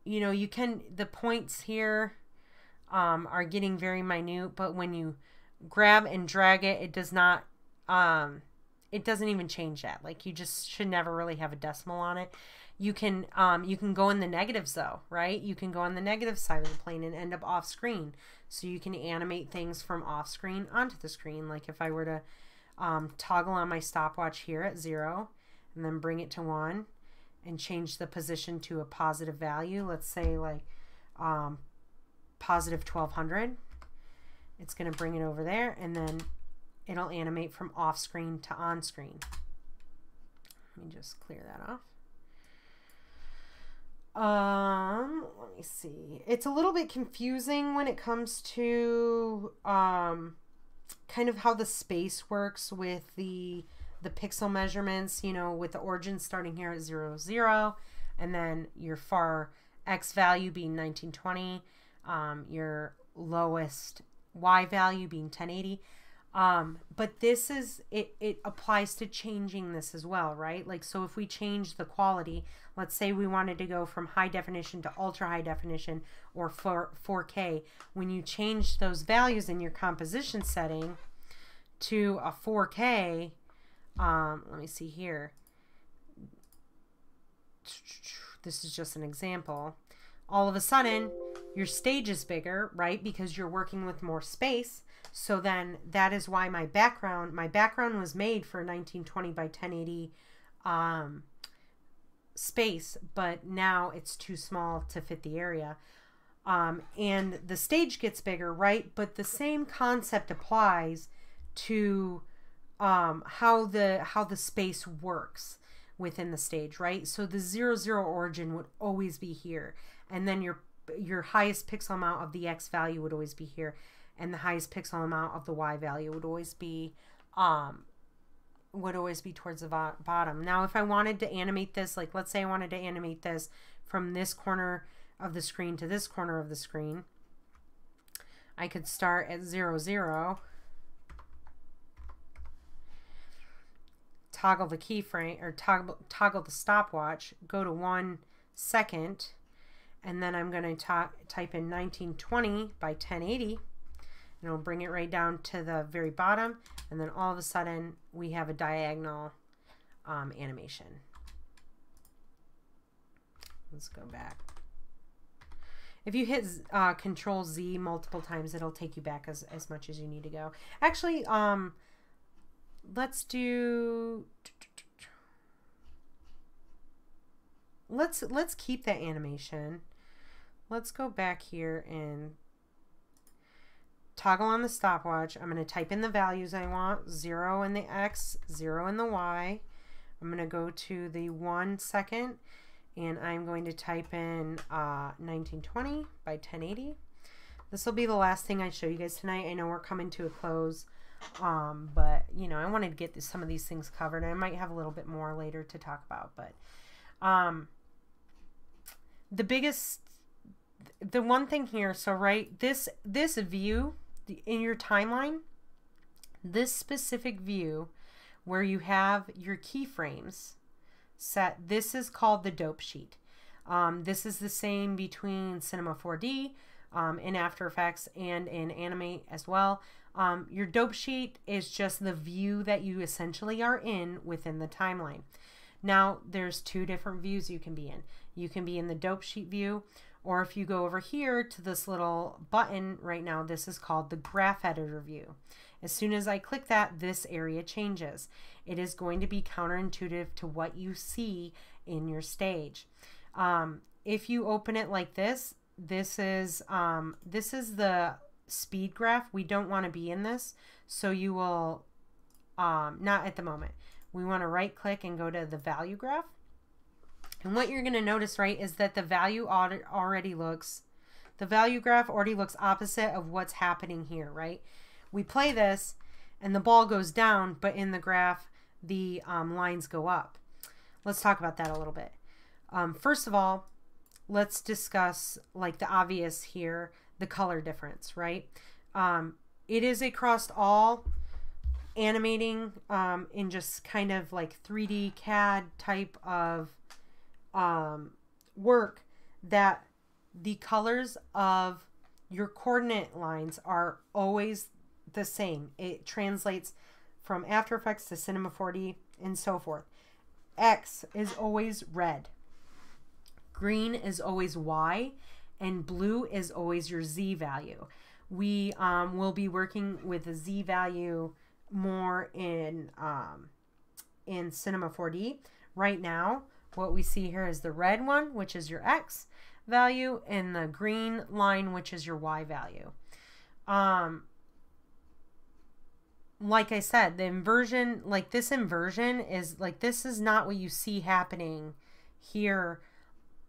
the points here are getting very minute, but when you grab and drag it, it does not, it doesn't even change that. Like, you just should never really have a decimal on it. You can go in the negatives though, right? You can go on the negative side of the plane and end up off screen. So you can animate things from off screen onto the screen. Like if I were to toggle on my stopwatch here at 0 and then bring it to 1 and change the position to a positive value, let's say like positive 1200, it's going to bring it over there, and then it'll animate from off screen to on screen. Let me just clear that off. Let me see. It's a little bit confusing when it comes to kind of how the space works with the pixel measurements, with the origin starting here at 0, 0, and then your far X value being 1920, your lowest Y value being 1080. But this is, it applies to changing this as well, right? Like, so if we change the quality, let's say we wanted to go from high definition to ultra high definition or 4K, when you change those values in your composition setting to a 4K, let me see here. This is just an example. All of a sudden, your stage is bigger, right? Because you're working with more space. So then that is why my background was made for 1920 by 1080 space, but now it's too small to fit the area. And the stage gets bigger, right? But the same concept applies to how the space works within the stage, right? So the 0, 0 origin would always be here, and then your highest pixel amount of the X value would always be here, and the highest pixel amount of the Y value would always be towards the bottom. Now, if I wanted to animate this, like let's say I wanted to animate this from this corner of the screen to this corner of the screen, I could start at 0, 0, toggle the keyframe, or toggle the stopwatch, go to 1 second, and then I'm going to type in 1920 by 1080, and it'll bring it right down to the very bottom, and then all of a sudden we have a diagonal animation. Let's go back. If you hit Control Z multiple times, it'll take you back as much as you need to go. Actually, let's keep that animation. Let's go back here and toggle on the stopwatch. I'm going to type in the values I want. 0 in the X, 0 in the Y. I'm going to go to the 1 second, and I'm going to type in 1920 by 1080. This will be the last thing I show you guys tonight. I know we're coming to a close, but you know, I wanted to get some of these things covered. I might have a little bit more later to talk about, but the one thing here, so right, this view in your timeline, this specific view where you have your keyframes set, this is called the dope sheet. This is the same between Cinema 4D, in After Effects, and in Animate as well. Your dope sheet is just the view that you essentially are in within the timeline. Now, there's two different views you can be in. You can be in the dope sheet view, or if you go over here to this little button right now, this is called the graph editor view. As soon as I click that, this area changes. It is going to be counterintuitive to what you see in your stage. If you open it like this, this is the speed graph. We don't want to be in this, so you will, not at the moment. We want to right click and go to the value graph. And what you're going to notice, right, is that the value already looks, the value graph already looks opposite of what's happening here, right? We play this and the ball goes down, but in the graph, the lines go up. Let's talk about that a little bit. First of all, let's discuss, like, the obvious here, the color difference, right? It is across all animating in just kind of like 3D CAD type of work, that the colors of your coordinate lines are always the same. It translates from After Effects to Cinema 4D and so forth. X is always red, green is always Y, and blue is always your Z value. We will be working with the Z value more in Cinema 4D. Right now, what we see here is the red one, which is your X value, and the green line, which is your Y value. Like I said, the inversion, like this inversion is like, this is not what you see happening here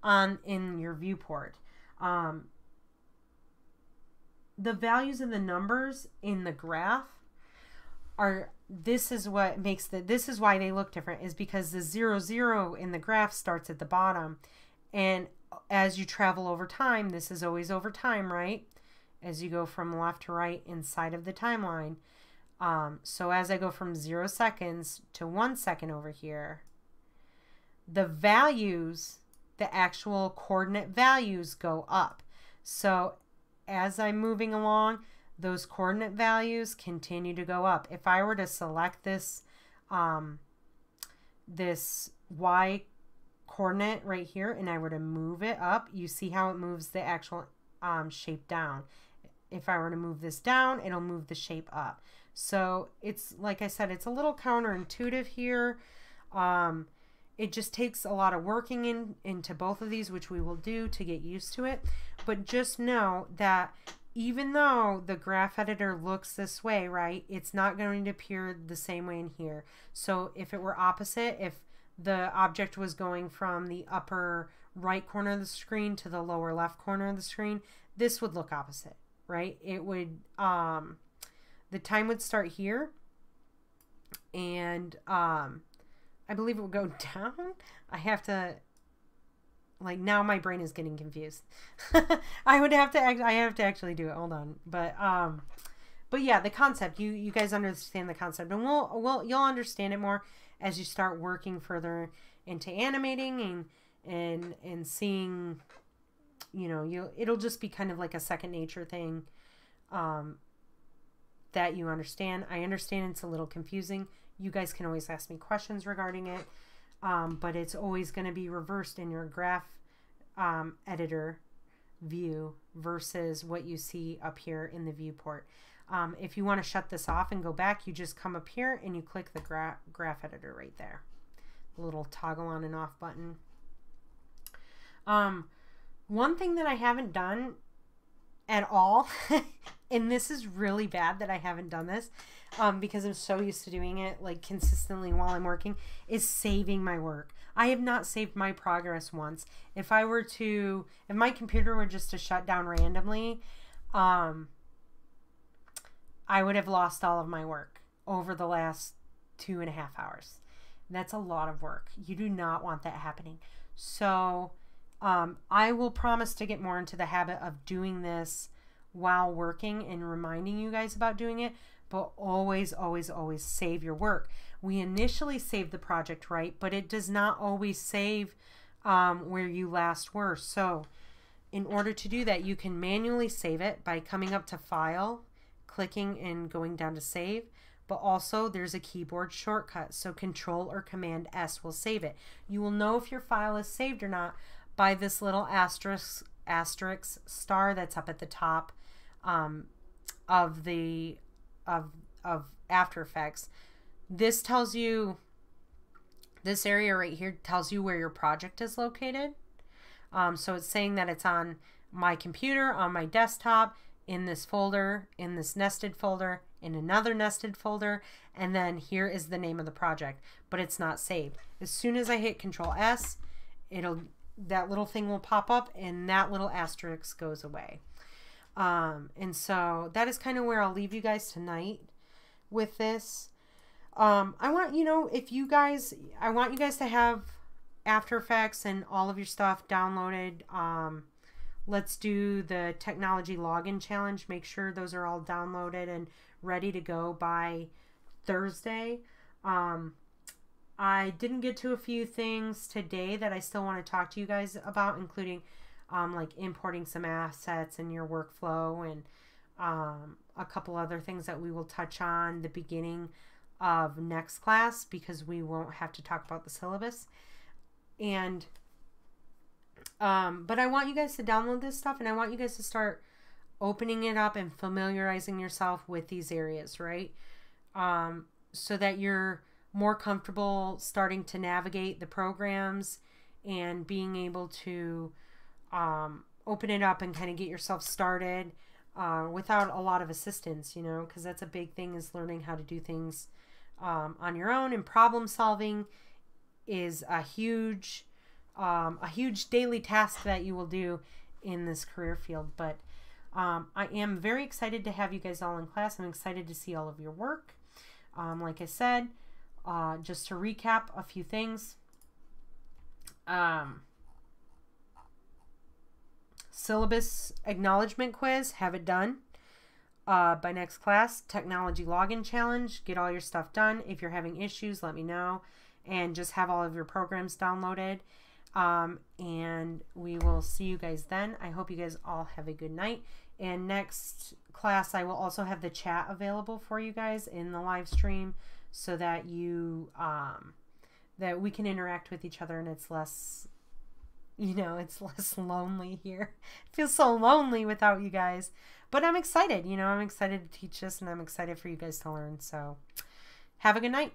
in your viewport. The values of the numbers in the graph are, this is what makes this is why they look different, is because the 0, 0 in the graph starts at the bottom, and as you travel over time, this is always over time, right? As you go from left to right inside of the timeline. So as I go from 0 seconds to 1 second over here, the values, the actual coordinate values go up. So as I'm moving along, those coordinate values continue to go up. If I were to select this, this Y coordinate right here, and I were to move it up, you see how it moves the actual shape down. If I were to move this down, it'll move the shape up. So it's, like I said, it's a little counterintuitive here. It just takes a lot of working into both of these, which we will do to get used to it. But just know that even though the graph editor looks this way, right, it's not going to appear the same way in here. So if it were opposite, if the object was going from the upper right corner of the screen to the lower left corner of the screen, this would look opposite, right? It would, the time would start here, and I believe it would go down. I have to, like, now my brain is getting confused. I have to actually do it. Hold on. But yeah, the concept, you guys understand the concept, and you'll understand it more as you start working further into animating and seeing, you know, it'll just be kind of like a second nature thing. that you understand. I understand it's a little confusing. You guys can always ask me questions regarding it, but it's always going to be reversed in your graph editor view versus what you see up here in the viewport. If you want to shut this off and go back, you just come up here and you click the graph editor right there. The little toggle on and off button. One thing that I haven't done at all, and this is really bad that I haven't done this, because I'm so used to doing it like consistently while I'm working, is saving my work. I have not saved my progress once. If my computer were just to shut down randomly, I would have lost all of my work over the last 2.5 hours. That's a lot of work. You do not want that happening. So I will promise to get more into the habit of doing this while working and reminding you guys about doing it, but always, always, always save your work. We initially save the project, right? But it does not always save where you last were. So in order to do that, you can manually save it by coming up to File, clicking and going down to Save, but also there's a keyboard shortcut. So Control or Command S will save it. You will know if your file is saved or not by this little asterisk star that's up at the top of After Effects. This tells you, this area right here tells you where your project is located. So it's saying that it's on my computer, on my desktop, in this folder, in this nested folder, in another nested folder, and then here is the name of the project, but it's not saved. As soon as I hit Control S, that little thing will pop up and that little asterisk goes away. And so that is kind of where I'll leave you guys tonight with this. I want you guys to have After Effects and all of your stuff downloaded. Let's do the technology login challenge. Make sure those are all downloaded and ready to go by Thursday. I didn't get to a few things today that I still want to talk to you guys about, including like importing some assets in your workflow and a couple other things that we will touch on the beginning of next class, because we won't have to talk about the syllabus. And but I want you guys to download this stuff, and I want you guys to start opening it up and familiarizing yourself with these areas, right? So that you're more comfortable starting to navigate the programs and being able to open it up and kind of get yourself started without a lot of assistance, because that's a big thing, is learning how to do things on your own. And problem solving is a huge daily task that you will do in this career field. But I am very excited to have you guys all in class. I'm excited to see all of your work. Like I said, just to recap a few things. Syllabus acknowledgement quiz, have it done by next class. Technology login challenge, get all your stuff done. If you're having issues, let me know, and just have all of your programs downloaded. And we will see you guys then. I hope you guys all have a good night. And next class, I will also have the chat available for you guys in the live stream, so that you that we can interact with each other, and it's less, it's less lonely here. It feels so lonely without you guys, but I'm excited. I'm excited to teach this, and I'm excited for you guys to learn. So have a good night.